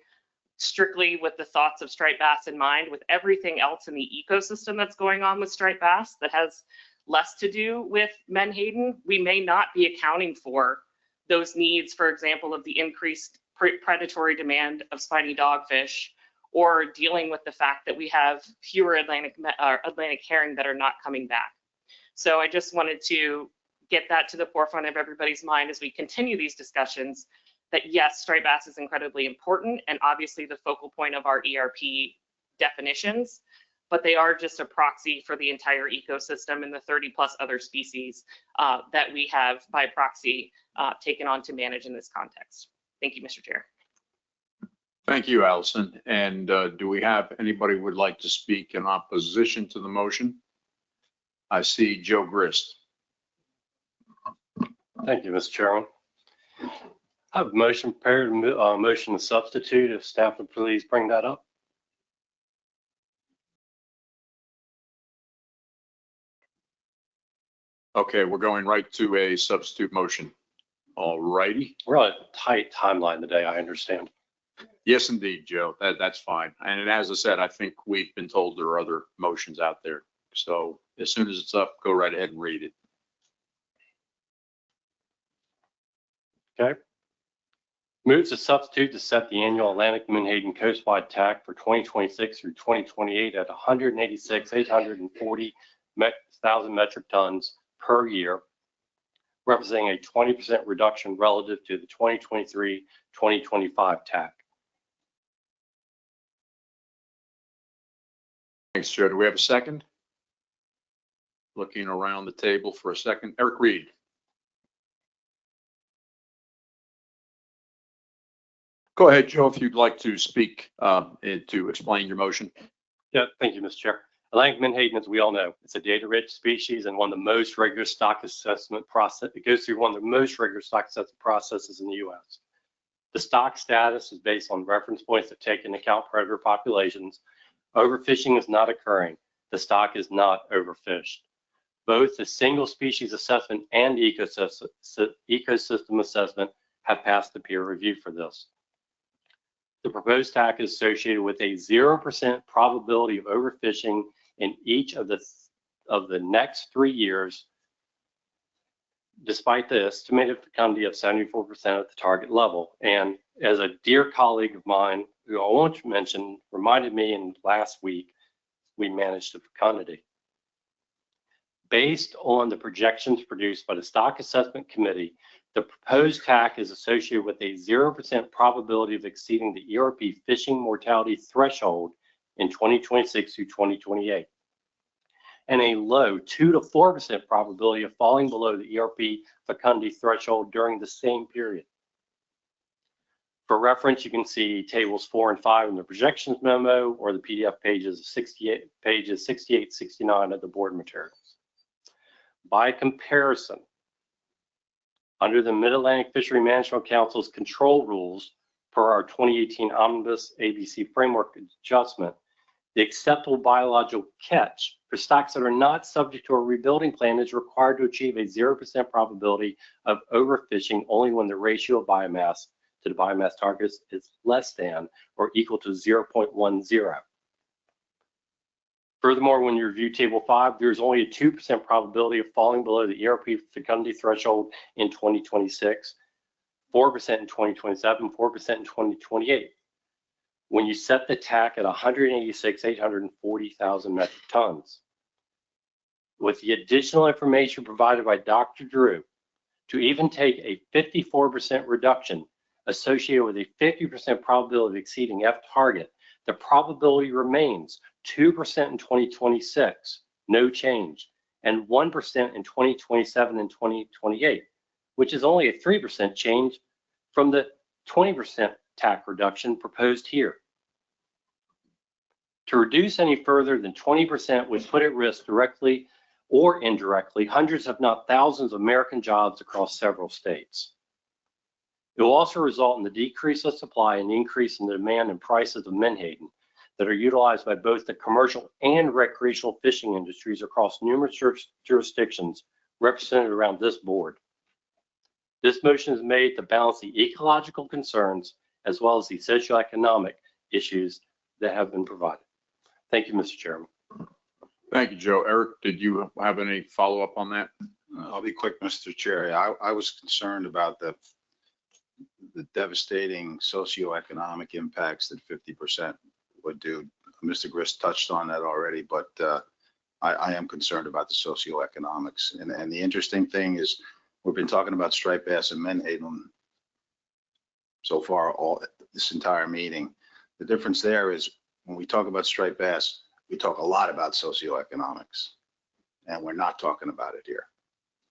strictly with the thoughts of striped bass in mind, with everything else in the ecosystem that's going on with striped bass that has less to do with Menhaden, we may not be accounting for those needs, for example, of the increased predatory demand of spiny dogfish, or dealing with the fact that we have fewer Atlantic herring that are not coming back. So I just wanted to get that to the forefront of everybody's mind as we continue these discussions, that yes, striped bass is incredibly important and obviously the focal point of our ERP definitions, but they are just a proxy for the entire ecosystem and the 30+ other species that we have by proxy taken on to manage in this context. Thank you, Mr. Chair. Thank you, Allison. And do we have anybody who would like to speak in opposition to the motion? I see Joe Grist. Thank you, Mr. Chairman. I have a motion prepared, motion to substitute. If staff would please bring that up. Okay, we're going right to a substitute motion. All righty. We're on a tight timeline today, I understand. Yes, indeed, Joe. That's fine. And as I said, I think we've been told there are other motions out there. So as soon as it's up, go right ahead and read it. Okay. Moves to substitute to set the annual Atlantic Menhaden coastwide TAC for 2026 through 2028 at 186,840,000 metric tons per year, representing a 20% reduction relative to the 2023-2025 TAC. Thanks, Joe. Do we have a second? Looking around the table for a second. Eric Reed. Go ahead, Joe, if you'd like to speak to explain your motion. Yeah, thank you, Mr. Chair. Atlantic menhaden, as we all know, it's a data-rich species and one of the most rigorous stock assessment process. It goes through one of the most rigorous stock assessment processes in the U.S. The stock status is based on reference points that take into account predator populations. Overfishing is not occurring. The stock is not overfished. Both the single species assessment and ecosystem assessment have passed the peer review for this. The proposed TAC is associated with a 0% probability of overfishing in each of the next 3 years, despite the estimated fecundity of 74% at the target level. And as a dear colleague of mine, who I won't mention, reminded me in last week, we managed the fecundity. Based on the projections produced by the Stock Assessment Committee, the proposed TAC is associated with a 0% probability of exceeding the ERP fishing mortality threshold in 2026 through 2028, and a low 2 to 4% probability of falling below the ERP fecundity threshold during the same period. For reference, you can see tables 4 and 5 in the projections memo or the PDF pages 68, 69 of the board materials. By comparison, under the Mid-Atlantic Fishery Management Council's control rules per our 2018 Omnibus ABC framework adjustment, the acceptable biological catch for stocks that are not subject to a rebuilding plan is required to achieve a 0% probability of overfishing only when the ratio of biomass to the biomass targets is less than or equal to 0.10. Furthermore, when you review Table 5, there's only a 2% probability of falling below the ERP fecundity threshold in 2026, 4% in 2027, 4% in 2028. When you set the TAC at 840,000 metric tons. With the additional information provided by Dr. Drew, to even take a 54% reduction associated with a 50% probability of exceeding F target, the probability remains 2% in 2026, no change, and 1% in 2027 and 2028, which is only a 3% change from the 20% TAC reduction proposed here. To reduce any further than 20% would put at risk directly or indirectly hundreds if not thousands of American jobs across several states. It will also result in the decrease of supply and increase in the demand and prices of menhaden that are utilized by both the commercial and recreational fishing industries across numerous jurisdictions represented around this board. This motion is made to balance the ecological concerns as well as the socioeconomic issues that have been provided. Thank you, Mr. Chairman. Thank you, Joe. Eric, did you have any follow-up on that? I'll be quick, Mr. Chair. I was concerned about the devastating socioeconomic impacts that 50% would do. Mr. Grist touched on that already, but I am concerned about the socioeconomics. And the interesting thing is we've been talking about striped bass and menhaden so far all this entire meeting. The difference there is when we talk about striped bass, we talk a lot about socioeconomics, and we're not talking about it here.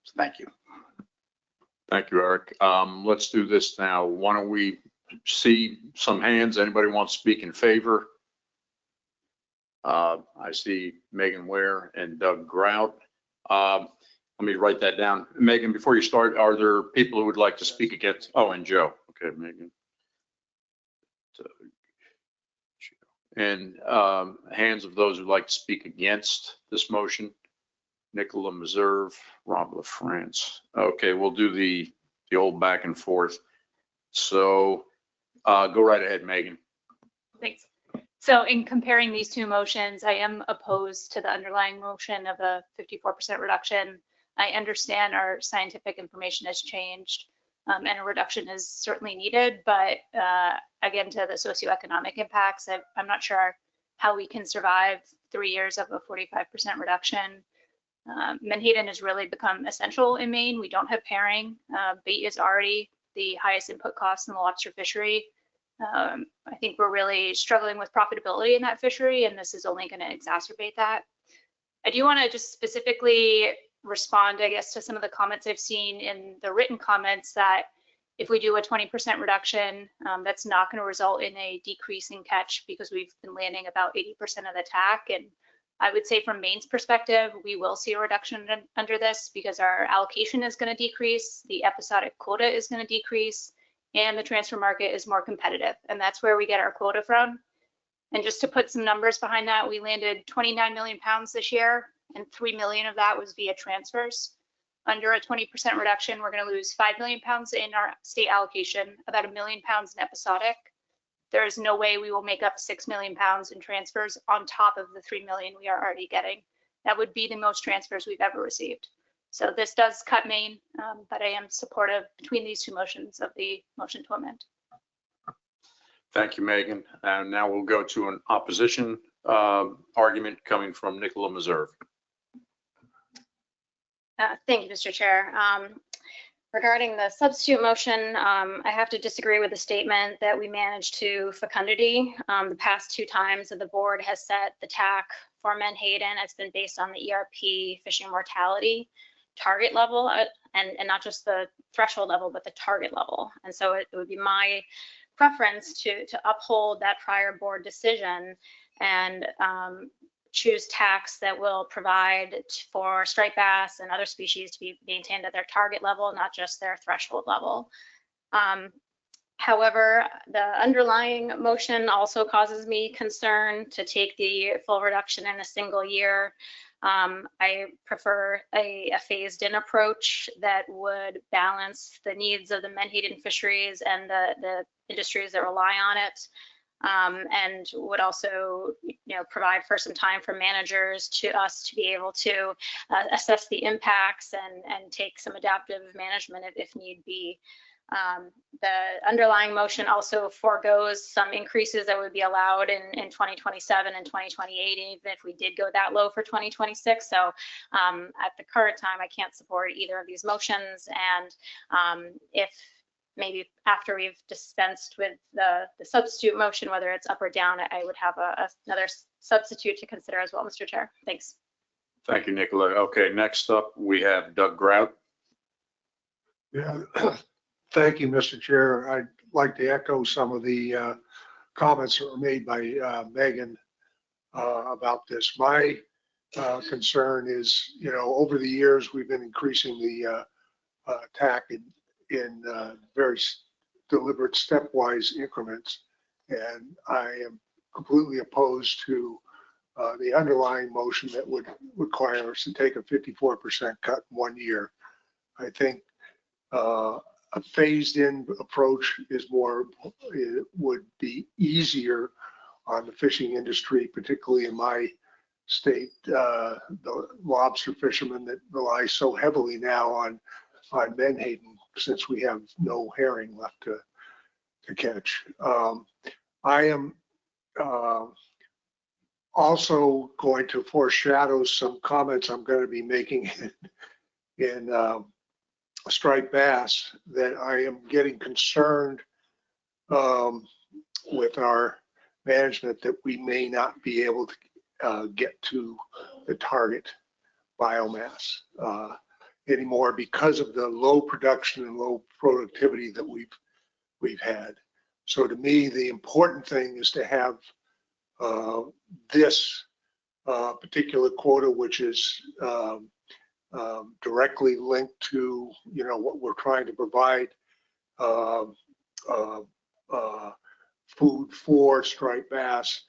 So thank you. Thank you, Eric. Let's do this now. Why don't we see some hands? Anybody want to speak in favor? I see Megan Ware and Doug Grout. Let me write that down. Megan, before you start, are there people who would like to speak against? Oh, and Joe. Okay, Megan. And hands of those who'd like to speak against this motion. Nicola Meserve, Rob LaFrance. Okay, we'll do the old back and forth. So go right ahead, Megan. Thanks. So in comparing these two motions, I am opposed to the underlying motion of a 54% reduction. I understand our scientific information has changed and a reduction is certainly needed, but again, to the socioeconomic impacts, I'm not sure how we can survive 3 years of a 45% reduction. Menhaden has really become essential in Maine. We don't have pairing. Bait is already the highest input cost in the lobster fishery. I think we're really struggling with profitability in that fishery, and this is only going to exacerbate that. I do want to just specifically respond, I guess, to some of the comments I've seen in the written comments that if we do a 20% reduction, that's not going to result in a decrease in catch because we've been landing about 80% of the TAC. And I would say from Maine's perspective, we will see a reduction under this because our allocation is going to decrease, the episodic quota is going to decrease, and the transfer market is more competitive. And that's where we get our quota from. And just to put some numbers behind that, we landed 29 million pounds this year, and 3 million of that was via transfers. Under a 20% reduction, we're going to lose 5 million pounds in our state allocation, about 1 million pounds in episodic. There is no way we will make up 6 million pounds in transfers on top of the 3 million we are already getting. That would be the most transfers we've ever received. So this does cut Maine, but I am supportive between these two motions of the motion to amend. Thank you, Megan. And now we'll go to an opposition argument coming from Nicola Meserve. Thank you, Mr. Chair. Regarding the substitute motion, I have to disagree with the statement that we managed to fecundity. The past 2 times that the board has set the TAC for Menhaden, it's been based on the ERP fishing mortality target level, and not just the threshold level, but the target level. And so it would be my preference to uphold that prior board decision and choose tax that will provide for striped bass and other species to be maintained at their target level, not just their threshold level. However, the underlying motion also causes me concern to take the full reduction in a single year. I prefer a phased-in approach that would balance the needs of the Menhaden fisheries and the industries that rely on it. And would also, provide for some time for managers to be able to assess the impacts and take some adaptive management if need be. The underlying motion also forgoes some increases that would be allowed in 2027 and 2028, even if we did go that low for 2026. So at the current time, I can't support either of these motions. And if maybe after we've dispensed with the substitute motion, whether it's up or down, I would have another substitute to consider as well, Mr. Chair. Thanks. Thank you, Nicola. Okay, next up, we have Doug Grout. Yeah, thank you, Mr. Chair. I'd like to echo some of the comments that were made by Megan about this. My concern is, over the years, we've been increasing the TAC in very deliberate stepwise increments. And I am completely opposed to the underlying motion that would require us to take a 54% cut in 1 year. I think a phased in approach would be easier on the fishing industry, particularly in my state, the lobster fishermen that rely so heavily now on Menhaden, since we have no herring left to catch. I am also going to foreshadow some comments I'm going to be making in striped bass, that I am getting concerned with our management that we may not be able to get to the target biomass anymore because of the low production and low productivity that we've had. So to me, the important thing is to have this particular quota, which is directly linked to what we're trying to provide food for striped bass,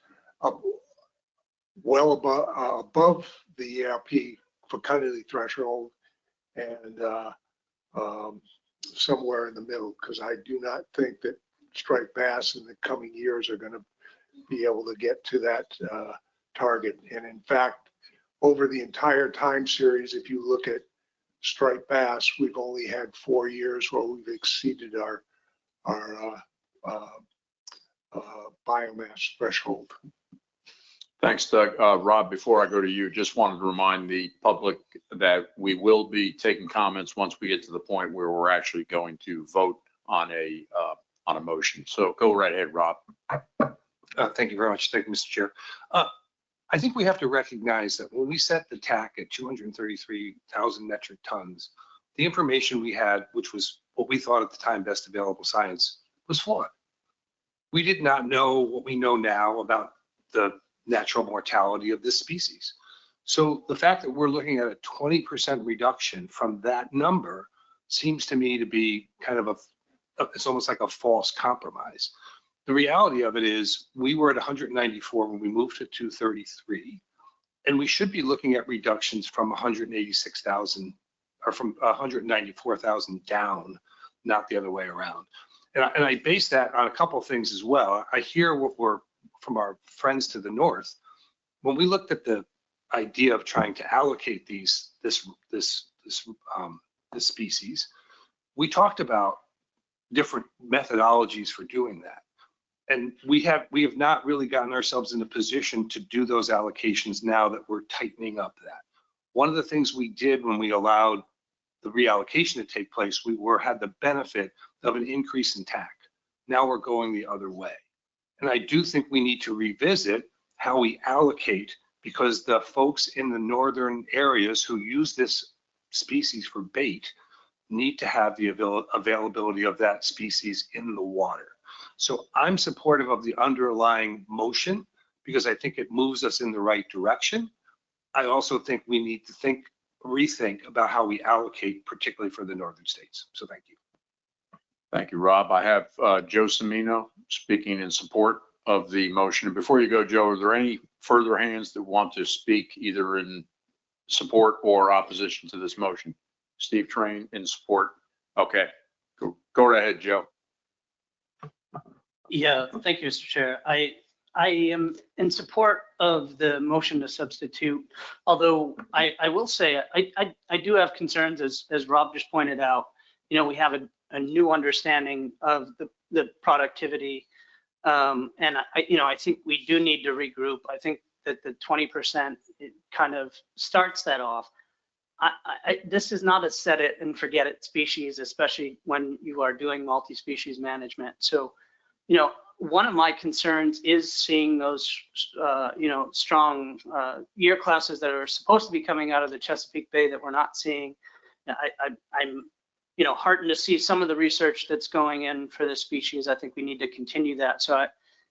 well above the ERP fecundity threshold, and somewhere in the middle, because I do not think that striped bass in the coming years are going to be able to get to that target. And in fact, over the entire time series, if you look at striped bass, we've only had 4 years where we've exceeded our biomass threshold. Thanks, Doug. Rob, before I go to you, just wanted to remind the public that we will be taking comments once we get to the point where we're actually going to vote on a on a motion. So go right ahead, Rob. Thank you very much. Thank you, Mr. Chair. I think we have to recognize that when we set the TAC at 233,000 metric tons, the information we had, which was what we thought at the time best available science, was flawed. We did not know what we know now about the natural mortality of this species. So the fact that we're looking at a 20% reduction from that number seems to me to be kind of it's almost like a false compromise. The reality of it is we were at 194 when we moved to 233, and we should be looking at reductions from 186,000 or from 194,000 down, not the other way around. And I base that on a couple of things as well. I hear what we're from our friends to the north. When we looked at the idea of trying to allocate this species, we talked about different methodologies for doing that. And we have not really gotten ourselves in a position to do those allocations now that we're tightening up that. One of the things we did when we allowed the reallocation to take place, we had the benefit of an increase in TAC. Now we're going the other way. And I do think we need to revisit how we allocate, because the folks in the northern areas who use this species for bait need to have the availability of that species in the water. So I'm supportive of the underlying motion because I think it moves us in the right direction. I also think we need to rethink about how we allocate, particularly for the northern states. So thank you. Thank you, Rob. I have Joe Semino speaking in support of the motion. And before you go, Joe, are there any further hands that want to speak either in support or opposition to this motion? Steve Train in support. Okay, go right ahead, Joe. Yeah, thank you, Mr. Chair. I am in support of the motion to substitute, although I will say I do have concerns, as Rob just pointed out. You know, we have a new understanding of the productivity, and I think we do need to regroup. I think that the 20% kind of starts that off. This is not a set it and forget it species, especially when you are doing multi-species management. So, you know, one of my concerns is seeing those, strong year classes that are supposed to be coming out of the Chesapeake Bay that we're not seeing. I'm, heartened to see some of the research that's going in for this species. I think we need to continue that. So,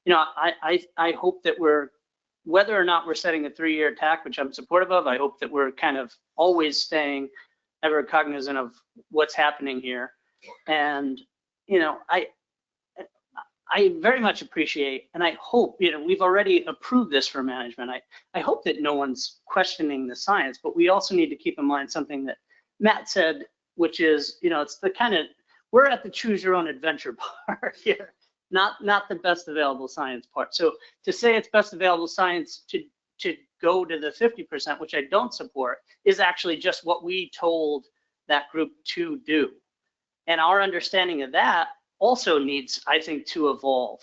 I hope that whether or not we're setting a 3-year TAC, which I'm supportive of, I hope that we're kind of always staying ever cognizant of what's happening here. And, I very much appreciate, and I hope, we've already approved this for management. I hope that no one's questioning the science, but we also need to keep in mind something that Matt said, which is, it's the kind of, we're at the choose your own adventure part here, not the best available science part. So to say it's best available science to go to the 50%, which I don't support, is actually just what we told that group to do. And our understanding of that also needs, I think, to evolve.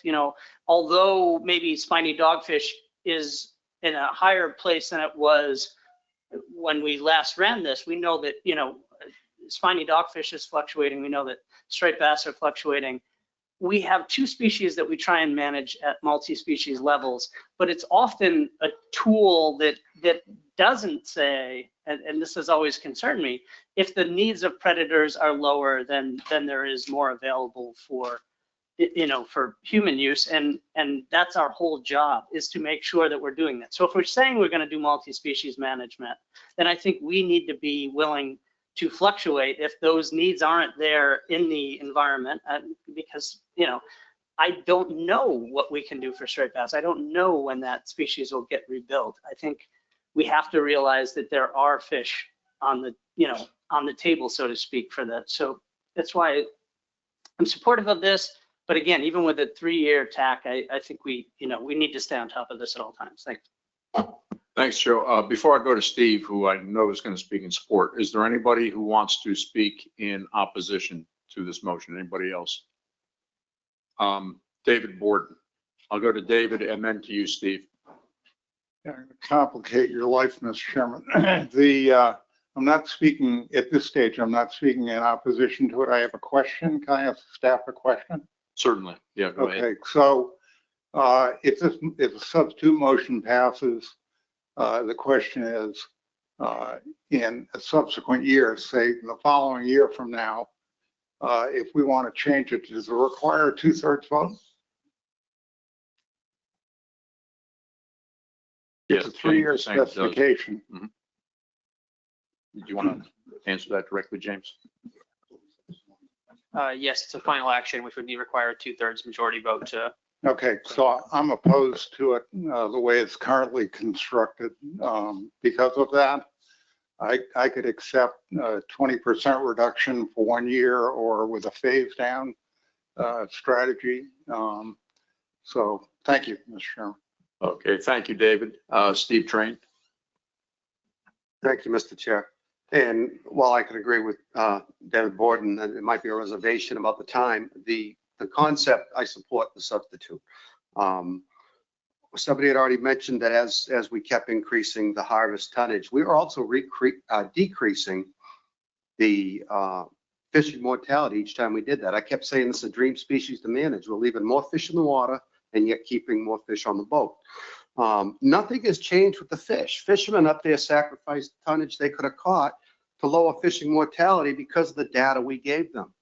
Although maybe spiny dogfish is in a higher place than it was when we last ran this, we know that, spiny dogfish is fluctuating. We know that striped bass are fluctuating. We have 2 species that we try and manage at multi-species levels, but it's often a tool that doesn't say, and this has always concerned me, if the needs of predators are lower, then there is more available for, for human use. And that's our whole job, is to make sure that we're doing that. So if we're saying we're going to do multi-species management, then I think we need to be willing to fluctuate if those needs aren't there in the environment, because, I don't know what we can do for striped bass. I don't know when that species will get rebuilt. I think we have to realize that there are fish on the table, so to speak, for that. So that's why I'm supportive of this. But again, even with a 3-year TAC, I think we need to stay on top of this at all times. Thanks. Thanks, Joe. Before I go to Steve, who I know is going to speak in support, is there anybody who wants to speak in opposition to this motion? Anybody else? David Borden. I'll go to David and then to you, Steve. Yeah, complicate your life, Mr. Chairman. I'm not speaking at this stage. I'm not speaking in opposition to it. I have a question. Can I ask staff a question? Certainly. Yeah, go ahead. Okay, so if a substitute motion passes, the question is, in a subsequent year, say the following year from now, if we want to change it, does it require a 2/3 vote? Yes, It's a 3-year James is saying it does. specification. Do you want to answer that directly, James? Yes, it's a final action, which would require a 2/3 majority vote to. Okay, so I'm opposed to it the way it's currently constructed. Because of that, I could accept a 20% reduction for 1 year or with a phase down strategy. So thank you, Mr. Chairman. Okay, thank you, David. Steve Train. Thank you, Mr. Chair. And while I could agree with David Borden that it might be a reservation about the time, the concept, I support the substitute. Somebody had already mentioned that as we kept increasing the harvest tonnage, we were also decreasing the fishing mortality each time we did that. I kept saying this is a dream species to manage. We're leaving more fish in the water and yet keeping more fish on the boat. Nothing has changed with the fish. Fishermen up there sacrificed tonnage they could have caught to lower fishing mortality because of the data we gave them.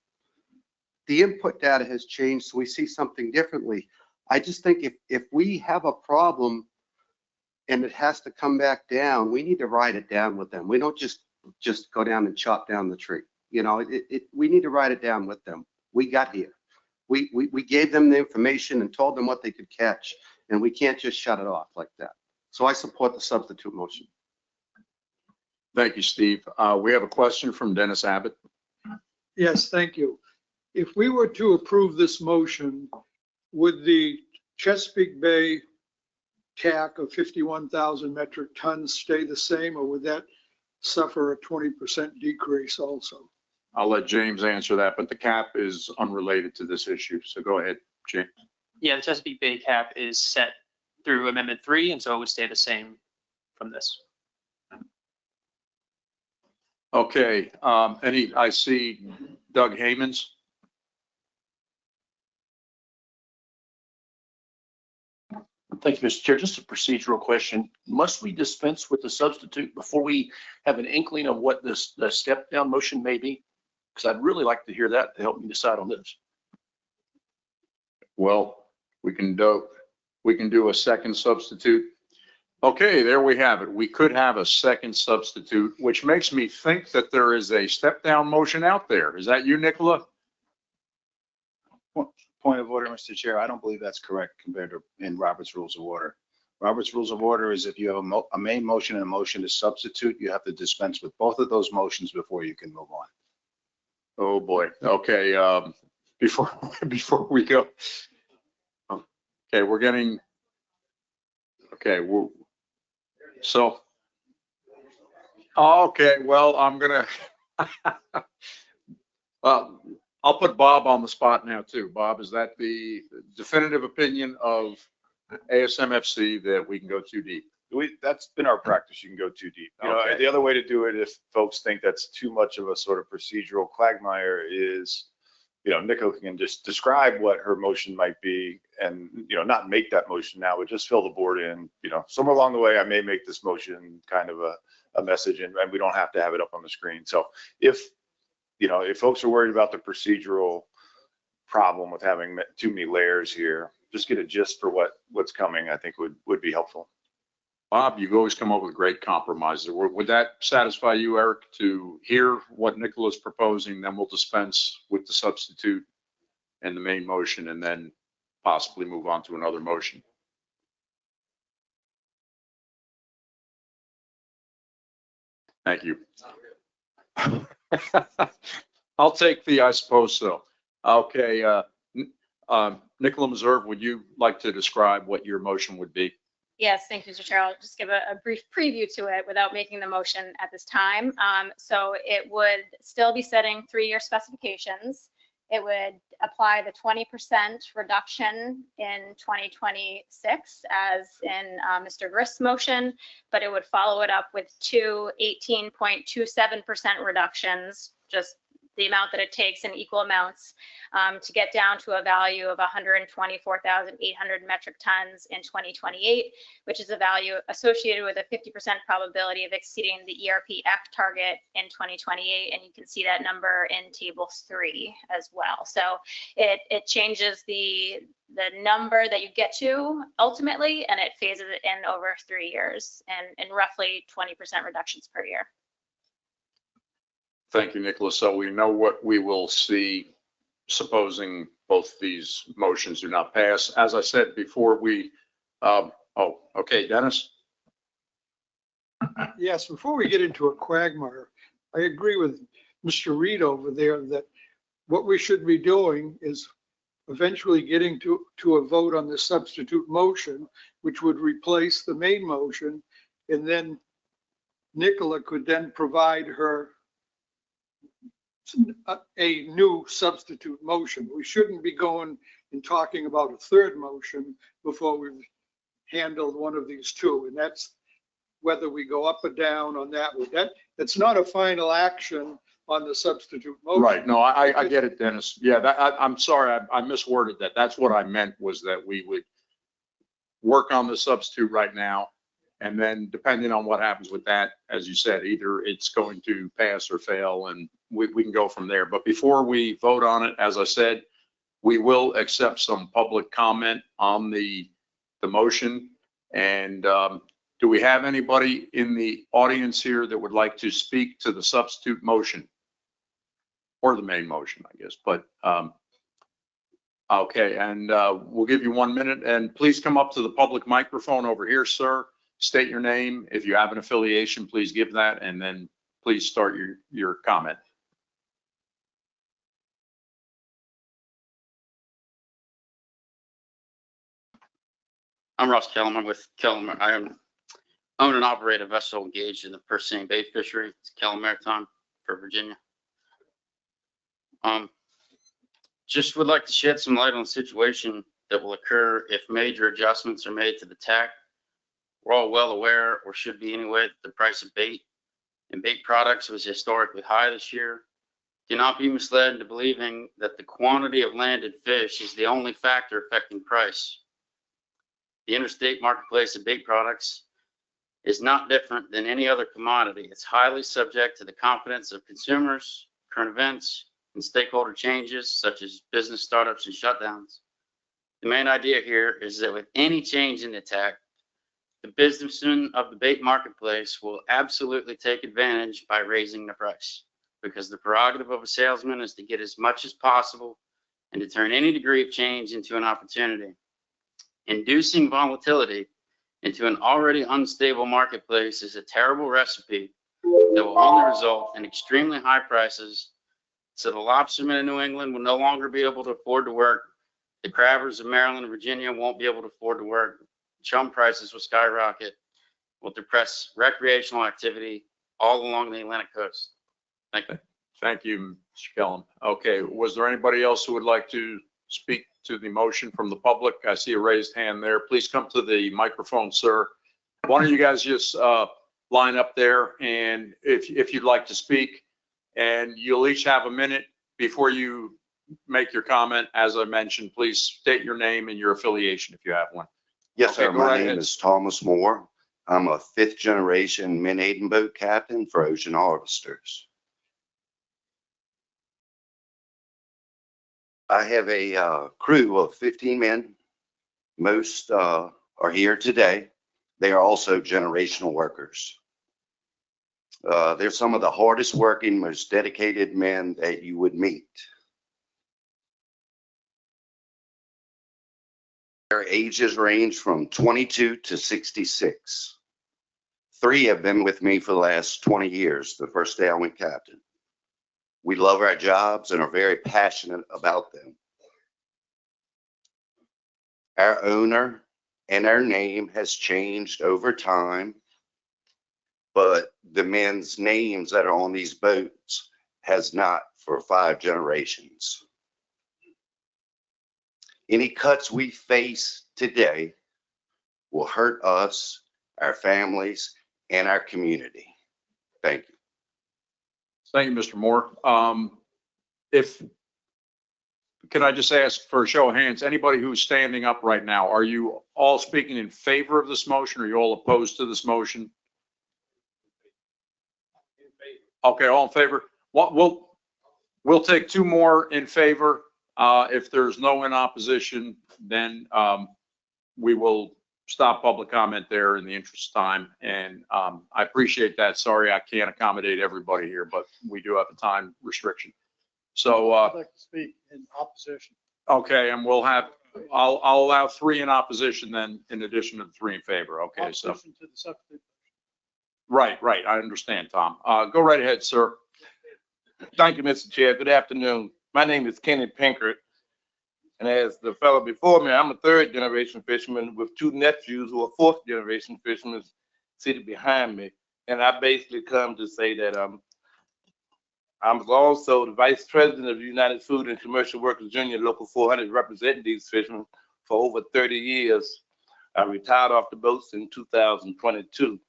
The input data has changed, so we see something differently. I just think if we have a problem and it has to come back down, we need to write it down with them. We don't just go down and chop down the tree. You know, we need to write it down with them. We got here. We gave them the information and told them what they could catch, and we can't just shut it off like that. So I support the substitute motion. Thank you, Steve. We have a question from Dennis Abbott. Yes, thank you. If we were to approve this motion, would the Chesapeake Bay TAC of 51,000 metric tons stay the same, or would that suffer a 20% decrease also? I'll let James answer that, but the cap is unrelated to this issue. So go ahead, James. Yeah, the Chesapeake Bay cap is set through Amendment 3, and so it would stay the same from this. Okay, I see Doug Haymans. Thank you, Mr. Chair. Just a procedural question. Must we dispense with the substitute before we have an inkling of what the step down motion may be? Because I'd really like to hear that to help me decide on this. Well, we can do a second substitute. Okay, there we have it. We could have a second substitute, which makes me think that there is a step down motion out there. Is that you, Nicola? Point of order, Mr. Chair. I don't believe that's correct compared to in Robert's Rules of Order. Robert's Rules of Order is if you have a main motion and a motion to substitute, you have to dispense with both of those motions before you can move on. Oh, boy. Okay, before we go. Okay, we're getting, okay, okay, well, I'm gonna, I'll put Bob on the spot now too. Bob, is that the definitive opinion of ASMFC that we can go too deep? That's been our practice. You can go too deep. You know, Okay. the other way to do it, if folks think that's too much of a sort of procedural quagmire, is, you know, Nico can just describe what her motion might be and, you know, not make that motion now, but just fill the board in, you know, somewhere along the way, I may make this motion kind of a message and we don't have to have it up on the screen. So if, you know, if folks are worried about the procedural problem with having too many layers here, just get a gist for what's coming, I think would be helpful. Bob, you've always come up with great compromises. Would that satisfy you, Eric, to hear what Nicola's proposing? Then we'll dispense with the substitute and the main motion and then possibly move on to another motion. Thank you. I'll take the, I suppose so. Okay, Nicola Meserve, would you like to describe what your motion would be? Yes, thank you, Mr. Chair. I'll just give a brief preview to it without making the motion at this time. So it would still be setting 3-year specifications. It would apply the 20% reduction in 2026 as in Mr. Grist's motion, but it would follow it up with 2 18.27% reductions just the amount that it takes in equal amounts to get down to a value of 124,800 metric tons in 2028, which is a value associated with a 50% probability of exceeding the ERP-F target in 2028. And you can see that number in table 3 as well. So it changes the number that you get to ultimately, and it phases it in over 3 years and roughly 20% reductions per year. Thank you, Nicholas. So we know what we will see, supposing both these motions do not pass. As I said before, okay, Dennis? Yes, before we get into a quagmire, I agree with Mr. Reed over there that what we should be doing is eventually getting to a vote on the substitute motion, which would replace the main motion, and then Nicola could then provide her a new substitute motion. We shouldn't be going and talking about a third motion before we've handled one of these two, and that's whether we go up or down on that. That's not a final action on the substitute motion. Right. No, I get it, Dennis. Yeah, I'm sorry, I misworded that. That's what I meant, was that we would work on the substitute right now. And then depending on what happens with that, as you said, either it's going to pass or fail, and we can go from there. But before we vote on it, as I said, we will accept some public comment on the motion. And do we have anybody in the audience here that would like to speak to the substitute motion? Or the main motion, I guess, but okay, and we'll give you 1 minute, and please come up to the public microphone over here, sir. State your name. If you have an affiliation, please give that, and then please start your comment. I'm Ross Kellerman with Kellerman. I own and operate a vessel engaged in the Proceeding Bay fishery. It's Kellerman Maritime for Virginia. Just would like to shed some light on the situation that will occur if major adjustments are made to the TAC. We're all well aware, or should be anyway, that the price of bait and bait products was historically high this year. Do not be misled into believing that the quantity of landed fish is the only factor affecting price. The interstate marketplace of bait products is not different than any other commodity. It's highly subject to the confidence of consumers, current events, and stakeholder changes such as business startups and shutdowns. The main idea here is that with any change in the TAC, the businessmen of the bait marketplace will absolutely take advantage by raising the price, because the prerogative of a salesman is to get as much as possible and to turn any degree of change into an opportunity. Inducing volatility into an already unstable marketplace is a terrible recipe that will only result in extremely high prices. So the lobstermen in New England will no longer be able to afford to work. The crabbers of Maryland and Virginia won't be able to afford to work. Chum prices will skyrocket, will depress recreational activity all along the Atlantic coast. Thank you. Thank you, Mr. Kellum. Okay, was there anybody else who would like to speak to the motion from the public? I see a raised hand there. Please come to the microphone, sir. Why don't you guys just line up there, and if you'd like to speak, and you'll each have a minute before you make your comment. As I mentioned, please state your name and your affiliation if you have one. Yes, Okay, sir. go My right name ahead. is Thomas Moore. I'm a 5th generation Menhaden boat captain for Ocean Harvesters. I have a crew of 15 men. Most are here today. They are also generational workers. They're some of the hardest working, most dedicated men that you would meet. Their ages range from 22 to 66. 3 have been with me for the last 20 years, the first day I went captain. We love our jobs and are very passionate about them. Our owner and our name has changed over time, but the men's names that are on these boats has not for 5 generations. Any cuts we face today will hurt us, our families, and our community. Thank you. Thank you, Mr. Moore. Can I just ask for a show of hands, anybody who's standing up right now, are you all speaking in favor of this motion? Or are you all opposed to this motion? Okay, all in favor. What we'll take two more in favor. If there's no in opposition, then we will stop public comment there in the interest of time. And I appreciate that. Sorry, I can't accommodate everybody here, but we do have a time restriction. So I'd like to speak in opposition. okay, and I'll allow 3 in opposition then, in addition to the 3 in favor. Okay, so Opposition to the substitute. right. I understand, Tom. Go right ahead, sir. Thank you, Mr. Chair. Good afternoon. My name is Kenny Pinkert. And as the fellow before me, I'm a 3rd generation fisherman with 2 nephews who are 4th generation fishermen seated behind me. And I basically come to say that I'm also the vice president of the United Food and Commercial Workers Union Local 400, representing these fishermen for over 30 years. I retired off the boats in 2022,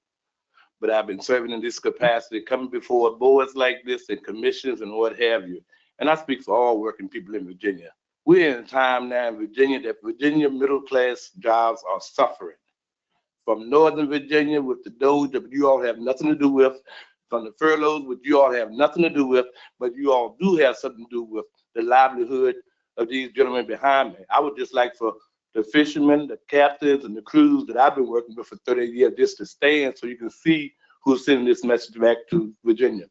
but I've been serving in this capacity, coming before boards like this and commissions and what have you. And I speak for all working people in Virginia. We're in a time now in Virginia that Virginia middle class jobs are suffering. From Northern Virginia with the Doge that you all have nothing to do with, from the furloughs, which you all have nothing to do with, but you all do have something to do with the livelihood of these gentlemen behind me. I would just like for the fishermen, the captains, and the crews that I've been working with for 30 years just to stand so you can see who's sending this message back to Virginia.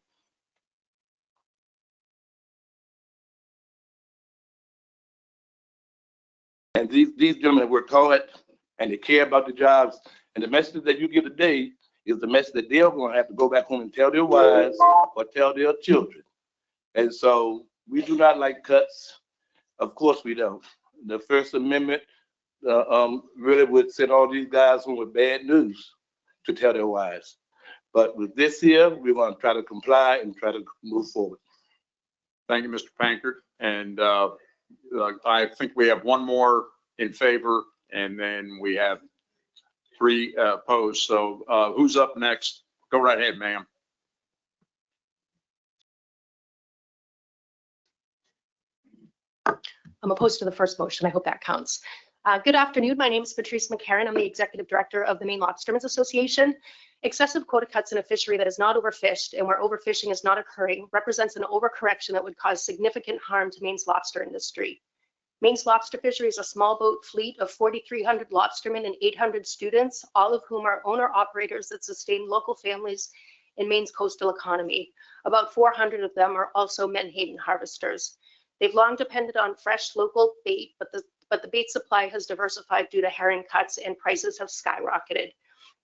And these gentlemen have worked hard and they care about the jobs. And the message that you give today is the message that they're going to have to go back home and tell their wives or tell their children. And so we do not like cuts. Of course we don't. The First Amendment really would send all these guys home with bad news to tell their wives. But with this here, we're going to try to comply and try to move forward. Thank you, Mr. Pankert. And I think we have 1 more in favor, and then we have 3 opposed. So who's up next? Go right ahead, ma'am. I'm opposed to the first motion. I hope that counts. Good afternoon. My name is Patrice McCarran. I'm the executive director of the Maine Lobstermen's Association. Excessive quota cuts in a fishery that is not overfished and where overfishing is not occurring represents an overcorrection that would cause significant harm to Maine's lobster industry. Maine's lobster fishery is a small boat fleet of 4,300 lobstermen and 800 students, all of whom are owner-operators that sustain local families in Maine's coastal economy. About 400 of them are also Menhaden harvesters. They've long depended on fresh local bait, but the bait supply has diversified due to herring cuts and prices have skyrocketed.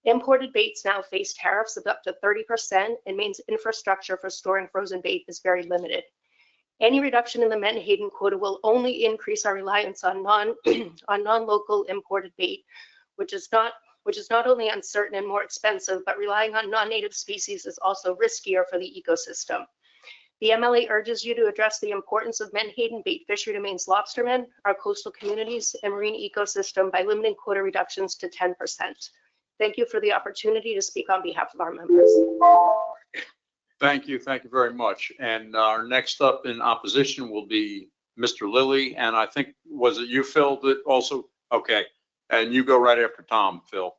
Imported baits now face tariffs of up to 30%, and Maine's infrastructure for storing frozen bait is very limited. Any reduction in the Menhaden quota will only increase our reliance on non-local imported bait, which is not only uncertain and more expensive, but relying on non-native species is also riskier for the ecosystem. The MLA urges you to address the importance of Menhaden bait fishery to Maine's lobstermen, our coastal communities, and marine ecosystem by limiting quota reductions to 10%. Thank you for the opportunity to speak on behalf of our members. Thank you very much. And our next up in opposition will be Mr. Lilly. And I think, was it you, Phil, that also? Okay. And you go right after Tom, Phil.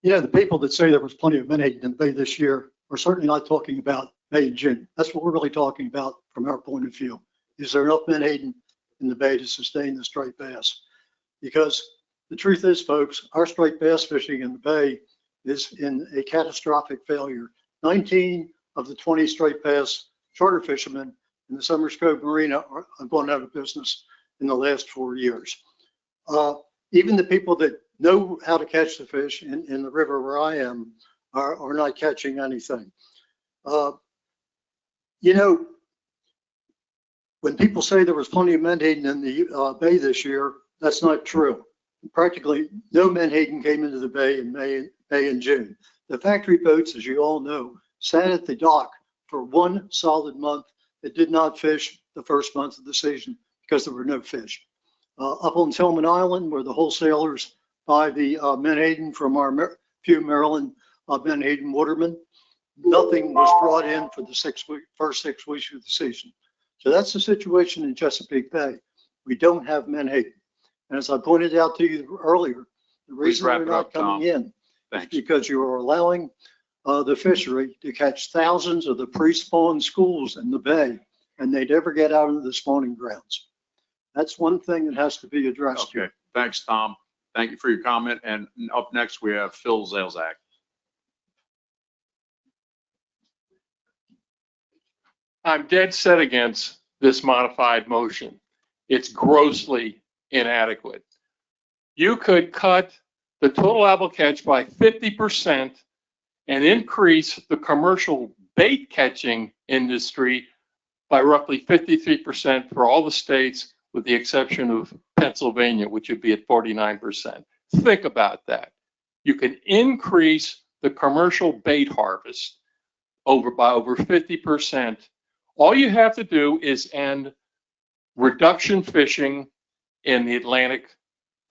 Yeah, the people that say there was plenty of menhaden in the bay this year are certainly not talking about May and June. That's what we're really talking about from our point of view. Is there enough menhaden in the bay to sustain the striped bass? Because the truth is, folks, our striped bass fishing in the bay is in a catastrophic failure. 19 of the 20 striped bass charter fishermen in the Summers Cove Marina have gone out of business in the last 4 years. Even the people that know how to catch the fish in the river where I am are not catching anything. You know, when people say there was plenty of menhaden in the bay this year, that's not true. Practically no menhaden came into the bay in May and June. The factory boats, as you all know, sat at the dock for 1 solid month. It did not fish the first month of the season because there were no fish. Up on Tillman Island, where the wholesalers buy the menhaden from our few Maryland Menhaden Waterman. Nothing was brought in for the first 6 weeks of the season. So that's the situation in Chesapeake Bay. We don't have Menhaden. And as I pointed out to you earlier, the reason wrap they're it up, not coming in Thanks. is because you are allowing the fishery to catch thousands of the pre-spawn schools in the bay, and they never get out into the spawning grounds. That's one thing that has to be addressed. Okay, thanks, Tom. Thank you for your comment. And up next, we have Phil Zalzak. I'm dead set against this modified motion. It's grossly inadequate. You could cut the total allowable catch by 50% and increase the commercial bait catching industry by roughly 53% for all the states, with the exception of Pennsylvania, which would be at 49%. Think about that. You can increase the commercial bait harvest by over 50%. All you have to do is end reduction fishing in the Atlantic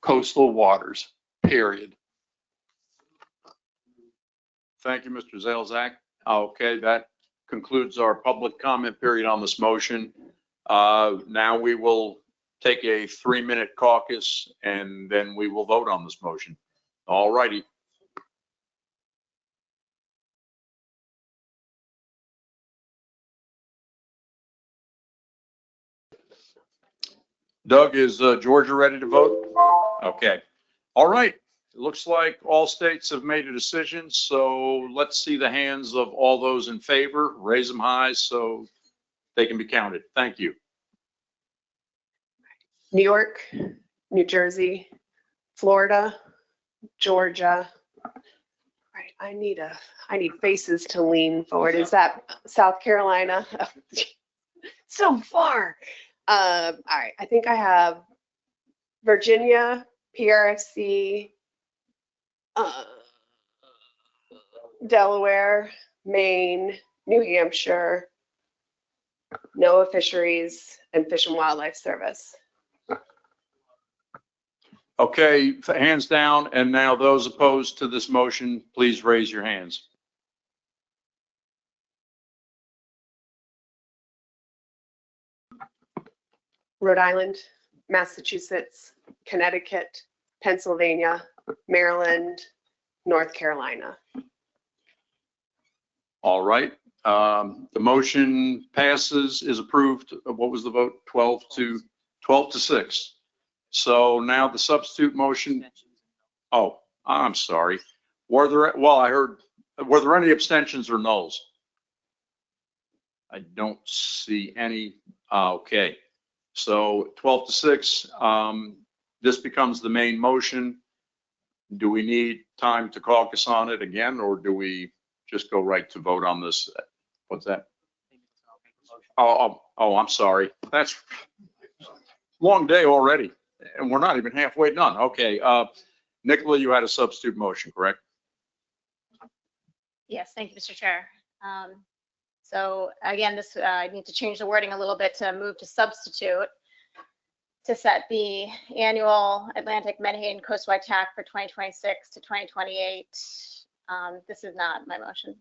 coastal waters, period. Thank you, Mr. Zalzak. Okay, that concludes our public comment period on this motion. Now we will take a 3-minute caucus and then we will vote on this motion. All righty. Doug, is Georgia ready to vote? Okay. All right. It looks like all states have made a decision, so let's see the hands of all those in favor. Raise them high so they can be counted. Thank you. New York, New Jersey, Florida, Georgia. Right, I need faces to lean forward. Is that South Carolina? So far. All right, I think I have Virginia, PRFC, Delaware, Maine, New Hampshire, NOAA Fisheries, and Fish and Wildlife Service. Okay, hands down. And now those opposed to this motion, please raise your hands. Rhode Island, Massachusetts, Connecticut, Pennsylvania, Maryland, North Carolina. All right. The motion passes, is approved. What was the vote? 12 to 6. So now the substitute motion. Oh, I'm sorry. Were there any abstentions or nulls? I don't see any. Okay. So 12 to 6, this becomes the main motion. Do we need time to caucus on it again, or do we just go right to vote on this? What's that? Oh, I'm sorry. That's long day already, and we're not even halfway done. Okay, Nicola, you had a substitute motion, correct? Yes, thank you, Mr. Chair. So again, I need to change the wording a little bit to move to substitute to set the annual Atlantic Menhaden coastwide TAC for 2026 to 2028. This is not my motion.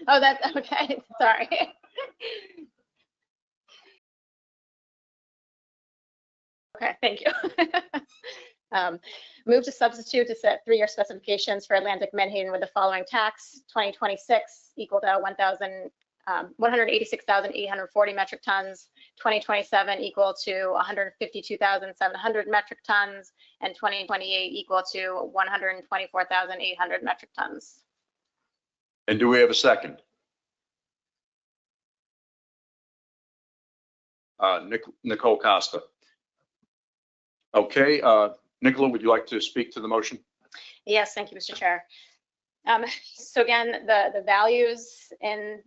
Oh, that's okay. Sorry. Okay, thank you. Move to substitute to set 3-year specifications for Atlantic Menhaden with the following tax: 2026 equal to 186,840 metric tons, 2027 equal to 152,700 metric tons, and 2028 equal to 124,800 metric tons. And do we have a second? Nicole Costa. Okay, Nicola, would you like to speak to the motion? Yes, thank you, Mr. Chair. So again, the values in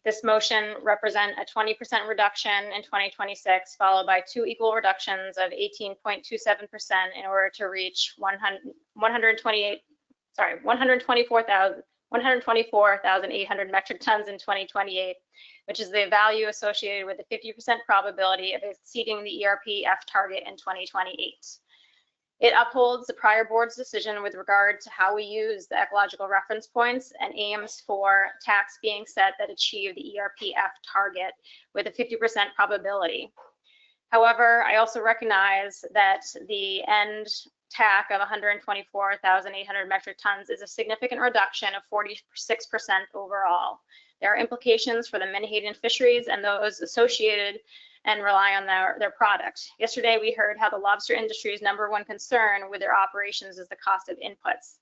this motion represent a 20% reduction in 2026, followed by 2 equal reductions of 18.27% in order to reach 124,800 metric tons in 2028, which is the value associated with the 50% probability of exceeding the ERP F target in 2028. It upholds the prior board's decision with regard to how we use the ecological reference points and aims for tax being set that achieve the ERPF target with a 50% probability. However, I also recognize that the end TAC of 124,800 metric tons is a significant reduction of 46% overall. There are implications for the Menhaden fisheries and those associated and rely on their product. Yesterday, we heard how the lobster industry's #1 concern with their operations is the cost of inputs,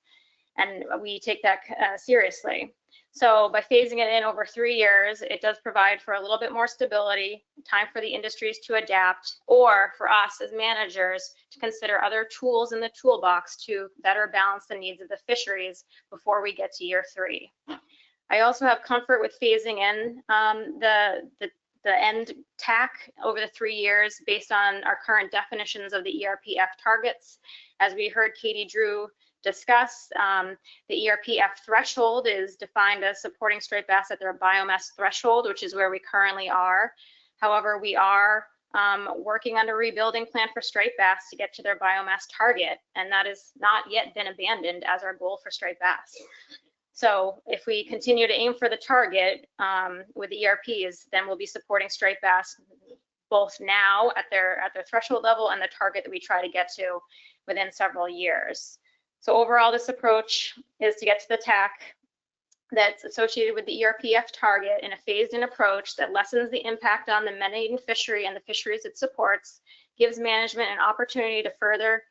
and we take that seriously. So by phasing it in over 3 years, it does provide for a little bit more stability, time for the industries to adapt, or for us as managers to consider other tools in the toolbox to better balance the needs of the fisheries before we get to year 3. I also have comfort with phasing in the end TAC over the 3 years based on our current definitions of the ERPF targets. As we heard Katie Drew discuss, the ERPF threshold is defined as supporting striped bass at their biomass threshold, which is where we currently are. However, we are working on a rebuilding plan for striped bass to get to their biomass target, and that has not yet been abandoned as our goal for striped bass. So if we continue to aim for the target with the ERPs, then we'll be supporting striped bass both now at their threshold level and the target that we try to get to within several years. So overall, this approach is to get to the TAC that's associated with the ERPF target in a phased-in approach that lessens the impact on the Menhaden fishery and the fisheries it supports, gives management an opportunity to further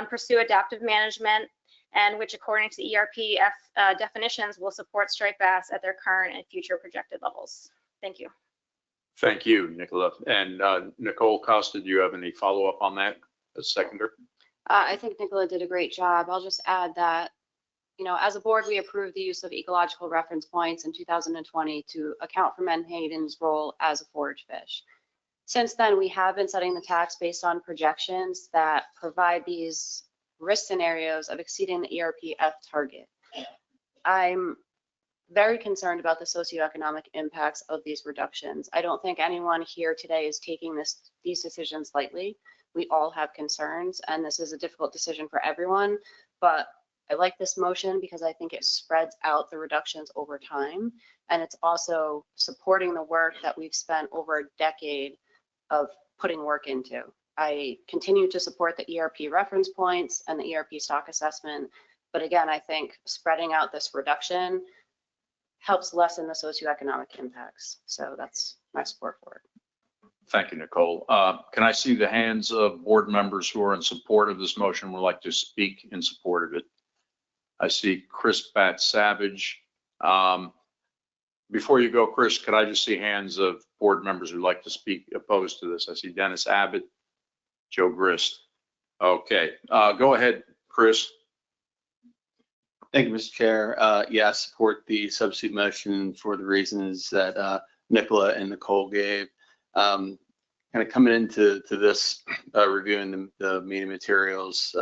pursue adaptive management, and which, according to the ERPF definitions, will support striped bass at their current and future projected levels. Thank you. Thank you, Nicola. And Nicole Costa, do you have any follow-up on that as seconder? I think Nicola did a great job. I'll just add that, you know, as a board, we approved the use of ecological reference points in 2020 to account for Menhaden's role as a forage fish. Since then, we have been setting the tax based on projections that provide these risk scenarios of exceeding the ERPF target. I'm very concerned about the socioeconomic impacts of these reductions. I don't think anyone here today is taking these decisions lightly. We all have concerns, and this is a difficult decision for everyone, but I like this motion because I think it spreads out the reductions over time, and it's also supporting the work that we've spent over a decade of putting work into. I continue to support the ERP reference points and the ERP stock assessment, but again, I think spreading out this reduction helps lessen the socioeconomic impacts. So that's my support for it. Thank you, Nicole. Can I see the hands of board members who are in support of this motion would like to speak in support of it? I see Chris Bat-Savage. Before you go, Chris, could I just see hands of board members who'd like to speak opposed to this? I see Dennis Abbott, Joe Grist. Okay, go ahead, Chris. Thank you, Mr. Chair. Yeah, I support the substitute motion for the reasons that Nicola and Nicole gave. Kind of coming into this, reviewing the meeting materials,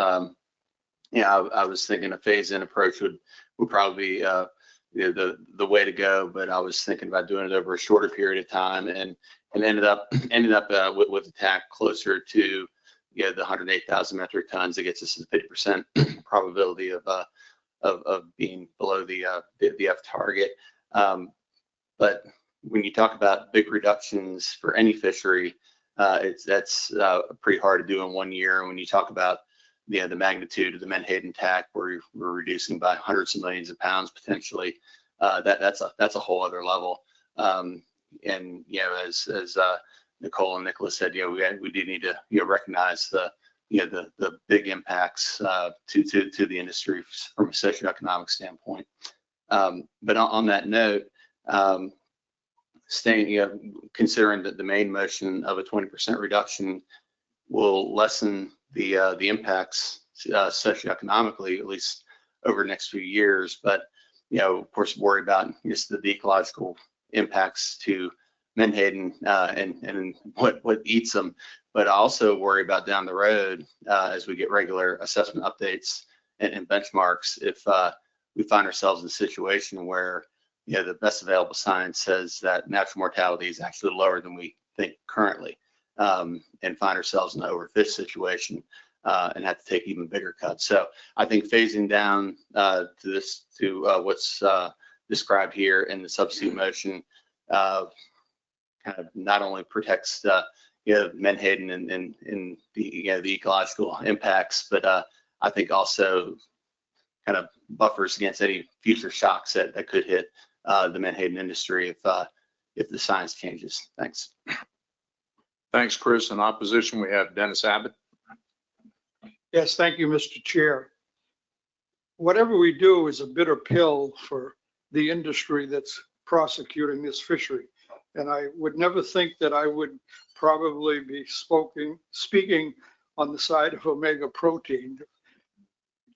yeah, I was thinking a phase-in approach would probably be the way to go, but I was thinking about doing it over a shorter period of time, and ended up with a TAC closer to the 108,000 metric tons. It gets us to 50% probability of being below the F target. But when you talk about big reductions for any fishery, that's pretty hard to do in 1 year. And when you talk about the magnitude of the Menhaden TAC, where we're reducing by hundreds of millions of pounds potentially, that's a whole other level. And you know, as Nicole and Nicola said, you know, we do need to recognize the big impacts to the industry from a socioeconomic standpoint. But on that note, considering that the main motion of a 20% reduction will lessen the impacts socioeconomically, at least over the next few years. But you know, of course, worry about just the ecological impacts to Menhaden and what eats them. But I also worry about down the road as we get regular assessment updates and benchmarks, if we find ourselves in a situation where the best available science says that natural mortality is actually lower than we think currently, and find ourselves in an overfish situation. and have to take even bigger cuts. So I think phasing down to what's described here in the substitute motion kind of not only protects Menhaden and the ecological impacts, but I think also kind of buffers against any future shocks that could hit the Menhaden industry if the science changes. Thanks. Thanks, Chris. In opposition, we have Dennis Abbott. Yes, thank you, Mr. Chair. Whatever we do is a bitter pill for the industry that's prosecuting this fishery. And I would never think that I would probably be speaking on the side of omega protein.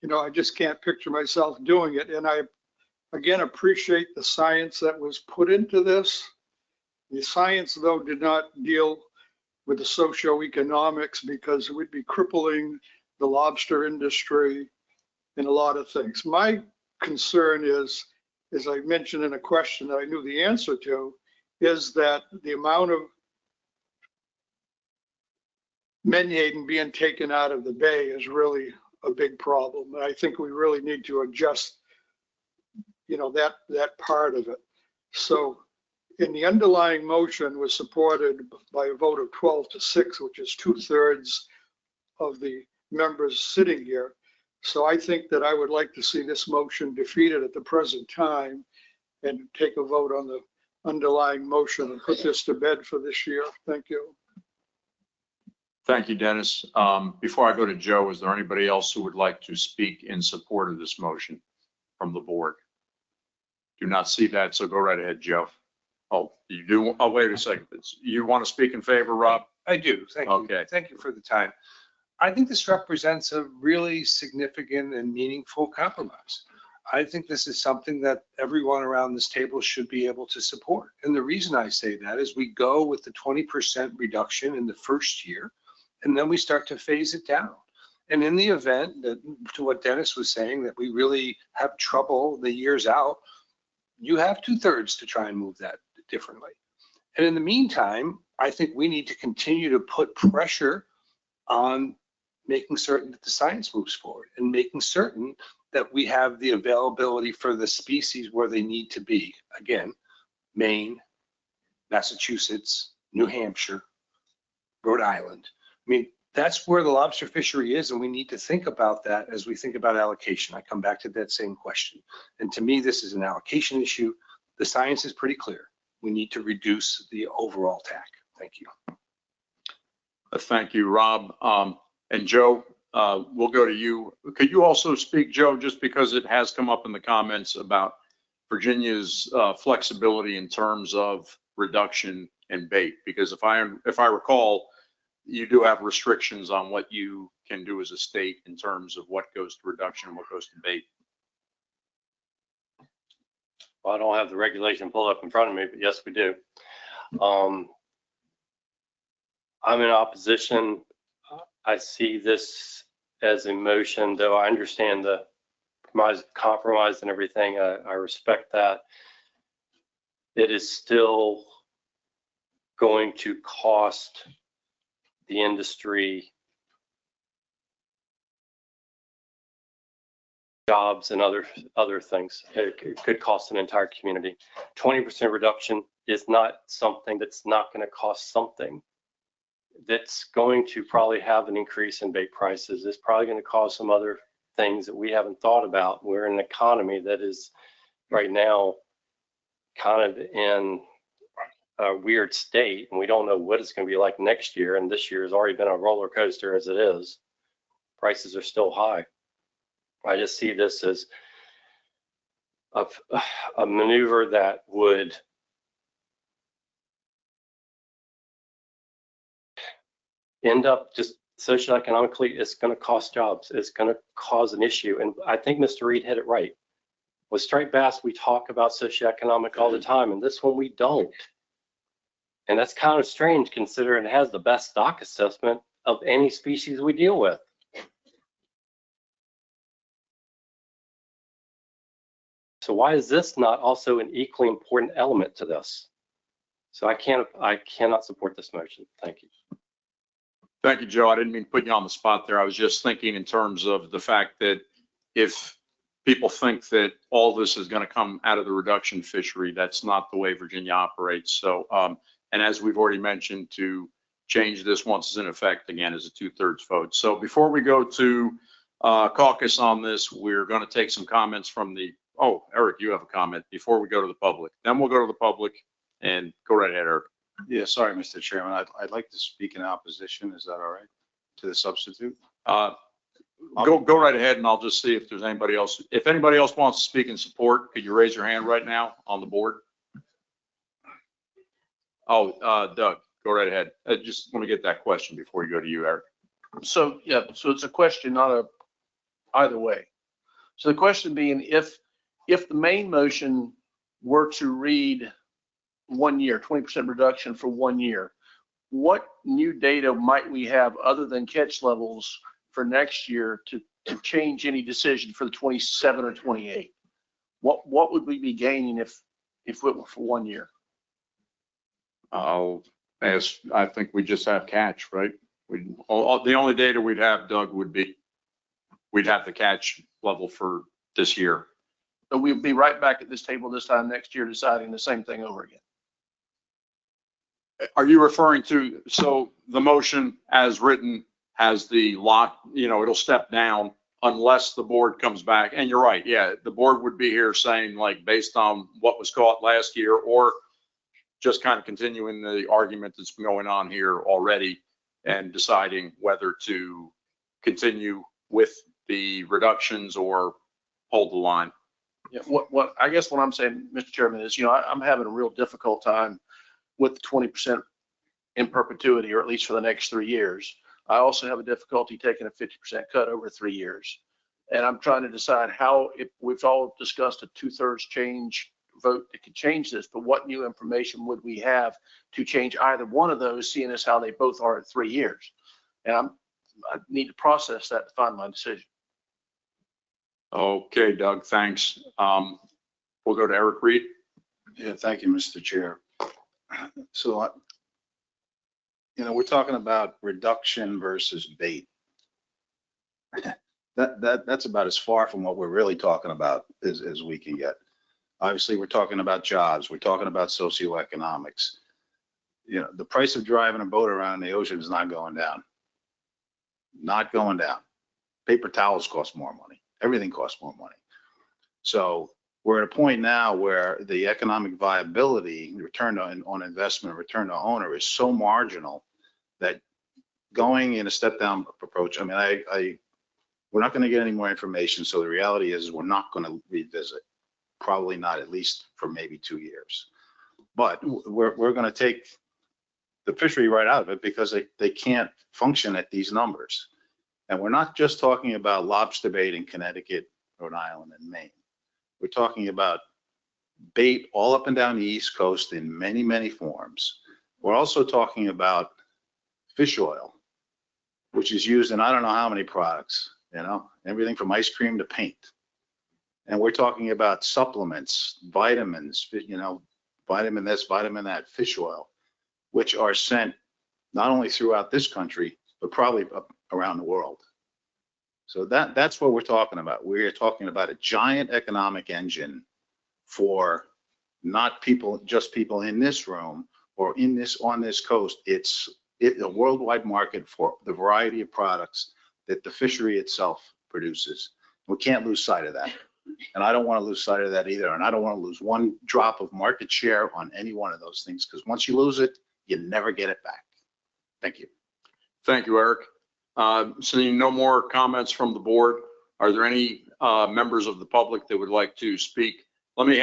You know, I just can't picture myself doing it. And I, again, appreciate the science that was put into this. The science, though, did not deal with the socioeconomics because it would be crippling the lobster industry and a lot of things. My concern is, as I mentioned in a question that I knew the answer to, is that the amount of Menhaden being taken out of the bay is really a big problem. And I think we really need to adjust, you know, that part of it. So in the underlying motion was supported by a vote of 12-6, which is 2/3 of the members sitting here. So I think that I would like to see this motion defeated at the present time and take a vote on the underlying motion and put this to bed for this year. Thank you. Thank you, Dennis. Before I go to Joe, is there anybody else who would like to speak in support of this motion from the board? Do not see that, so go right ahead, Joe. Oh, you do? Oh, wait a second. You want to speak in favor, Rob? I do. Thank you. Okay. Thank you for the time. I think this represents a really significant and meaningful compromise. I think this is something that everyone around this table should be able to support. And the reason I say that is we go with the 20% reduction in the first year, and then we start to phase it down. And in the event that, to what Dennis was saying, that we really have trouble the years out, you have 2/3 to try and move that differently. And in the meantime, I think we need to continue to put pressure on making certain that the science moves forward and making certain that we have the availability for the species where they need to be. Again, Maine, Massachusetts, New Hampshire, Rhode Island. I mean, that's where the lobster fishery is, and we need to think about that as we think about allocation. I come back to that same question. And to me, this is an allocation issue. The science is pretty clear. We need to reduce the overall TAC. Thank you. Thank you, Rob. And Joe, we'll go to you. Could you also speak, Joe, just because it has come up in the comments about Virginia's flexibility in terms of reduction in bait? Because if I recall, you do have restrictions on what you can do as a state in terms of what goes to reduction and what goes to bait. Well, I don't have the regulation pulled up in front of me, but yes, we do. I'm in opposition. I see this as a motion, though I understand the compromise and everything. I respect that. It is still going to cost the industry jobs and other things. It could cost an entire community. 20% reduction is not something that's not going to cost something. That's going to probably have an increase in bait prices. It's probably going to cause some other things that we haven't thought about. We're in an economy that is right now kind of in a weird state, and we don't know what it's going to be like next year. And this year has already been a roller coaster as it is. Prices are still high. I just see this as a maneuver that would end up just socioeconomically, it's going to cost jobs. It's going to cause an issue. And I think Mr. Reed hit it right. With striped bass, we talk about socioeconomic all the time, and this one we don't. And that's kind of strange considering it has the best stock assessment of any species we deal with. So why is this not also an equally important element to this? So I cannot support this motion. Thank you. Thank you, Joe. I didn't mean to put you on the spot there. I was just thinking in terms of the fact that if people think that all this is going to come out of the reduction fishery, that's not the way Virginia operates. So, and as we've already mentioned, to change this once it's in effect again is a 2/3 vote. So before we go to caucus on this, we're going to take some comments from the, oh, Eric, you have a comment before we go to the public. Then we'll go to the public and go right ahead, Eric. Yeah, sorry, Mr. Chairman. I'd like to speak in opposition. Is that all right? To the substitute? Go right ahead and I'll just see if there's anybody else. If anybody else wants to speak in support, could you raise your hand right now on the board? Oh, Doug, go right ahead. Just want to get that question before you go to you, Eric. So, yeah, so it's a question, not a either way. So the question being, if the main motion were to read 1 year, 20% reduction for 1 year, what new data might we have other than catch levels for next year to change any decision for the 27 or 28? What would we be gaining if it were for 1 year? I'll ask, I think we just have catch, right? The only data we'd have, Doug, would be, we'd have the catch level for this year. So we'd be right back at this table this time next year deciding the same thing over again. Are you referring to, so the motion as written has the lot, it'll step down unless the board comes back. And you're right. Yeah, the board would be here saying, like, based on what was caught last year, or just kind of continuing the argument that's been going on here already and deciding whether to continue with the reductions or hold the line. Yeah, what I guess what I'm saying, Mr. Chairman, is, I'm having a real difficult time with the 20% in perpetuity, or at least for the next 3 years. I also have a difficulty taking a 50% cut over 3 years. And I'm trying to decide how, if we've all discussed a 2/3 change vote that could change this, but what new information would we have to change either one of those, seeing as how they both are at 3 years? And I need to process that to find my decision. Okay, Doug, thanks. We'll go to Eric Reed. Yeah, thank you, Mr. Chair. So, we're talking about reduction versus bait. That's about as far from what we're really talking about as we can get. Obviously, we're talking about jobs. We're talking about socioeconomics. The price of driving a boat around the ocean is not going down. Not going down. Paper towels cost more money. Everything costs more money. So we're at a point now where the economic viability, return on investment, return to owner is so marginal that going in a step down approach, we're not going to get any more information. So the reality is we're not going to revisit. Probably not, at least for maybe 2 years. But we're going to take the fishery right out of it because they can't function at these numbers. And we're not just talking about lobster bait in Connecticut, Rhode Island, and Maine. We're talking about bait all up and down the East Coast in many, many forms. We're also talking about fish oil, which is used in I don't know how many products, everything from ice cream to paint. And we're talking about supplements, vitamins, vitamin this, vitamin that, fish oil, which are sent not only throughout this country, but probably around the world. So that's what we're talking about. We're talking about a giant economic engine for not just people in this room or on this coast. It's a worldwide market for the variety of products that the fishery itself produces. We can't lose sight of that. And I don't want to lose sight of that either. And I don't want to lose one drop of market share on any one of those things, because once you lose it, you never get it back. Thank you. Thank you, Eric. Seeing no more comments from the board, are there any members of the public that would like to speak? Let me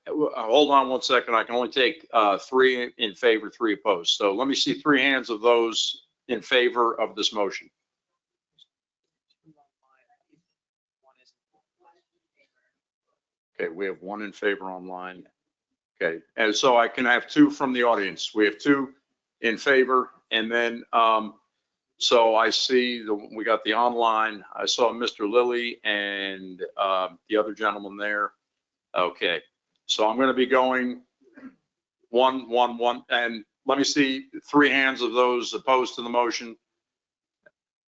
hold on 1 second. I can only take 3 in favor, 3 opposed. So let me see 3 hands of those in favor of this motion. Okay, we have 1 in favor online. Okay, and so I can have 2 from the audience. We have 2 in favor, and then so I see we got the online. I saw Mr. Lilly and the other gentleman there. Okay, so I'm going to be going 1, 1, 1, and let me see 3 hands of those opposed to the motion.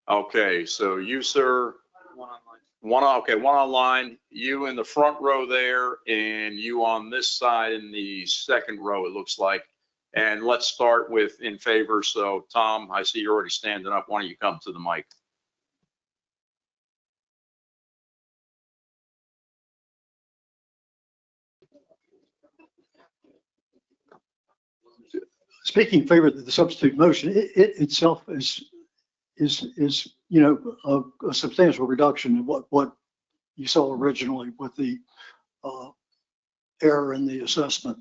Okay, so you, sir, okay, one online, you in the front row there, and you on this side in the second row, it looks like. And let's start with in favor. So Tom, I see you're already standing up. Why don't you come to the mic? Speaking in favor of the substitute motion, it itself is, you know, a substantial reduction in what you saw originally with the error in the assessment.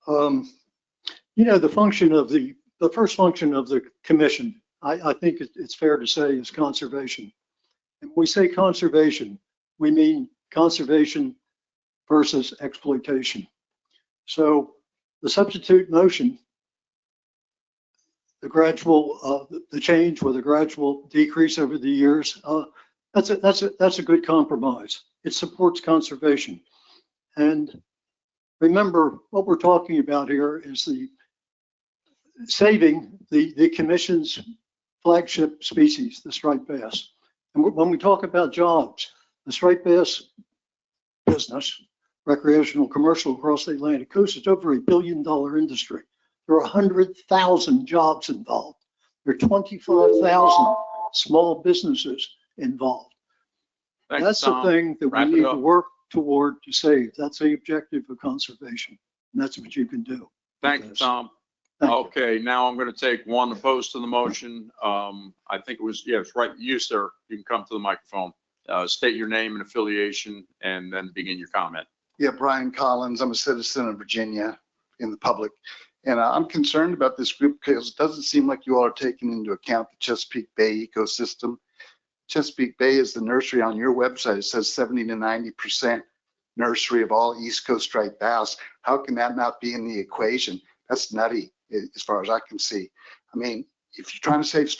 You know, the function of the first function of the commission, I think it's fair to say, is conservation. And when we say conservation, we mean conservation versus exploitation. So the substitute motion, the gradual, the change with a gradual decrease over the years, that's a good compromise. It supports conservation. And remember, what we're talking about here is the saving the commission's flagship species, the striped bass. And when we talk about jobs, the striped bass business, recreational, commercial across the Atlantic coast, is over $1 billion industry. There are 100,000 jobs involved. There are 25,000 small businesses involved. That's the thing that we need to work toward to save. That's the objective of conservation. And that's what you can do. Thank you, Tom. Okay, now I'm going to take one opposed to the motion. I think it was, yes, right. You, sir, you can come to the microphone. State your name and affiliation and then begin your comment. Yeah, Brian Collins. I'm a citizen of Virginia in the public. And I'm concerned about this group because it doesn't seem like you all are taking into account the Chesapeake Bay ecosystem. Chesapeake Bay is the nursery on your website. It says 70 to 90% nursery of all East Coast striped bass. How can that not be in the equation? That's nutty as far as I can see. I mean, if you're trying to save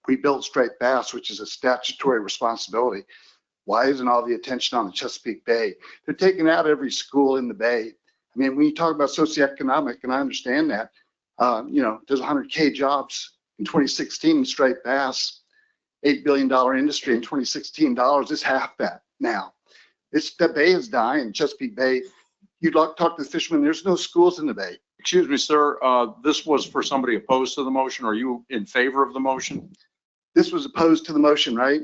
rebuild striped bass, which is a statutory responsibility, why isn't all the attention on the Chesapeake Bay? They're taking out every school in the Bay. I mean, when you talk about socioeconomic, and I understand that, you know, there's 100K jobs in 2016 in striped bass, $8 billion industry in 2016 dollars is half that now. The Bay is dying, Chesapeake Bay. You'd like to talk to the fishermen, there's no schools in the Bay. Excuse me, sir. This was for somebody opposed to the motion. Are you in favor of the motion? This was opposed to the motion, right?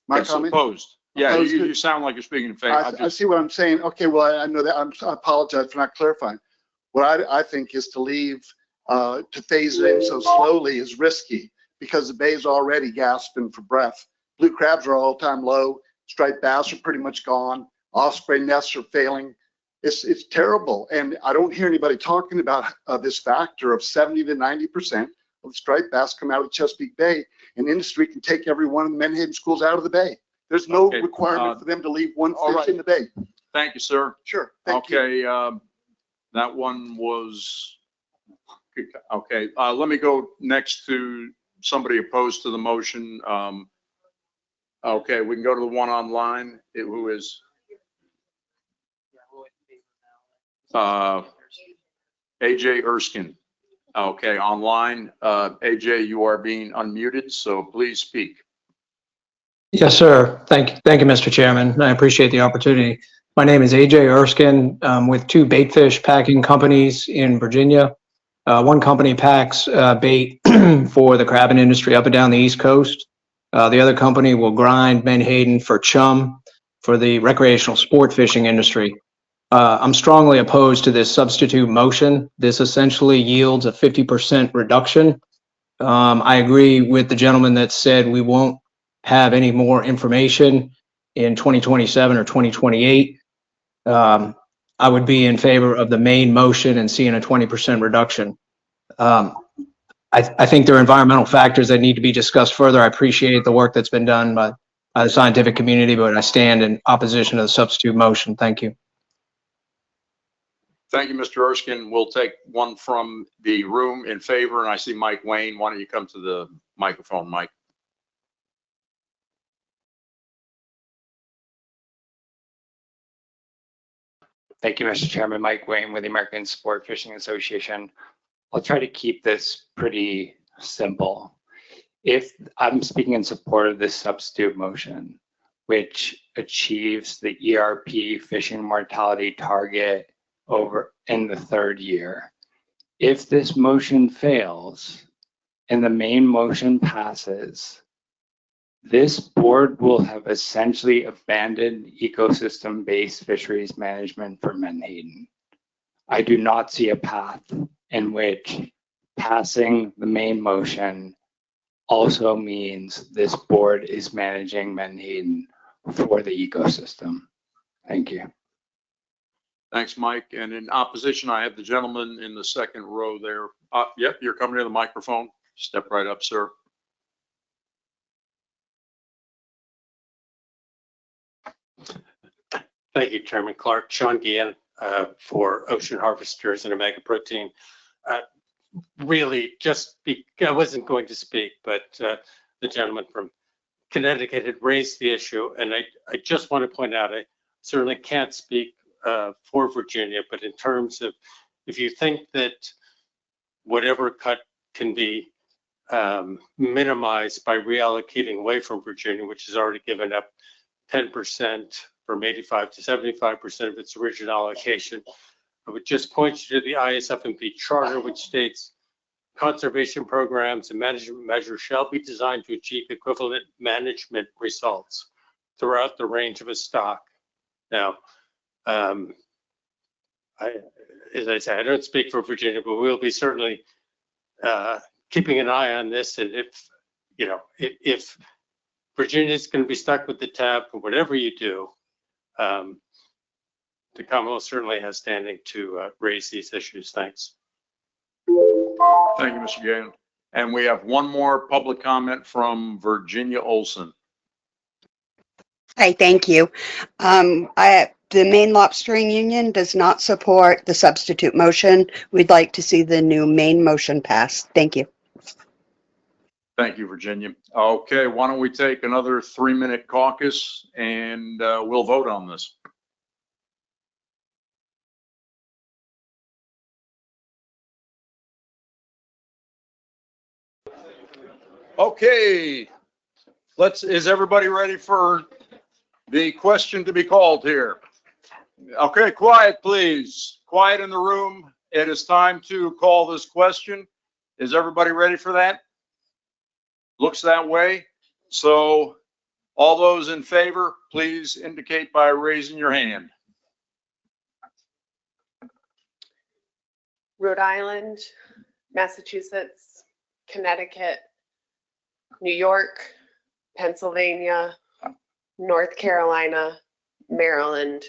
My Yes, comment? Opposed. Yeah, Opposed you sound like you're speaking in favor. I see what I'm saying. Okay, well, I know that. I apologize for not clarifying. What I think is to leave, to phase it in so slowly is risky because the Bay is already gasping for breath. Blue crabs are all-time low. Striped bass are pretty much gone. Osprey nests are failing. It's terrible. And I don't hear anybody talking about this factor of 70 to 90% of the striped bass come out of Chesapeake Bay, and industry can take every one of the Menhaden schools out of the Bay. There's no requirement for them to leave one fish in the Bay. Thank you, sir. Sure. Thank you. Okay, that one was, okay. Let me go next to somebody opposed to the motion. Okay, we can go to the one online, who is AJ Erskine. Okay, online. AJ, you are being unmuted, so please speak. Yes, sir. Thank you, Mr. Chairman. I appreciate the opportunity. My name is AJ Erskine with two bait fish packing companies in Virginia. One company packs bait for the crabbing industry up and down the East Coast. The other company will grind menhaden for chum for the recreational sport fishing industry. I'm strongly opposed to this substitute motion. This essentially yields a 50% reduction. I agree with the gentleman that said we won't have any more information in 2027 or 2028. I would be in favor of the main motion and seeing a 20% reduction. I think there are environmental factors that need to be discussed further. I appreciate the work that's been done by the scientific community, but I stand in opposition to the substitute motion. Thank you. Thank you, Mr. Erskine. We'll take one from the room in favor, and I see Mike Wayne. Why don't you come to the microphone, Mike? Thank you, Mr. Chairman. Mike Wayne with the American Sport Fishing Association. I'll try to keep this pretty simple. If I'm speaking in support of this substitute motion, which achieves the ERP fishing mortality target over in the third year. If this motion fails and the main motion passes, this board will have essentially abandoned ecosystem-based fisheries management for Menhaden. I do not see a path in which passing the main motion also means this board is managing Menhaden for the ecosystem. Thank you. Thanks, Mike. And in opposition, I have the gentleman in the second row there. Yep, you're coming to the microphone. Step right up, sir. Thank you, Chairman Clark. Sean Guillen for Ocean Harvesters and Omega Protein. Really, I wasn't going to speak, but the gentleman from Connecticut had raised the issue, and I just want to point out, I certainly can't speak for Virginia, but in terms of, if you think that whatever cut can be minimized by reallocating away from Virginia, which has already given up 10% from 85 to 75% of its original allocation, I would just point you to the ISFMP charter, which states conservation programs and management measures shall be designed to achieve equivalent management results throughout the range of a stock. Now, as I say, I don't speak for Virginia, but we'll be certainly keeping an eye on this. And if Virginia is going to be stuck with the tab for whatever you do, the Commonwealth certainly has standing to raise these issues. Thanks. Thank you, Mr. Gann. And we have one more public comment from Virginia Olson. Hi, thank you. The Maine Lobstering Union does not support the substitute motion. We'd like to see the new main motion passed. Thank you. Thank you, Virginia. Okay, why don't we take another 3-minute caucus and we'll vote on this. Okay, is everybody ready for the question to be called here? Okay, quiet, please. Quiet in the room. It is time to call this question. Is everybody ready for that? Looks that way. So all those in favor, please indicate by raising your hand. Rhode Island, Massachusetts, Connecticut, New York, Pennsylvania, North Carolina, Maryland.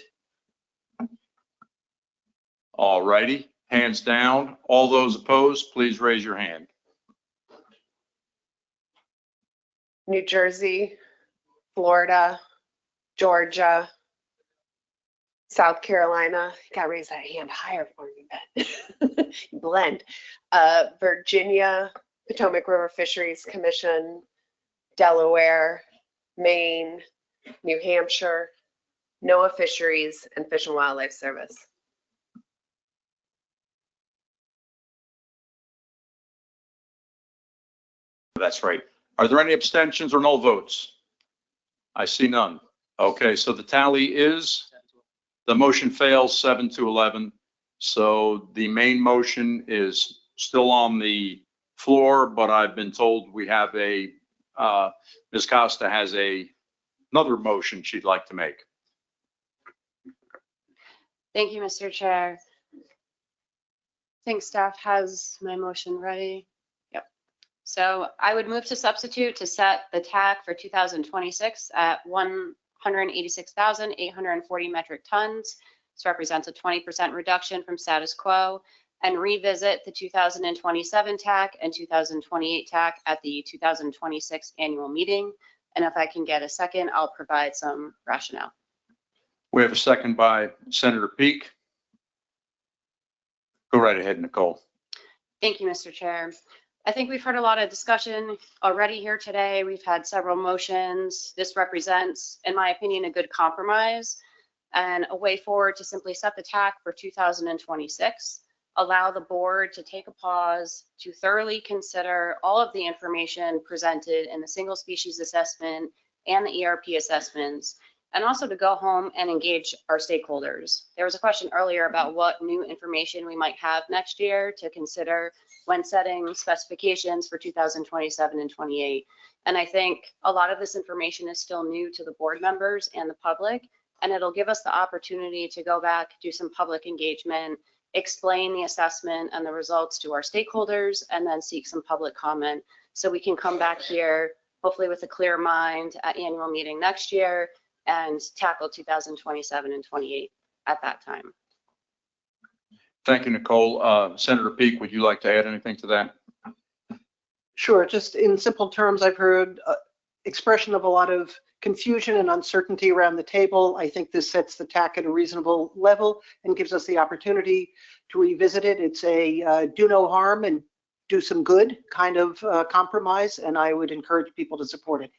All righty, hands down. All those opposed, please raise your hand. New Jersey, Florida, Georgia, South Carolina. You gotta raise that hand higher for me, Ben. Blend. Virginia, Potomac River Fisheries Commission, Delaware, Maine, New Hampshire, NOAA Fisheries, and Fish and Wildlife Service. That's right. Are there any abstentions or no votes? I see none. Okay, so the tally is, the motion fails 7-11. So the main motion is still on the floor, but I've been told we have Ms. Costa has another motion she'd like to make. Thank you, Mr. Chair. I think staff has my motion ready. Yep. So I would move to substitute to set the TAC for 2026 at 186,840 metric tons. This represents a 20% reduction from status quo, and revisit the 2027 TAC and 2028 TAC at the 2026 annual meeting. And if I can get a second, I'll provide some rationale. We have a second by Senator Peake. Go right ahead, Nicole. Thank you, Mr. Chair. I think we've heard a lot of discussion already here today. We've had several motions. This represents, in my opinion, a good compromise and a way forward to simply set the TAC for 2026 allow the board to take a pause to thoroughly consider all of the information presented in the single species assessment and the ERP assessments, and also to go home and engage our stakeholders. There was a question earlier about what new information we might have next year to consider when setting specifications for 2027 and 28. And I think a lot of this information is still new to the board members and the public, and it'll give us the opportunity to go back, do some public engagement, explain the assessment and the results to our stakeholders, and then seek some public comment so we can come back here, hopefully with a clear mind at annual meeting next year and tackle 2027 and 28 at that time. Thank you, Nicole. Senator Peake, would you like to add anything to that? Sure. Just in simple terms, I've heard expression of a lot of confusion and uncertainty around the table. I think this sets the TAC at a reasonable level and gives us the opportunity to revisit it. It's a do no harm and do some good kind of compromise, and I would encourage people to support it.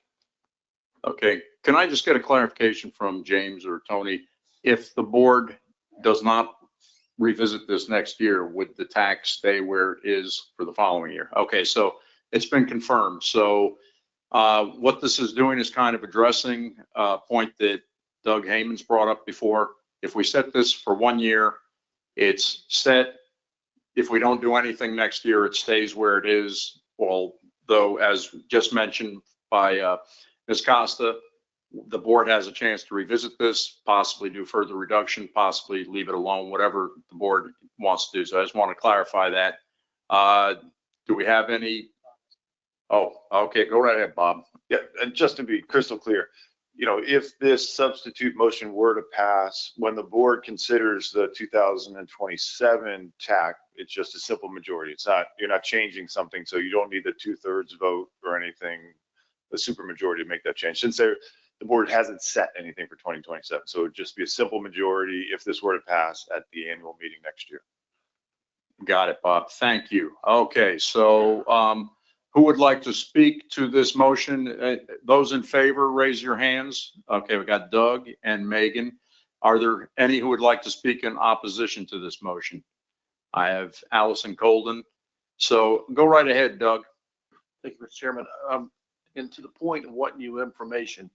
Okay, can I just get a clarification from James or Tony? If the board does not revisit this next year, would the tax stay where it is for the following year? Okay, so it's been confirmed. So what this is doing is kind of addressing a point that Doug Hayman's brought up before. If we set this for 1 year, it's set. If we don't do anything next year, it stays where it is. Although, as just mentioned by Ms. Costa, the board has a chance to revisit this, possibly do further reduction, possibly leave it alone, whatever the board wants to do. So I just want to clarify that. Do we have any? Oh, okay, go right ahead, Bob. Yeah, and just to be crystal clear, you know, if this substitute motion were to pass, when the board considers the 2027 TAC, it's just a simple majority. It's not, you're not changing something, so you don't need the 2/3 vote or anything, the supermajority to make that change. Since the board hasn't set anything for 2027, so it would just be a simple majority if this were to pass at the annual meeting next year. Got it, Bob. Thank you. Okay, so who would like to speak to this motion? Those in favor, raise your hands. Okay, we got Doug and Megan. Are there any who would like to speak in opposition to this motion? I have Allison Colden. So go right ahead, Doug. Thank you, Mr. Chairman. And to the point of what new information.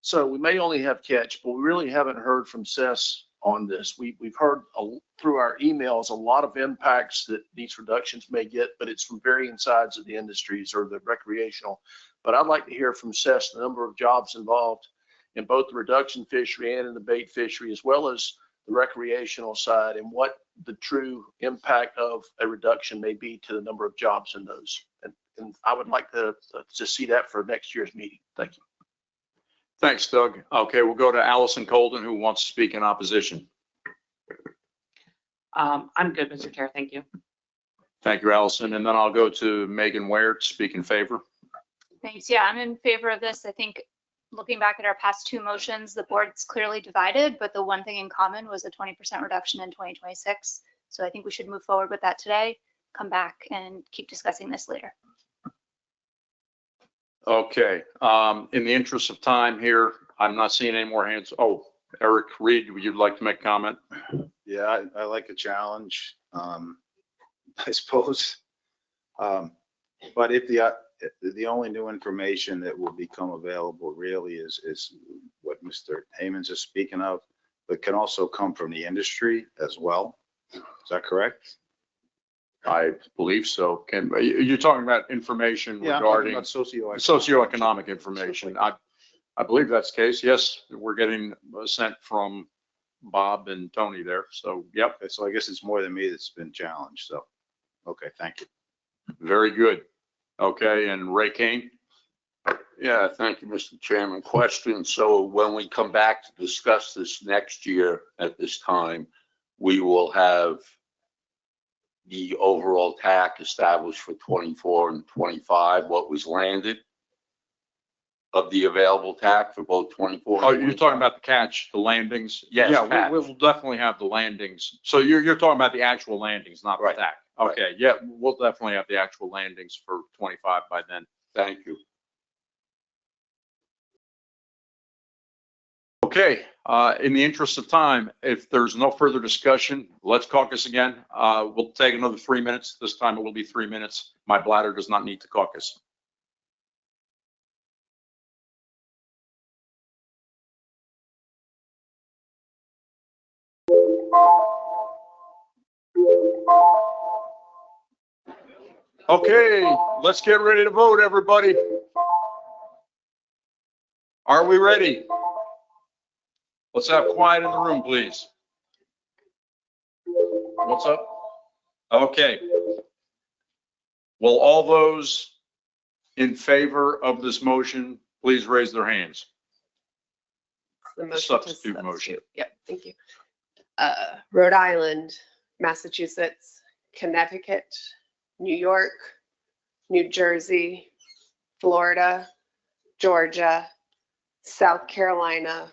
So we may only have catch, but we really haven't heard from SES on this. We've heard through our emails a lot of impacts that these reductions may get, but it's from varying sides of the industries or the recreational. But I'd like to hear from SES the number of jobs involved in both the reduction fishery and in the bait fishery, as well as the recreational side, and what the true impact of a reduction may be to the number of jobs in those. And I would like to see that for next year's meeting. Thank you. Thanks, Doug. Okay, we'll go to Allison Colden, who wants to speak in opposition. I'm good, Mr. Chair. Thank you. Thank you, Allison. And then I'll go to Megan Ware to speak in favor. Thanks. Yeah, I'm in favor of this. I think looking back at our past two motions, the board's clearly divided, but the one thing in common was a 20% reduction in 2026. So I think we should move forward with that today, come back and keep discussing this later. Okay, in the interest of time here, I'm not seeing any more hands. Oh, Eric Reed, would you like to make a comment? Yeah, I like a challenge, I suppose. But if the only new information that will become available really is what Mr. Hayman's is speaking of, but can also come from the industry as well. Is that correct? I believe so. You're talking about information regarding socioeconomic information. I believe that's the case. Yes, we're getting sent from Bob and Tony there. So, yep. Okay, so I guess it's more than me that's been challenged. So, okay, thank you. Very good. Okay, and Ray Kane? Yeah, thank you, Mr. Chairman. Question. So when we come back to discuss this next year at this time, we will have the overall TAC established for 24 and 25, what was landed of the available TAC for both 24 Oh, and you're talking about the catch, the landings? Yes, Yeah, catch. we'll definitely have the landings. So you're talking about the actual landings, not the TAC. Okay, yeah, we'll definitely have the actual landings for 25 by then. Thank you. Okay, in the interest of time, if there's no further discussion, let's caucus again. We'll take another 3 minutes. This time it will be 3 minutes. My bladder does not need to caucus. Okay, let's get ready to vote, everybody. Are we ready? Let's have quiet in the room, please. What's up? Okay. Will all those in favor of this motion, please raise their hands? The motion to Substitute motion. substitute. Yep, thank you. Rhode Island, Massachusetts, Connecticut, New York, New Jersey, Florida, Georgia, South Carolina,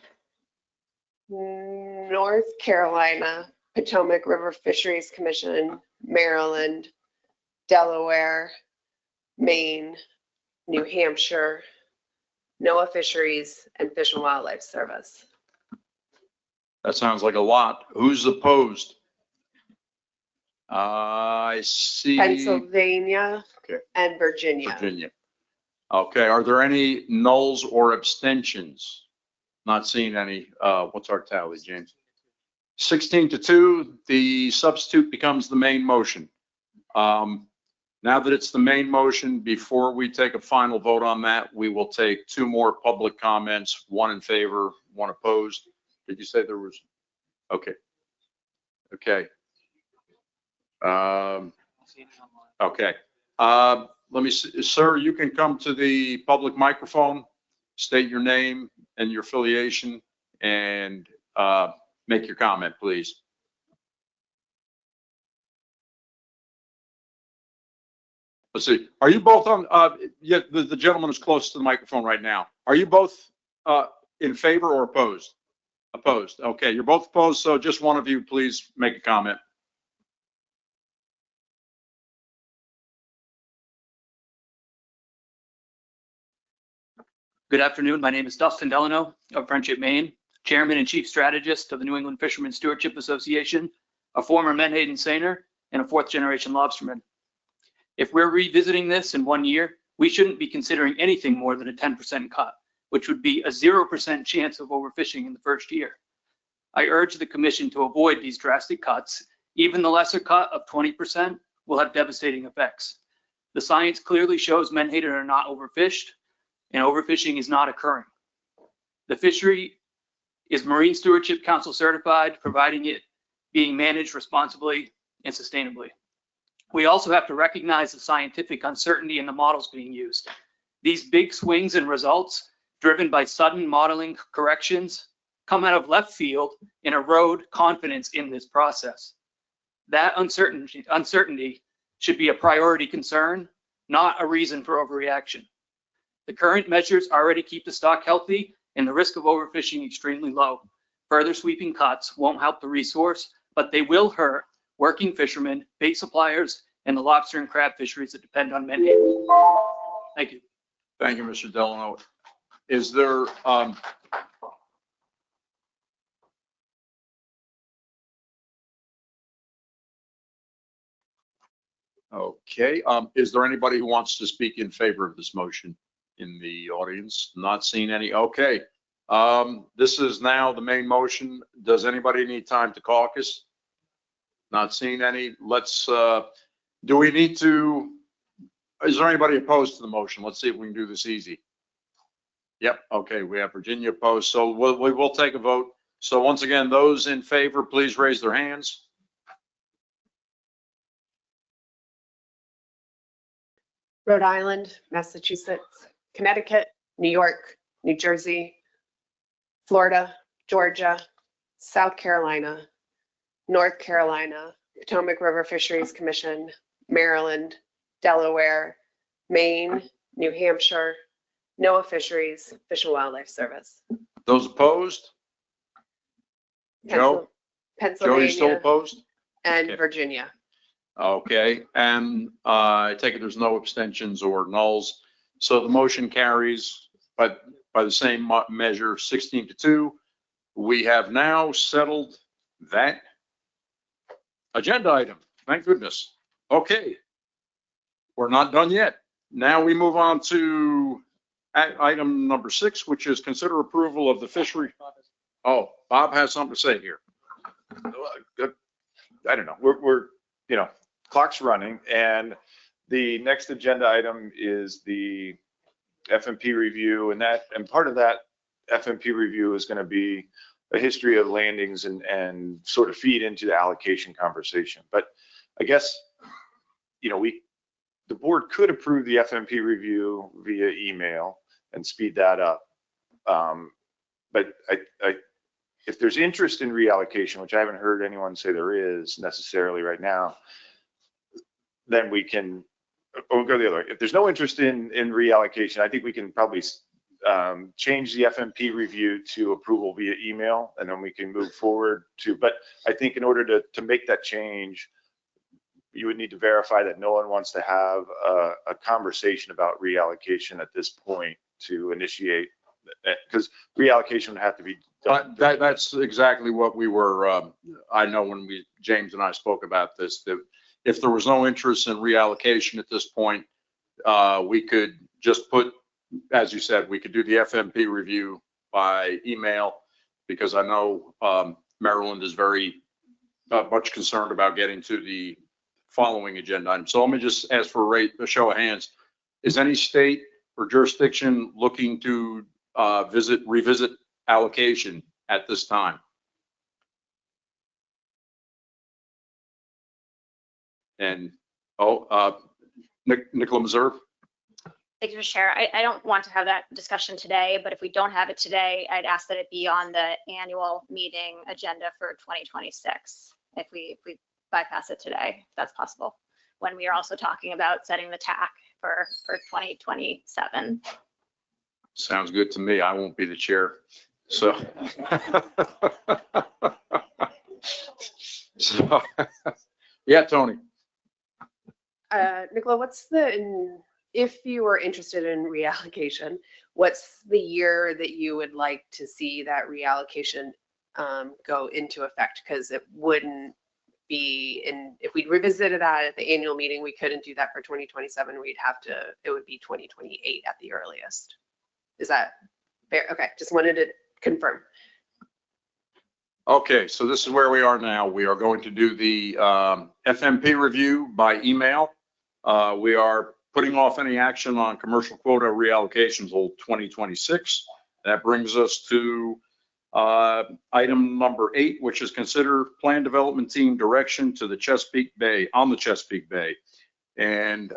North Carolina, Potomac River Fisheries Commission, Maryland, Delaware, Maine, New Hampshire, NOAA Fisheries, and Fish and Wildlife Service. That sounds like a lot. Who's opposed? I see. Pennsylvania Okay. and Virginia. Virginia. Okay, are there any nulls or abstentions? Not seeing any. What's our tally, James? 16-2, the substitute becomes the main motion. Now that it's the main motion, before we take a final vote on that, we will take 2 more public comments, 1 in favor, 1 opposed. Did you say there was? Okay. Okay. Okay. Let me see. Sir, you can come to the public microphone, state your name and your affiliation, and make your comment, please. Let's see. Are you both on? Yeah, the gentleman is close to the microphone right now. Are you both in favor or opposed? Opposed. Okay, you're both opposed. So just one of you, please make a comment. Good afternoon. My name is Dustin Delano of Friendship, Maine, Chairman and Chief Strategist of the New England Fishermen Stewardship Association, a former Menhaden seiner, and a 4th-generation lobsterman. If we're revisiting this in 1 year, we shouldn't be considering anything more than a 10% cut, which would be a 0% chance of overfishing in the first year. I urge the Commission to avoid these drastic cuts. Even the lesser cut of 20% will have devastating effects. The science clearly shows Menhaden are not overfished, and overfishing is not occurring. The fishery is Marine Stewardship Council certified, providing it being managed responsibly and sustainably. We also have to recognize the scientific uncertainty in the models being used. These big swings in results, driven by sudden modeling corrections, come out of left field and erode confidence in this process. That uncertainty should be a priority concern, not a reason for overreaction. The current measures already keep the stock healthy and the risk of overfishing extremely low. Further sweeping cuts won't help the resource, but they will hurt working fishermen, bait suppliers, and the lobster and crab fisheries that depend on Menhaden. Thank you. Thank you, Mr. Delano. Is there, okay, is there anybody who wants to speak in favor of this motion in the audience? Not seeing any. Okay. This is now the main motion. Does anybody need time to caucus? Not seeing any. Let's, do we need to, is there anybody opposed to the motion? Let's see if we can do this easy. Yep. Okay. We have Virginia opposed. So we will take a vote. So once again, those in favor, please raise their hands. Rhode Island, Massachusetts, Connecticut, New York, New Jersey, Florida, Georgia, South Carolina, North Carolina, Potomac River Fisheries Commission, Maryland, Delaware, Maine, New Hampshire, NOAA Fisheries, Fish and Wildlife Service. Those opposed? Joe? Joe, you still Pennsylvania opposed? and Okay. Virginia. Okay, and I take it there's no abstentions or nulls. So the motion carries, but by the same measure, 16-2. We have now settled that agenda item. Thank goodness. Okay. We're not done yet. Now we move on to item number 6, which is consider approval of the fishery. Oh, Bob has something to say here. I don't know. We're, clock's running, and the next agenda item is the FMP review, and part of that FMP review is going to be a history of landings and sort of feed into the allocation conversation. But I guess, the board could approve the FMP review via email and speed that up. But if there's interest in reallocation, which I haven't heard anyone say there is necessarily right now, then we'll go the other way. If there's no interest in reallocation, I think we can probably change the FMP review to approval via email, and then we can move forward but I think in order to make that change, you would need to verify that no one wants to have a conversation about reallocation at this point to initiate, because reallocation would have to be done. That's exactly what we were, I know when James and I spoke about this, that if there was no interest in reallocation at this point, we could just put, as you said, we could do the FMP review by email, because I know Maryland is very much concerned about getting to the following agenda item. So let me just ask for a show of hands. Is any state or jurisdiction looking to revisit allocation at this time? And, Nicola Meserve? Thank you, Mr. Chair. I don't want to have that discussion today, but if we don't have it today, I'd ask that it be on the annual meeting agenda for 2026. If we bypass it today, if that's possible, when we are also talking about setting the TAC for 2027. Sounds good to me. I won't be the chair. So, yeah, Tony. Nicola, if you were interested in reallocation, what's the year that you would like to see that reallocation go into effect? Because it wouldn't be if we revisited that at the annual meeting, we couldn't do that for 2027. It would be 2028 at the earliest. Is that fair? Okay, just wanted to confirm. Okay, so this is where we are now. We are going to do the FMP review by email. We are putting off any action on commercial quota reallocations until 2026. That brings us to item number 8, which is consider plan development team direction to the Chesapeake Bay, on the Chesapeake Bay. And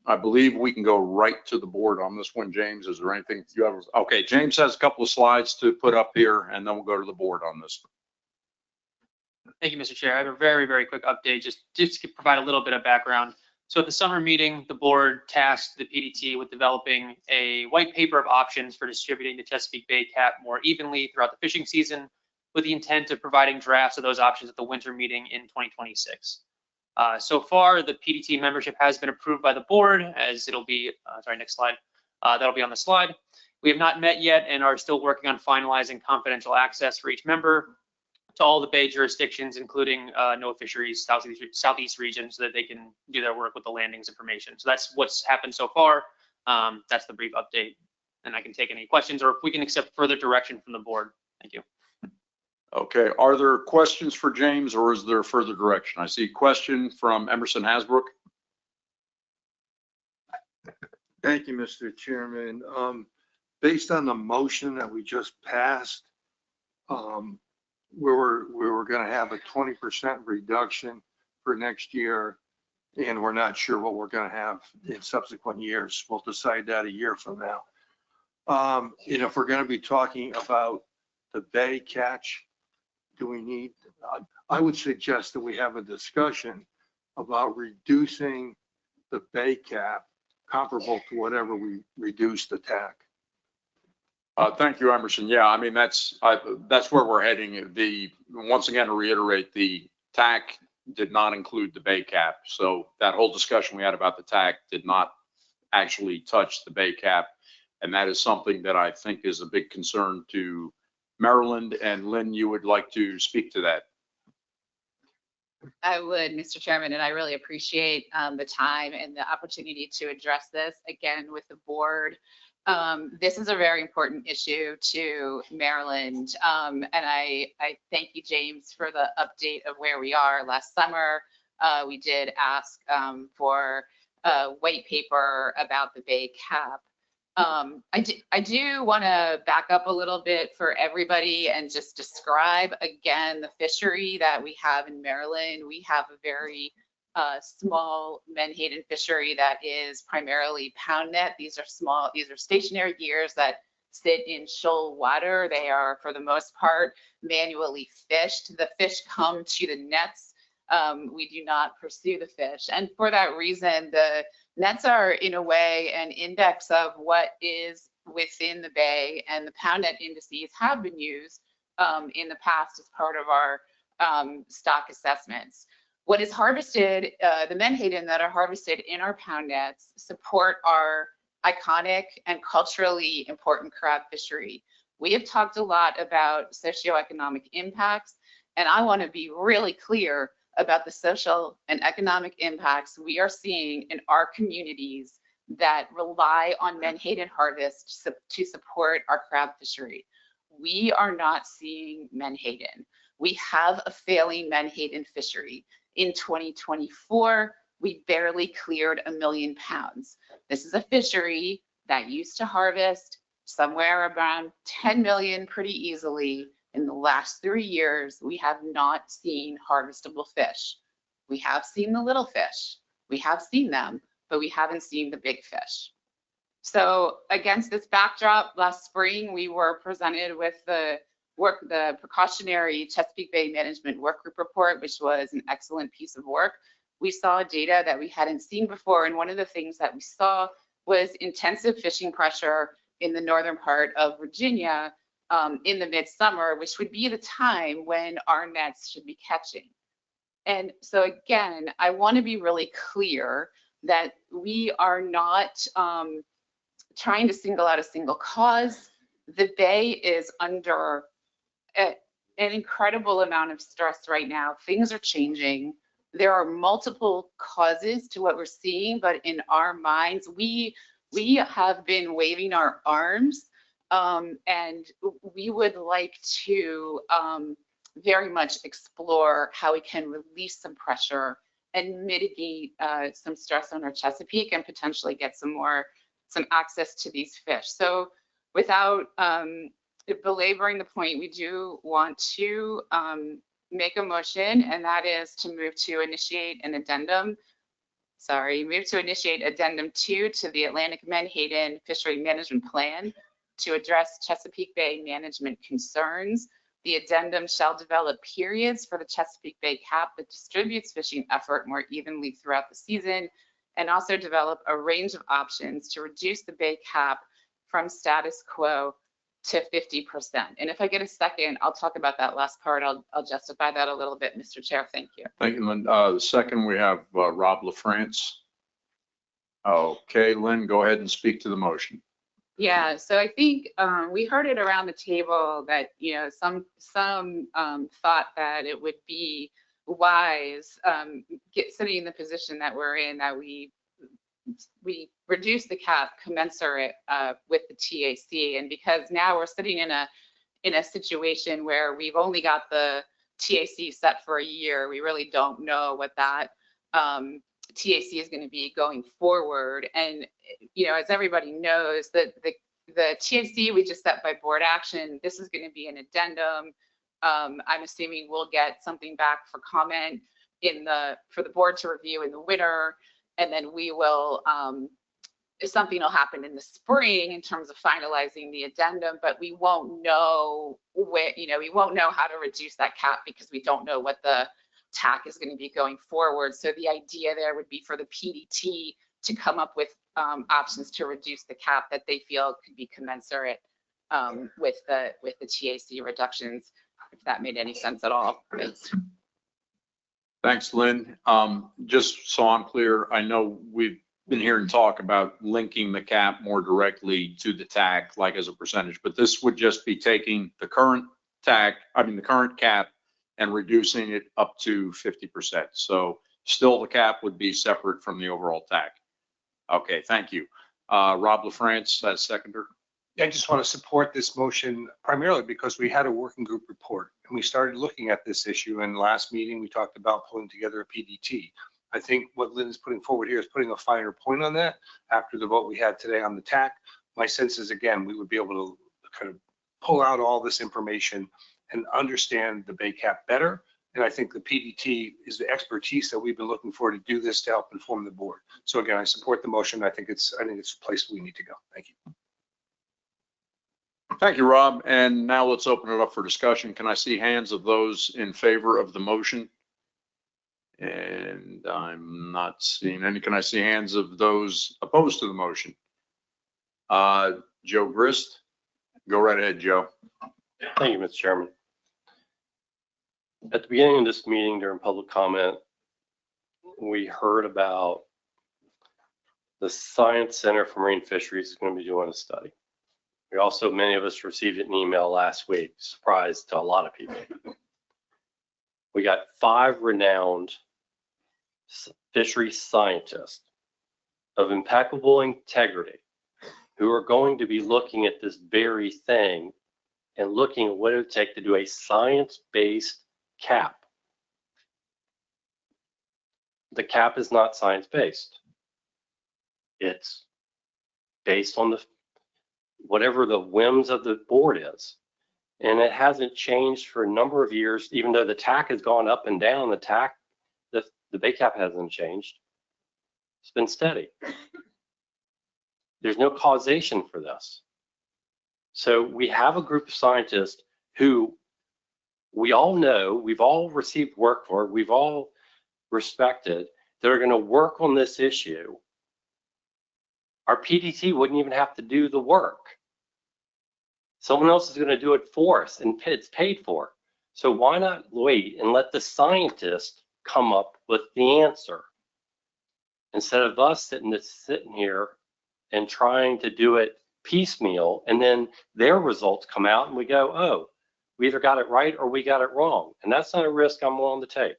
I believe we can go right to the board on this one. James, is there anything you have? Okay, James has a couple of slides to put up here, and then we'll go to the board on this. Thank you, Mr. Chair. I have a very, very quick update, just to provide a little bit of background. So at the summer meeting, the board tasked the PDT with developing a white paper of options for distributing the Chesapeake Bay cap more evenly throughout the fishing season, with the intent of providing drafts of those options at the winter meeting in 2026. So far, the PDT membership has been approved by the board, as it'll be, next slide. That'll be on the slide. We have not met yet and are still working on finalizing confidential access for each member to all the Bay jurisdictions, including NOAA Fisheries Southeast region, so that they can do their work with the landings information. So that's what's happened so far. That's the brief update, and I can take any questions, or if we can accept further direction from the board. Thank you. Okay, are there questions for James, or is there further direction? I see a question from Emerson Hasbrook. Thank you, Mr. Chairman. Based on the motion that we just passed, we were going to have a 20% reduction for next year, and we're not sure what we're going to have in subsequent years. We'll decide that a year from now. If we're going to be talking about the Bay catch, do we need, I would suggest that we have a discussion about reducing the Bay cap comparable to whatever we reduce the TAC. Thank you, Emerson. Yeah, I mean, that's where we're heading. Once again, to reiterate, the TAC did not include the Bay cap. So that whole discussion we had about the TAC did not actually touch the Bay cap. And that is something that I think is a big concern to Maryland, and Lynn, you would like to speak to that. I would, Mr. Chairman, and I really appreciate the time and the opportunity to address this again with the board. This is a very important issue to Maryland, and I thank you, James, for the update of where we are. Last summer, we did ask for a white paper about the Bay cap. I do want to back up a little bit for everybody and just describe again the fishery that we have in Maryland. We have a very small Menhaden fishery that is primarily pound net. These are stationary gears that sit in shoal water. They are, for the most part, manually fished. The fish come to the nets. We do not pursue the fish. And for that reason, the nets are in a way an index of what is within the bay, and the pound net indices have been used in the past as part of our stock assessments. What is harvested, the Menhaden that are harvested in our pound nets support our iconic and culturally important crab fishery. We have talked a lot about socioeconomic impacts, and I want to be really clear about the social and economic impacts we are seeing in our communities that rely on Menhaden harvest to support our crab fishery. We are not seeing Menhaden. We have a failing Menhaden fishery. In 2024, we barely cleared 1 million pounds. This is a fishery that used to harvest somewhere around 10 million pretty easily. In the last 3 years, we have not seen harvestable fish. We have seen the little fish. We have seen them, but we haven't seen the big fish. So against this backdrop, last spring, we were presented with the precautionary Chesapeake Bay Management Work Group report, which was an excellent piece of work. We saw data that we hadn't seen before, and one of the things that we saw was intensive fishing pressure in the northern part of Virginia in the midsummer, which would be the time when our nets should be catching. And so again, I want to be really clear that we are not trying to single out a single cause. The Bay is under an incredible amount of stress right now. Things are changing. There are multiple causes to what we're seeing, but in our minds, we have been waving our arms. And we would like to very much explore how we can release some pressure and mitigate some stress on our Chesapeake and potentially get some access to these fish. So without belaboring the point, we do want to make a motion, and that is to move to initiate an addendum. Move to initiate addendum 2 to the Atlantic Menhaden Fishery Management Plan to address Chesapeake Bay management concerns. The addendum shall develop periods for the Chesapeake Bay cap that distributes fishing effort more evenly throughout the season, and also develop a range of options to reduce the Bay cap from status quo to 50%. And if I get a second, I'll talk about that last part. I'll justify that a little bit, Mr. Chair. Thank you. Thank you, Lynn. The second, we have Rob LaFrance. Okay, Lynn, go ahead and speak to the motion. Yeah, so I think we heard it around the table that, you know, some thought that it would be wise sitting in the position that we're in, that we reduce the cap commensurate with the TAC. And because now we're sitting in a situation where we've only got the TAC set for a year, we really don't know what that TAC is going to be going forward. And, you know, as everybody knows, the TAC we just set by board action, this is going to be an addendum. I'm assuming we'll get something back for comment for the board to review in the winter, and then we will, something will happen in the spring in terms of finalizing the addendum, but we won't know we won't know how to reduce that cap because we don't know what the TAC is going to be going forward. So the idea there would be for the PDT to come up with options to reduce the cap that they feel could be commensurate with the TAC reductions, if that made any sense at all. Thanks. Thanks, Lynn. Just so I'm clear, I know we've been hearing talk about linking the cap more directly to the TAC, like as a percentage, but this would just be taking the current TAC, the current cap and reducing it up to 50%. So still the cap would be separate from the overall TAC. Okay, thank you. Rob LaFrance, as seconder. I just want to support this motion primarily because we had a working group report and we started looking at this issue. And last meeting, we talked about pulling together a PDT. I think what Lynn is putting forward here is putting a finer point on that after the vote we had today on the TAC. My sense is, again, we would be able to kind of pull out all this information and understand the Bay Cap better. And I think the PDT is the expertise that we've been looking for to do this to help inform the board. So again, I support the motion. I think it's a place we need to go. Thank you. Thank you, Rob. And now let's open it up for discussion. Can I see hands of those in favor of the motion? And I'm not seeing any. Can I see hands of those opposed to the motion? Joe Grist, go right ahead, Joe. Thank you, Mr. Chairman. At the beginning of this meeting during public comment, we heard about the Science Center for Marine Fisheries is going to be doing a study. We also, many of us received an email last week, surprise to a lot of people. We got 5 renowned fishery scientists of impeccable integrity who are going to be looking at this very thing and looking at what it would take to do a science-based cap. The cap is not science-based. It's based on whatever the whims of the board is. And it hasn't changed for a number of years, even though the TAC has gone up and down, the Bay Cap hasn't changed. It's been steady. There's no causation for this. So we have a group of scientists who we all know, we've all received work for, we've all respected, that are going to work on this issue. Our PDT wouldn't even have to do the work. Someone else is going to do it for us, and it's paid for. So why not wait and let the scientist come up with the answer instead of us sitting here and trying to do it piecemeal, and then their results come out and we go, oh, we either got it right or we got it wrong. And that's not a risk I'm willing to take.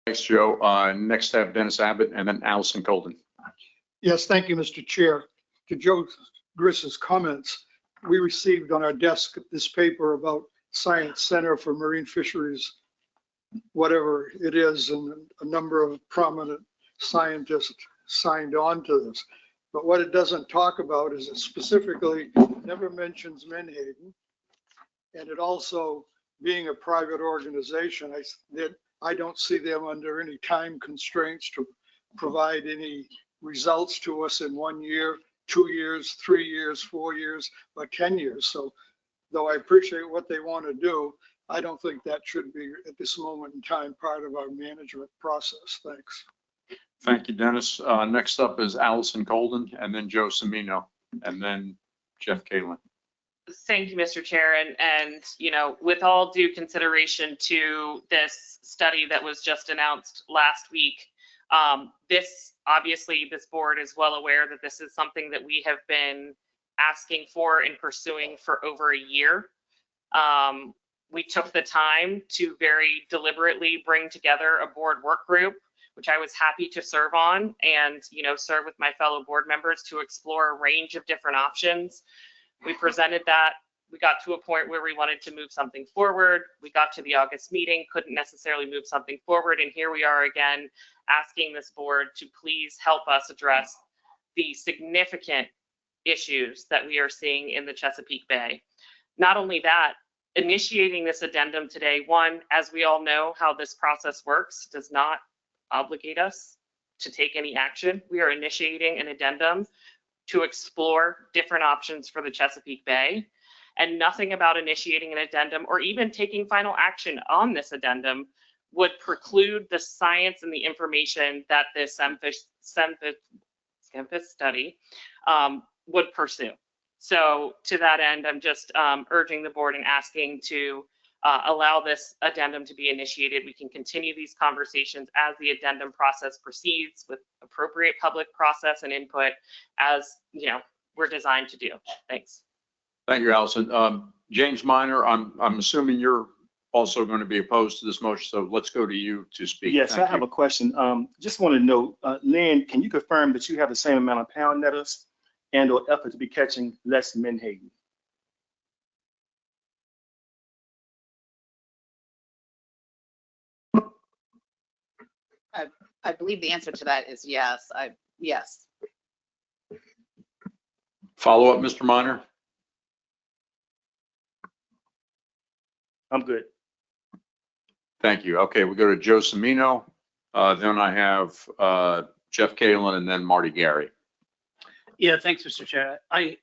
Thanks, Joe. Next, I have Dennis Abbott and then Allison Colden. Yes, thank you, Mr. Chair. To Joe Griss's comments, we received on our desk this paper about Science Center for Marine Fisheries, whatever it is, and a number of prominent scientists signed on to this. But what it doesn't talk about is it specifically never mentions Menhaden. And it also, being a private organization, I don't see them under any time constraints to provide any results to us in 1 year, 2 years, 3 years, 4 years, or 10 years. So though I appreciate what they want to do, I don't think that should be at this moment in time part of our management process. Thanks. Thank you, Dennis. Next up is Allison Colden and then Joe Semino and then Jeff Kalin. Thank you, Mr. Chair. And you know, with all due consideration to this study that was just announced last week, this board is well aware that this is something that we have been asking for and pursuing for over a year. We took the time to very deliberately bring together a board work group, which I was happy to serve on, and serve with my fellow board members to explore a range of different options. We presented that. We got to a point where we wanted to move something forward. We got to the August meeting, couldn't necessarily move something forward, and here we are again asking this board to please help us address the significant issues that we are seeing in the Chesapeake Bay. Not only that, initiating this addendum today, one, as we all know how this process works, does not obligate us to take any action. We are initiating an addendum to explore different options for the Chesapeake Bay, and nothing about initiating an addendum or even taking final action on this addendum would preclude the science and the information that this SEMFIS study would pursue. So to that end, I'm just urging the board and asking to allow this addendum to be initiated. We can continue these conversations as the addendum process proceeds with appropriate public process and input as, you know, we're designed to do. Thanks. Thank you, Allison. James Minor, I'm assuming you're also going to be opposed to this motion, so let's go to you to speak. Yes, Thank I have you. a question. Just want to know, Lynn, can you confirm that you have the same amount of pound netters and or effort to be catching less menhaden? I believe the answer to that is yes. Yes. Follow up, Mr. Minor? I'm good. Thank you. Okay, we go to Joe Semino. Then I have Jeff Kalen and then Marty Gary. Yeah, thanks, Mr. Chair. I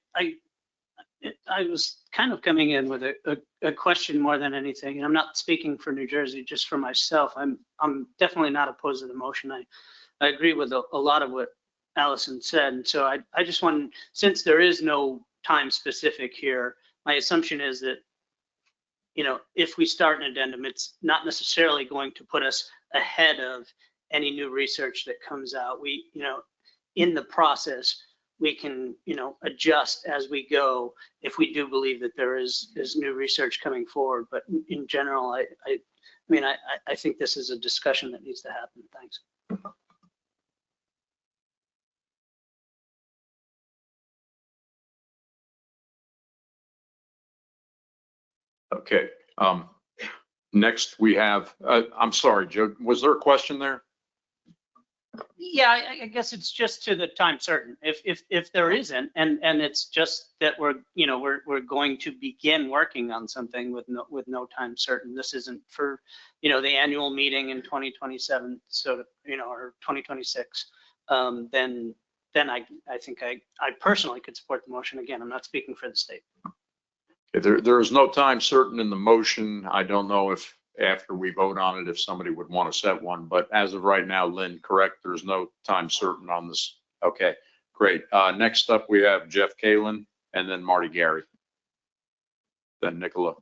was kind of coming in with a question more than anything, and I'm not speaking for New Jersey, just for myself. I'm definitely not opposed to the motion. I agree with a lot of what Allison said, and so I just want, since there is no time specific here, my assumption is that, you know, if we start an addendum, it's not necessarily going to put us ahead of any new research that comes out. We, you know, in the process, we can, you know, adjust as we go if we do believe that there is new research coming forward. But in general, I think this is a discussion that needs to happen. Thanks. Okay. Next we have, I'm sorry, Joe, was there a question there? Yeah, I guess it's just to the time certain. If there isn't, and it's just that we're going to begin working on something with no time certain. This isn't for, you know, the annual meeting in 2027, so, you know, or 2026. Then I think I personally could support the motion. Again, I'm not speaking for the state. There is no time certain in the motion. I don't know if after we vote on it, if somebody would want to set one, but as of right now, Lynn, correct, there's no time certain on this. Okay, great. Next up, we have Jeff Kalen and then Marty Gary. Then Nicola.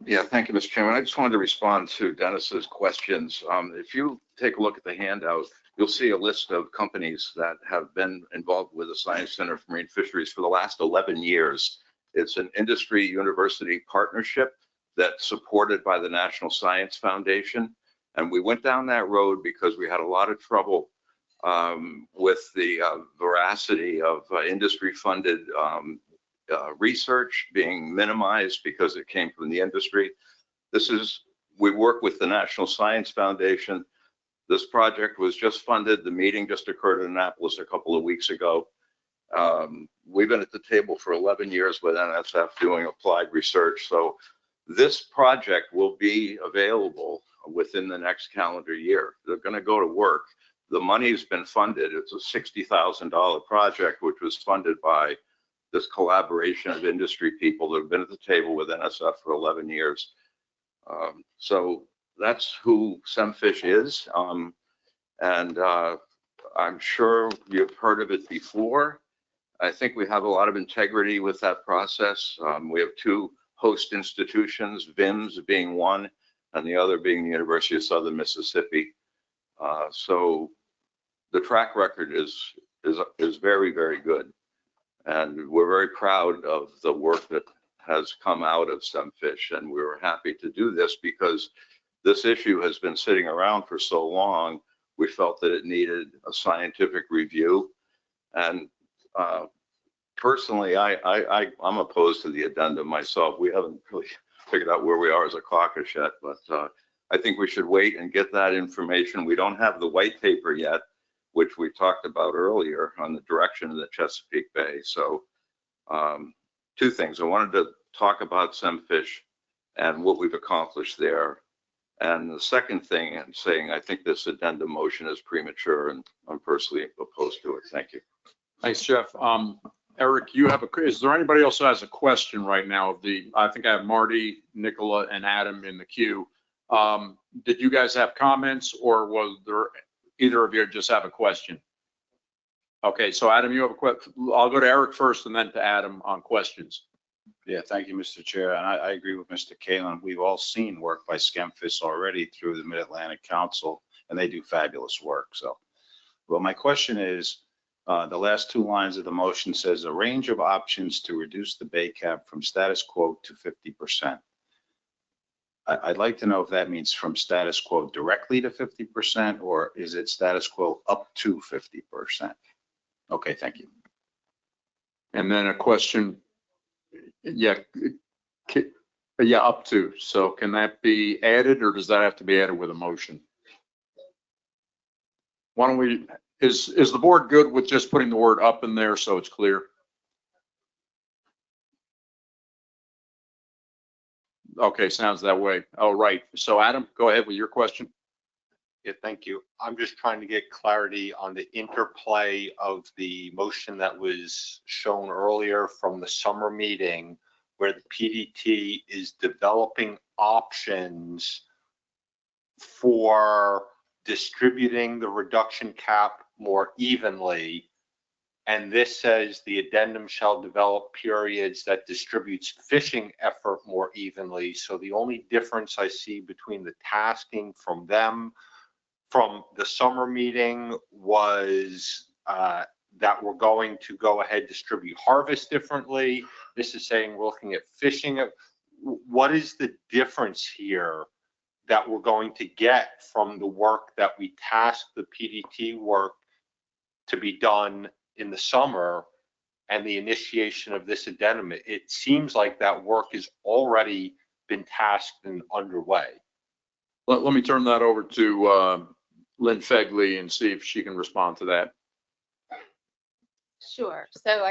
Yeah, thank you, Mr. Chairman. I just wanted to respond to Dennis's questions. If you take a look at the handout, you'll see a list of companies that have been involved with the Science Center for Marine Fisheries for the last 11 years. It's an industry university partnership that's supported by the National Science Foundation. And we went down that road because we had a lot of trouble with the veracity of industry-funded research being minimized because it came from the industry. We work with the National Science Foundation. This project was just funded. The meeting just occurred in Annapolis a couple of weeks ago. We've been at the table for 11 years with NSF doing applied research. So this project will be available within the next calendar year. They're going to go to work. The money's been funded. It's a $60,000 project, which was funded by this collaboration of industry people that have been at the table with NSF for 11 years. So that's who SEMFISH is. And I'm sure you've heard of it before. I think we have a lot of integrity with that process. We have two host institutions, VIMS being one, and the other being the University of Southern Mississippi. So the track record is very, very good. And we're very proud of the work that has come out of SEMFISH. And we were happy to do this because this issue has been sitting around for so long. We felt that it needed a scientific review. And personally, I'm opposed to the addendum myself. We haven't really figured out where we are as a caucus yet, but I think we should wait and get that information. We don't have the white paper yet, which we talked about earlier on the direction of the Chesapeake Bay. So two things. I wanted to talk about SEMFISH and what we've accomplished there. And the second thing, I'm saying, I think this addendum motion is premature and I'm personally opposed to it. Thank you. Thanks, Jeff. Eric, is there anybody else who has a question right now? I think I have Marty, Nicola, and Adam in the queue. Did you guys have comments or was there either of you just have a question? Okay, so Adam, you have a question. I'll go to Eric first and then to Adam on questions. Yeah, thank you, Mr. Chair. And I agree with Mr. Kalen. We've all seen work by Skemfis already through the Mid-Atlantic Council, and they do fabulous work. So, well, my question is, the last two lines of the motion says a range of options to reduce the bay cap from status quo to 50%. I'd like to know if that means from status quo directly to 50%, or is it status quo up to 50%? Okay, thank you. And then a question, yeah, yeah, up to. So can that be added or does that have to be added with a motion? Why don't we, is the board good with just putting the word up in there so it's clear? Okay, sounds that way. Oh, right. So Adam, go ahead with your question. Yeah, thank you. I'm just trying to get clarity on the interplay of the motion that was shown earlier from the summer meeting where the PDT is developing options for distributing the reduction cap more evenly. And this says the addendum shall develop periods that distributes fishing effort more evenly. So the only difference I see between the tasking from them from the summer meeting was that we're going to go ahead, distribute harvest differently. This is saying we're looking at fishing. What is the difference here that we're going to get from the work that we tasked the PDT work to be done in the summer and the initiation of this addendum? It seems like that work has already been tasked and underway. Let me turn that over to Lynn Fegley and see if she can respond to that. Sure. So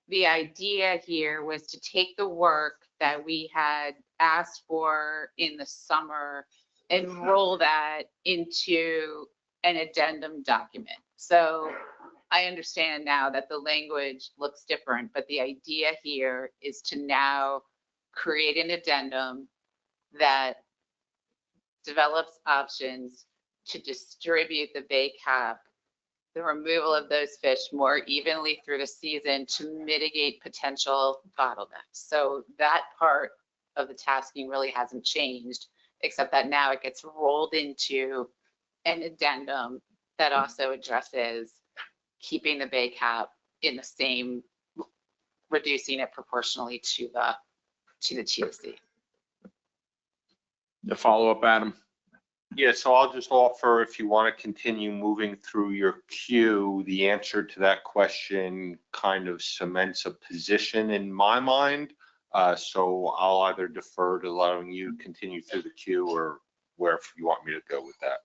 the idea here was to take the work that we had asked for in the summer and roll that into an addendum document. So I understand now that the language looks different, but the idea here is to now create an addendum that develops options to distribute the bay cap, the removal of those fish more evenly through the season to mitigate potential bottlenecks. So that part of the tasking really hasn't changed, except that now it gets rolled into an addendum that also addresses keeping the bay cap in the same, reducing it proportionally to the TOC. The follow-up, Adam. Yeah, so I'll just offer, if you want to continue moving through your queue, the answer to that question kind of cements a position in my mind. So I'll either defer to allowing you to continue through the queue or wherever you want me to go with that.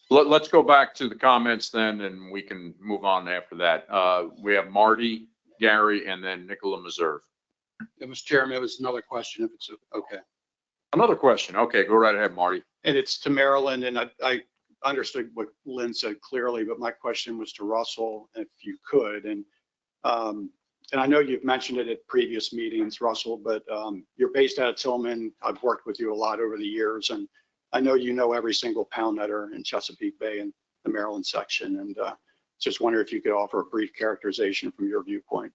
Let's go back to the comments then, and we can move on after that. We have Marty, Gary, and then Nicola Meserve. Mr. Chairman, it was another question, if it's okay. Another question. Okay, go right ahead, Marty. And it's to Marilyn, and I understood what Lynn said clearly, but my question was to Russell, if you could. And I know you've mentioned it at previous meetings, Russell, but you're based out of Tillman. I've worked with you a lot over the years, and I know you know every single pound netter in Chesapeake Bay and the Maryland section. And just wonder if you could offer a brief characterization from your viewpoint.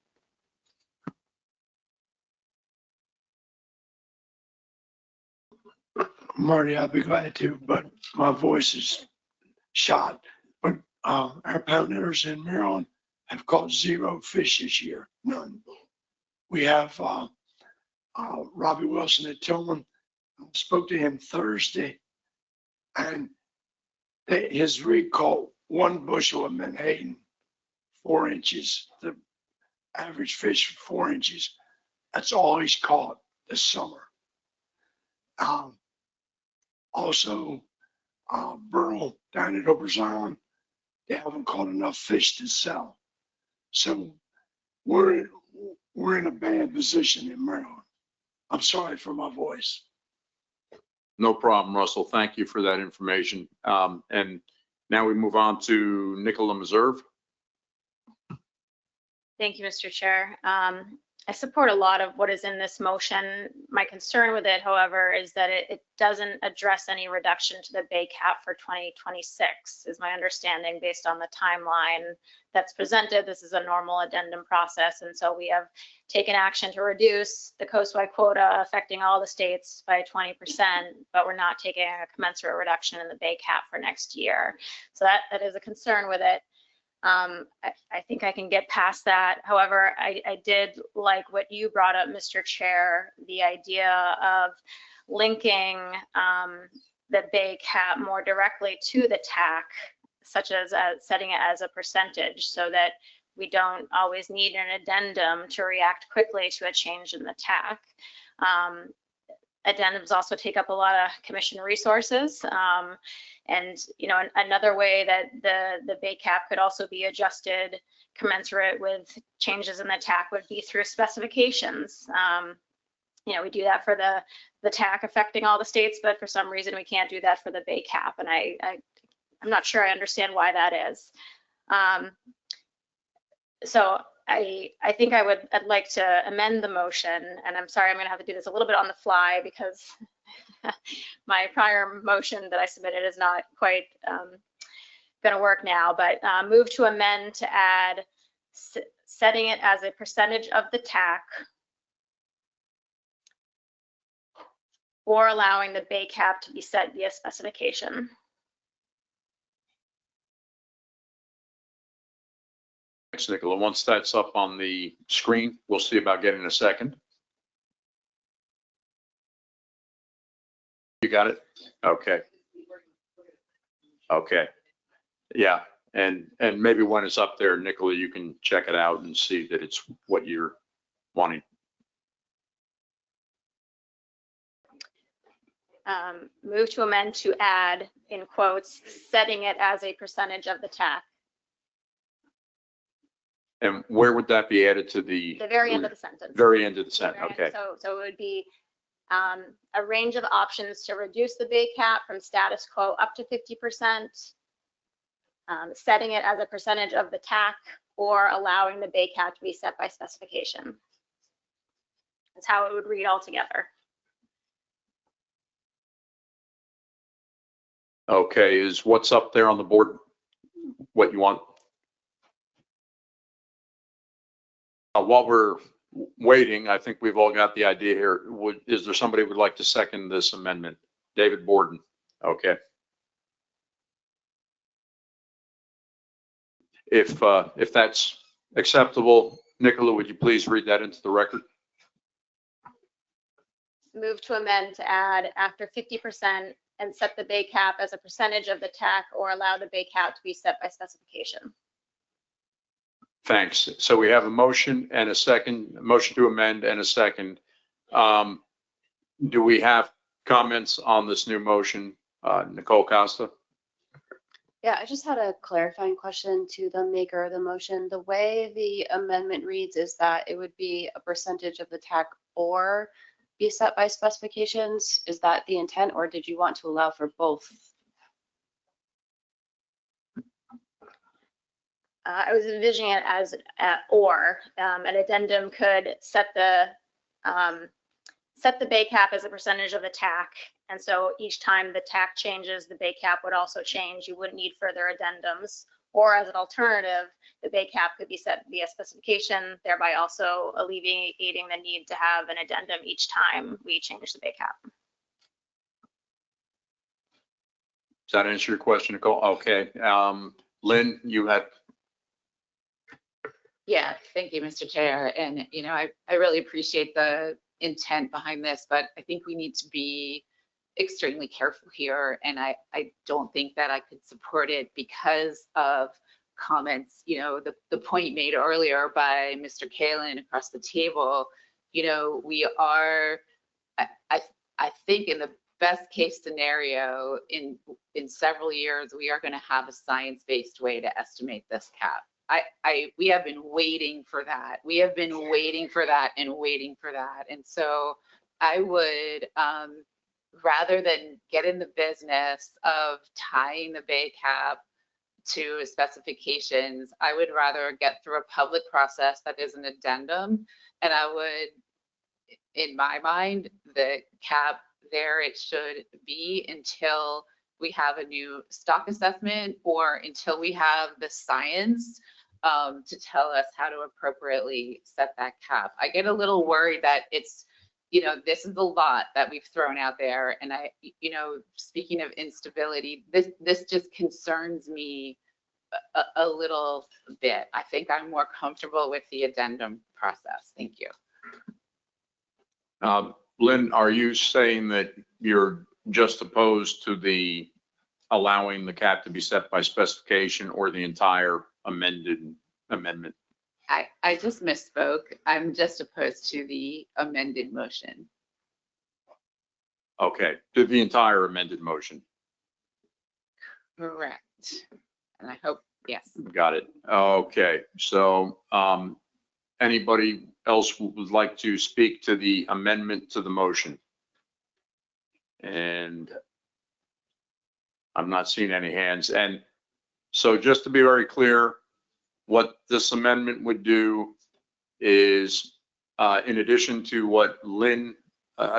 Marty, I'll be glad to, but my voice is shot. But our pound netters in Maryland have caught 0 fish this year, none. We have Robbie Wilson at Tillman. I spoke to him Thursday, and his rig caught 1 bushel of Menhaden, 4 inches. The average fish 4 inches. That's all he's caught this summer. Also, Burl down at Oberzon, they haven't caught enough fish to sell. So we're in a bad position in Maryland. I'm sorry for my voice. No problem, Russell. Thank you for that information. And now we move on to Nicola Meserve. Thank you, Mr. Chair. I support a lot of what is in this motion. My concern with it, however, is that it doesn't address any reduction to the Bay cap for 2026, is my understanding based on the timeline that's presented. This is a normal addendum process, and so we have taken action to reduce the coastwide quota affecting all the states by 20%, but we're not taking a commensurate reduction in the Bay cap for next year. So that is a concern with it. I think I can get past that. However, I did like what you brought up, Mr. Chair, the idea of linking the Bay cap more directly to the TAC, such as setting it as a percentage so that we don't always need an addendum to react quickly to a change in the TAC. Addendums also take up a lot of commission resources. And, you know, another way that the Bay cap could also be adjusted commensurate with changes in the TAC would be through specifications. You know, we do that for the TAC affecting all the states, but for some reason we can't do that for the Bay cap. And I'm not sure I understand why that is. So I think I'd like to amend the motion, and I'm sorry, I'm going to have to do this a little bit on the fly because my prior motion that I submitted is not quite going to work now, but move to amend to add setting it as a percentage of the TAC or allowing the Bay cap to be set via specification. Thanks, Nicola. Once that's up on the screen, we'll see about getting a second. You got it? Okay. Okay. Yeah. And maybe when it's up there, Nicola, you can check it out and see that it's what you're wanting. Move to amend to add, in quotes, setting it as a percentage of the TAC. And where would that be added to the? The very end of the sentence. Very end of the sentence, okay. So it would be a range of options to reduce the Bay cap from status quo up to 50%, setting it as a percentage of the TAC, or allowing the Bay cap to be set by specification. That's how it would read altogether. Okay, is what's up there on the board what you want? While we're waiting, I think we've all got the idea here. Is there somebody who would like to second this amendment? David Borden. Okay. If that's acceptable, Nicola, would you please read that into the record? Move to amend to add after 50% and set the Bay cap as a percentage of the TAC or allow the Bay cap to be set by specification. Thanks. So we have a motion and a second, a motion to amend and a second. Do we have comments on this new motion? Nicole Costa? Yeah, I just had a clarifying question to the maker of the motion. The way the amendment reads is that it would be a percentage of the TAC or be set by specifications. Is that the intent, or did you want to allow for both? I was envisioning it as or an addendum could set the Bay cap as a percentage of the TAC, and so each time the TAC changes, the Bay cap would also change. You wouldn't need further addendums. Or as an alternative, the Bay cap could be set via specification, thereby also alleviating the need to have an addendum each time we change the Bay cap. Does that answer your question, Nicole? Okay. Lynn, you had. Yeah, thank you, Mr. Chair. And, you know, I really appreciate the intent behind this, but I think we need to be extremely careful here. And I don't think that I could support it because of comments, you know, the point made earlier by Mr. Kalin across the table. You know, we are, I think in the best case scenario, in several years, we are going to have a science-based way to estimate this cap. We have been waiting for that. We have been waiting for that and waiting for that. And so I would, rather than get in the business of tying the Bay cap to specifications, I would rather get through a public process that is an addendum And I would, in my mind, the cap there, it should be until we have a new stock assessment or until we have the science to tell us how to appropriately set that cap. I get a little worried that it's, this is a lot that we've thrown out there. And speaking of instability, this just concerns me a little bit. I think I'm more comfortable with the addendum process. Thank you. Lynn, are you saying that you're just opposed to the allowing the cap to be set by specification or the entire amendment? I just misspoke. I'm just opposed to the amended motion. Okay, to the entire amended motion. Correct. And I hope, yes. Got it. Okay, so anybody else would like to speak to the amendment to the motion? And I'm not seeing any hands. And so just to be very clear, what this amendment would do is, in addition to what Lynn,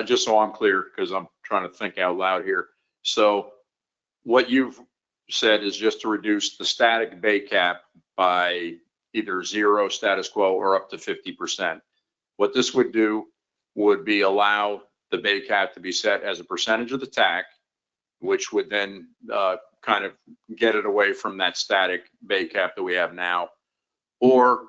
just so I'm clear, because I'm trying to think out loud here. So what you've said is just to reduce the static bay cap by either 0 status quo or up to 50%. What this would do would be allow the bay cap to be set as a percentage of the TAC, which would then kind of get it away from that static bay cap that we have now, or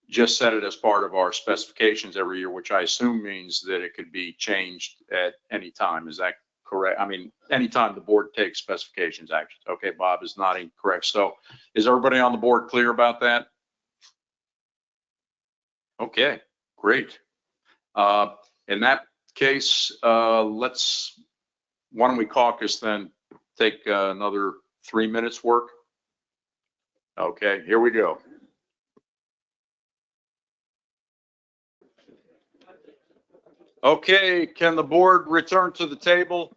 just set it as part of our specifications every year, which I assume means that it could be changed at any time. Is that correct? I mean, anytime the board takes specifications actions. Okay, Bob is nodding correct. So is everybody on the board clear about that? Okay, great. In that case, why don't we caucus then, take another 3 minutes work? Okay, here we go. Okay, can the board return to the table?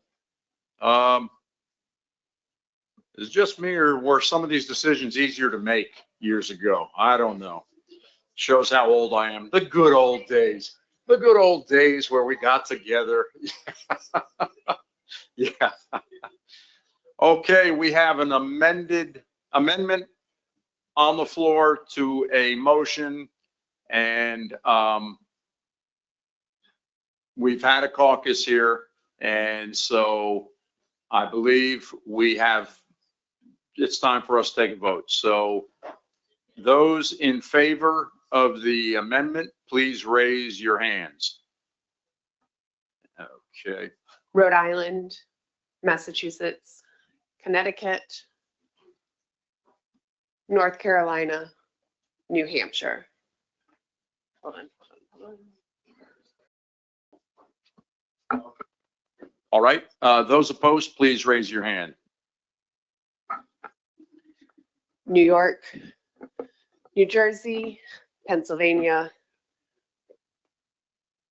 Is it just me, or were some of these decisions easier to make years ago? I don't know. Shows how old I am. The good old days. The good old days where we got together. Yeah. Okay, we have an amendment on the floor to a motion, and we've had a caucus here, and so I believe it's time for us to take a vote. So those in favor of the amendment, please raise your hands. Okay. Rhode Island, Massachusetts, Connecticut, North Carolina, New Hampshire. Hold on. All right, those opposed, please raise your hand. New York, New Jersey, Pennsylvania,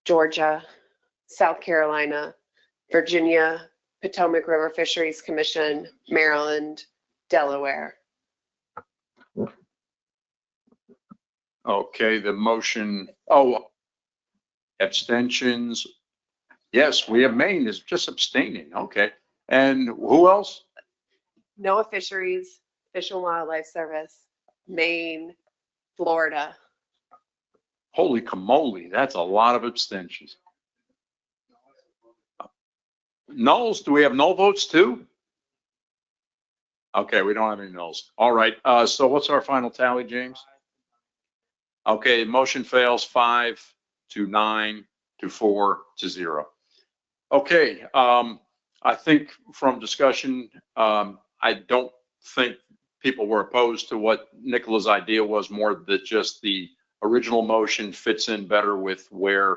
Georgia, South Carolina, Virginia, Potomac River Fisheries Commission, Maryland, Delaware. Okay, the motion, abstentions. Yes, we have Maine is just abstaining. Okay. And who else? NOAA Fisheries, Fish and Wildlife Service, Maine, Florida. Holy camole, that's a lot of abstentions. Nulls, do we have null votes too? Okay, we don't have any nulls. All right, so what's our final tally, James? Okay, motion fails 5-9 to 4-0. Okay, I think from discussion, I don't think people were opposed to what Nicola's idea was, more that just the original motion fits in better with where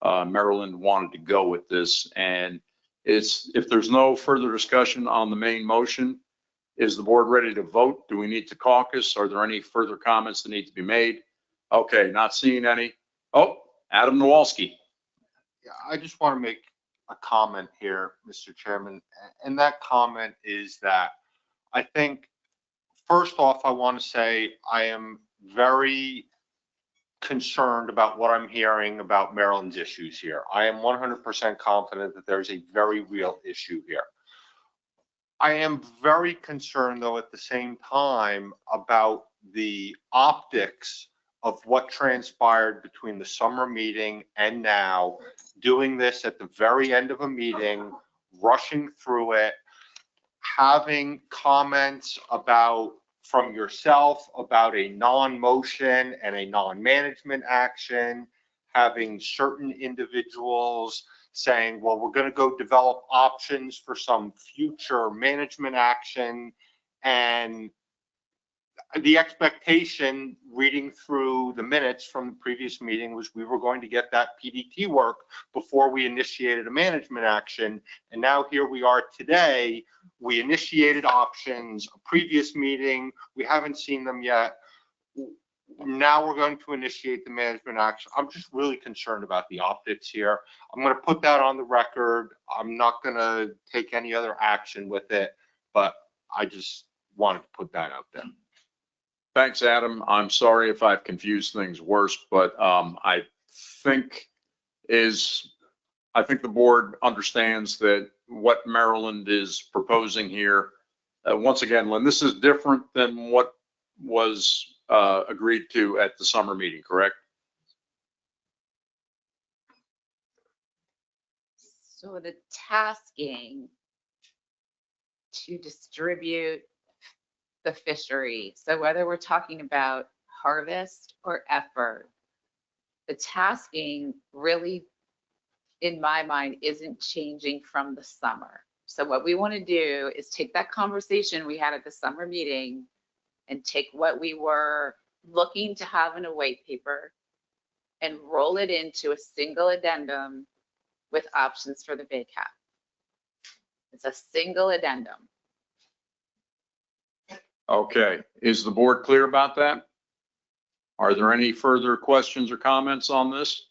Maryland wanted to go with this. And if there's no further discussion on the main motion, is the board ready to vote? Do we need to caucus? Are there any further comments that need to be made? Okay, not seeing any. Oh, Adam Nowalski. Yeah, I just want to make a comment here, Mr. Chairman. And that comment is that I think, first off, I want to say I am very concerned about what I'm hearing about Maryland's issues here. I am 100% confident that there's a very real issue here. I am very concerned, though, at the same time about the optics of what transpired between the summer meeting and now, doing this at the very end of a meeting, rushing through it, having comments from yourself about a non-motion and a non-management action, having certain individuals saying, well, we're going to go develop options for some future management action. And the expectation, reading through the minutes from the previous meeting, was we were going to get that PDT work before we initiated a management action. And now here we are today. We initiated options, a previous meeting, we haven't seen them yet. Now we're going to initiate the management action. I'm just really concerned about the optics here. I'm going to put that on the record. I'm not going to take any other action with it, but I just wanted to put that out there. Thanks, Adam. I'm sorry if I've confused things worse, but I think the board understands that what Maryland is proposing here, once again, Lynn, this is different than what was agreed to at the summer meeting, correct? So the tasking to distribute the fishery, so whether we're talking about harvest or effort, the tasking really, in my mind, isn't changing from the summer. So what we want to do is take that conversation we had at the summer meeting and take what we were looking to have in a white paper and roll it into a single addendum with options for the big cap. It's a single addendum. Okay, is the board clear about that? Are there any further questions or comments on this?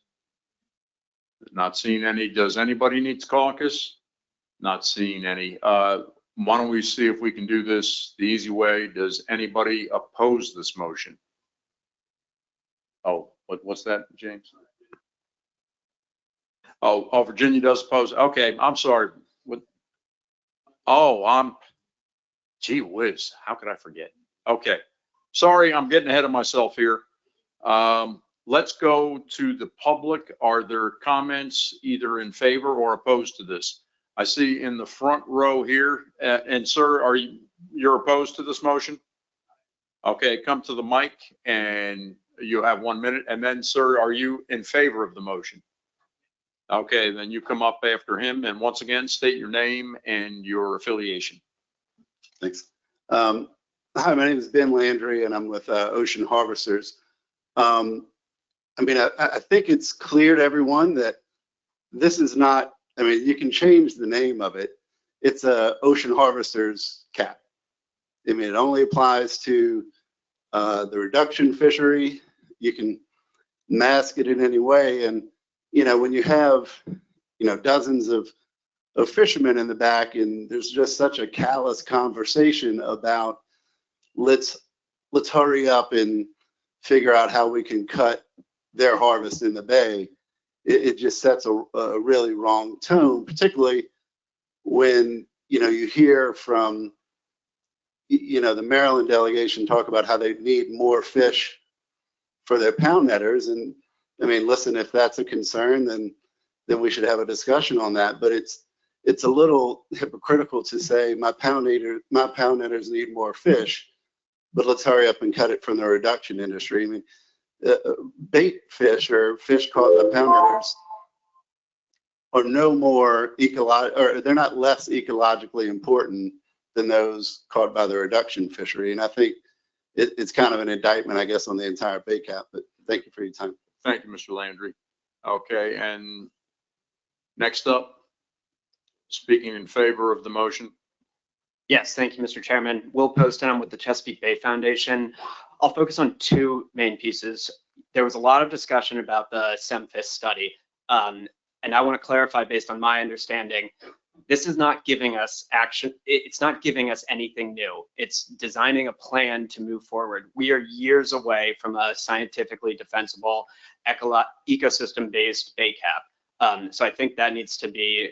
Not seeing any. Does anybody need to caucus? Not seeing any. Why don't we see if we can do this the easy way? Does anybody oppose this motion? Oh, what's that, James? Oh, Virginia does oppose. Okay, I'm sorry. Gee whiz, how could I forget? Okay, sorry, I'm getting ahead of myself here. Let's go to the public. Are there comments either in favor or opposed to this? I see in the front row here, and sir, you're opposed to this motion? Okay, come to the mic and you have 1 minute. And then, sir, are you in favor of the motion? Okay, then you come up after him. And once again, state your name and your affiliation. Thanks. Hi, my name is Ben Landry, and I'm with Ocean Harvesters. I think it's clear to everyone that this is not, you can change the name of it. It's a Ocean Harvesters cap. It only applies to the reduction fishery. You can mask it in any way. And, when you have, dozens of fishermen in the back, and there's just such a callous conversation about let's hurry up and figure out how we can cut their harvest in the bay. It just sets a really wrong tone, particularly when you hear from the Maryland delegation talk about how they need more fish for their pound netters. And listen, if that's a concern, then we should have a discussion on that. But it's a little hypocritical to say my pound netters need more fish, but let's hurry up and cut it from the reduction industry. Bait fish or fish caught by pound netters are no more or they're not less ecologically important than those caught by the reduction fishery. And I think it's kind of an indictment, I guess, on the entire bait cap. But thank you for your time. Thank you, Mr. Landry. Okay, and next up, speaking in favor of the motion. Yes, thank you, Mr. Chairman. Will Poston, I'm with the Chesapeake Bay Foundation. I'll focus on two main pieces. There was a lot of discussion about the SEMFIS study, and I want to clarify based on my understanding. This is not giving us action. It's not giving us anything new. It's designing a plan to move forward. We are years away from a scientifically defensible ecosystem-based bay cap. So I think that needs to be,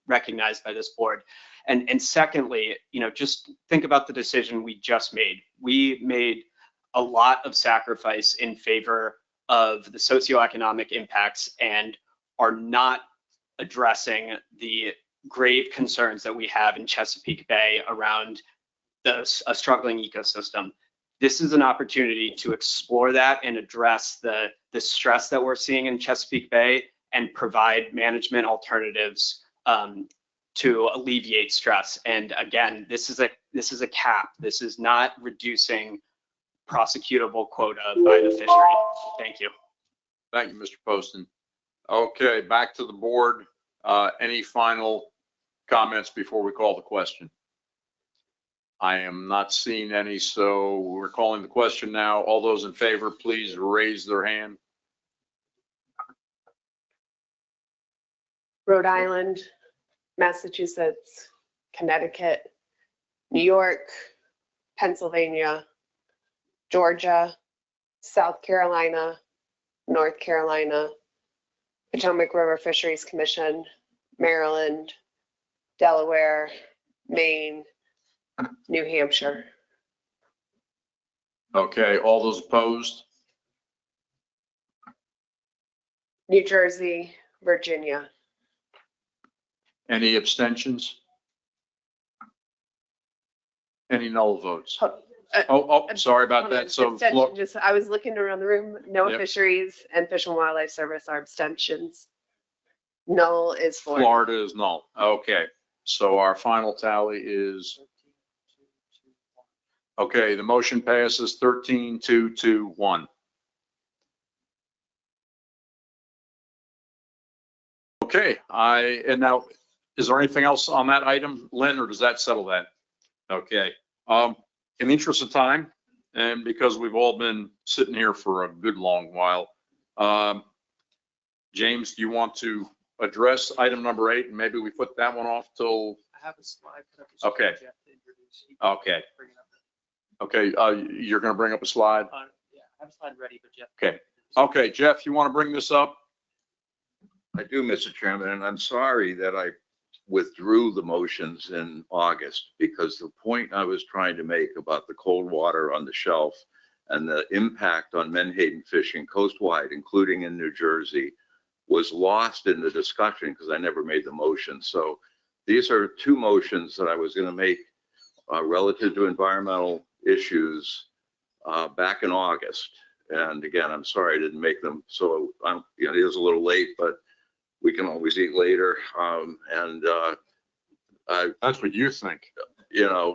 recognized by this board. And secondly, just think about the decision we just made. We made a lot of sacrifice in favor of the socioeconomic impacts and are not addressing the grave concerns that we have in Chesapeake Bay around a struggling ecosystem. This is an opportunity to explore that and address the stress that we're seeing in Chesapeake Bay and provide management alternatives to alleviate stress. And again, this is a cap. This is not reducing prosecutable quota by the fishery. Thank you. Thank you, Mr. Poston. Okay, back to the board. Any final comments before we call the question? I am not seeing any, so we're calling the question now. All those in favor, please raise their hand. Rhode Island, Massachusetts, Connecticut, New York, Pennsylvania, Georgia, South Carolina, North Carolina, Potomac River Fisheries Commission, Maryland, Delaware, Maine, New Hampshire. Okay, all those opposed? New Jersey, Virginia. Any abstentions? Any null votes? Sorry about that. So Abstention, just, I was looking around the room. NOAA Yep. Fisheries and Fish and Wildlife Service are abstentions. Null is for. Florida is null. Okay, so our final tally is, okay, the motion passes 13-2-2-1. Okay, and now, is there anything else on that item, Lynn, or does that settle that? Okay, in the interest of time, and because we've all been sitting here for a good long while, James, do you want to address item number 8, and maybe we put that one off till? I have a slide. Okay. Okay. Okay, you're going to bring up a slide? Yeah, I have a slide ready, but Jeff. Okay. Okay, Jeff, you want to bring this up? I do, Mr. Chairman, and I'm sorry that I withdrew the motions in August because the point I was trying to make about the cold water on the shelf and the impact on menhaden fishing coastwide, including in New Jersey, was lost in the discussion because I never made the motion. So these are two motions that I was going to make relative to environmental issues back in August. And again, I'm sorry I didn't make them. So it is a little late, but we can always eat later. That's what you think.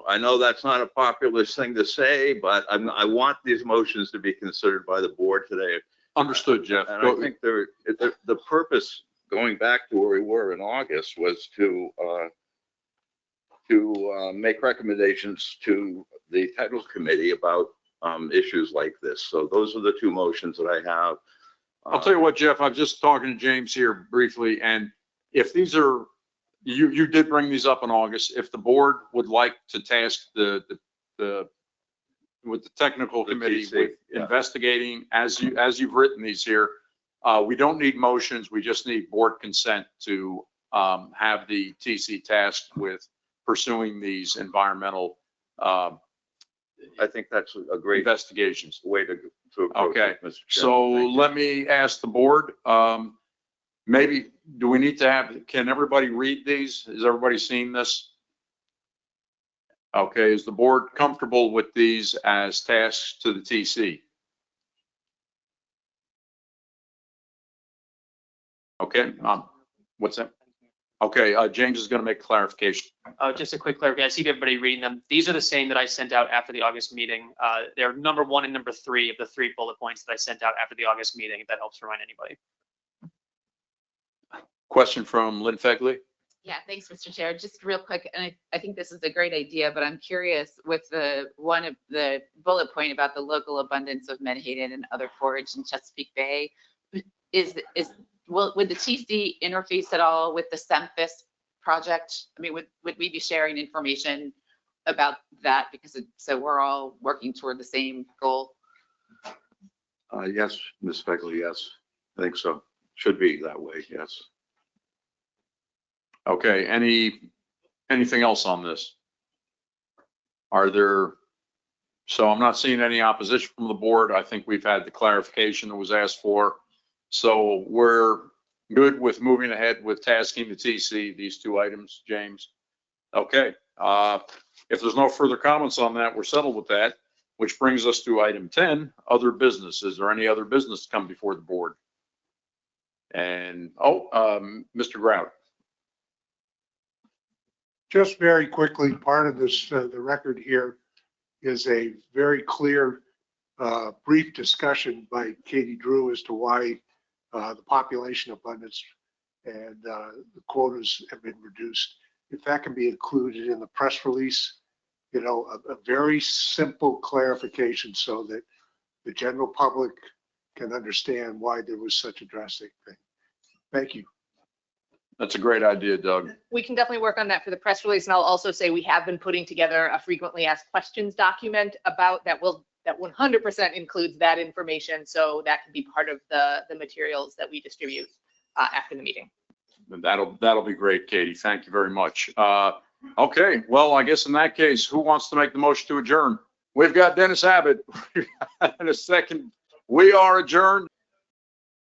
I know that's not a populist thing to say, but I want these motions to be considered by the board today. Understood, Jeff. And I think the purpose, going back to where we were in August, was to make recommendations to the technical committee about issues like this. So those are the two motions that I have. I'll tell you what, Jeff, I'm just talking to James here briefly, and if these are, you did bring these up in August, if the board would like to task with the technical committee TC, with yeah. investigating, as you've written these here, we don't need motions, we just need board consent to have the TC tasked with pursuing these environmental I think that's a great investigations. way to approach Okay, it, Mr. Chairman. so Thank you. let me ask the board, maybe, do we need to can everybody read these? Has everybody seen this? Okay, is the board comfortable with these as tasks to the TC? Okay, what's that? Okay, James is going to make clarification. Just a quick clarification. I see everybody reading them. These are the same that I sent out after the August meeting. They're number 1 and number 3 of the 3 bullet points that I sent out after the August meeting, if that helps remind anybody. Question from Lynn Fegley. Yeah, thanks, Mr. Chair. Just real quick, and I think this is a great idea, but I'm curious with the bullet point about the local abundance of menhaden and other forage in Chesapeake Bay. Would the TC interface at all with the SEMFIS project? I mean, would we be sharing information about that because so we're all working toward the same goal? Yes, Ms. Begley, yes. I think so. Should be that way, yes. Okay, anything else on this? So I'm not seeing any opposition from the board. I think we've had the clarification that was asked for. So we're good with moving ahead with tasking the TC, these two items, James? Okay, if there's no further comments on that, we're settled with that, which brings us to item 10, other business. Is there any other business to come before the board? And, Mr. Grout. Just very quickly, part of this, the record here is a very clear, brief discussion by Katie Drew as to why the population abundance and the quotas have been reduced. If that can be included in the press release, you know, a very simple clarification so that the general public can understand why there was such a drastic thing. Thank you. That's a great idea, Doug. We can definitely work on that for the press release. And I'll also say we have been putting together a frequently asked questions document about that that 100% includes that information. So that can be part of the materials that we distribute after the meeting. That'll be great, Katie. Thank you very much. Okay, well, I guess in that case, who wants to make the motion to adjourn? We've got Dennis Abbott. In a second, we are adjourned.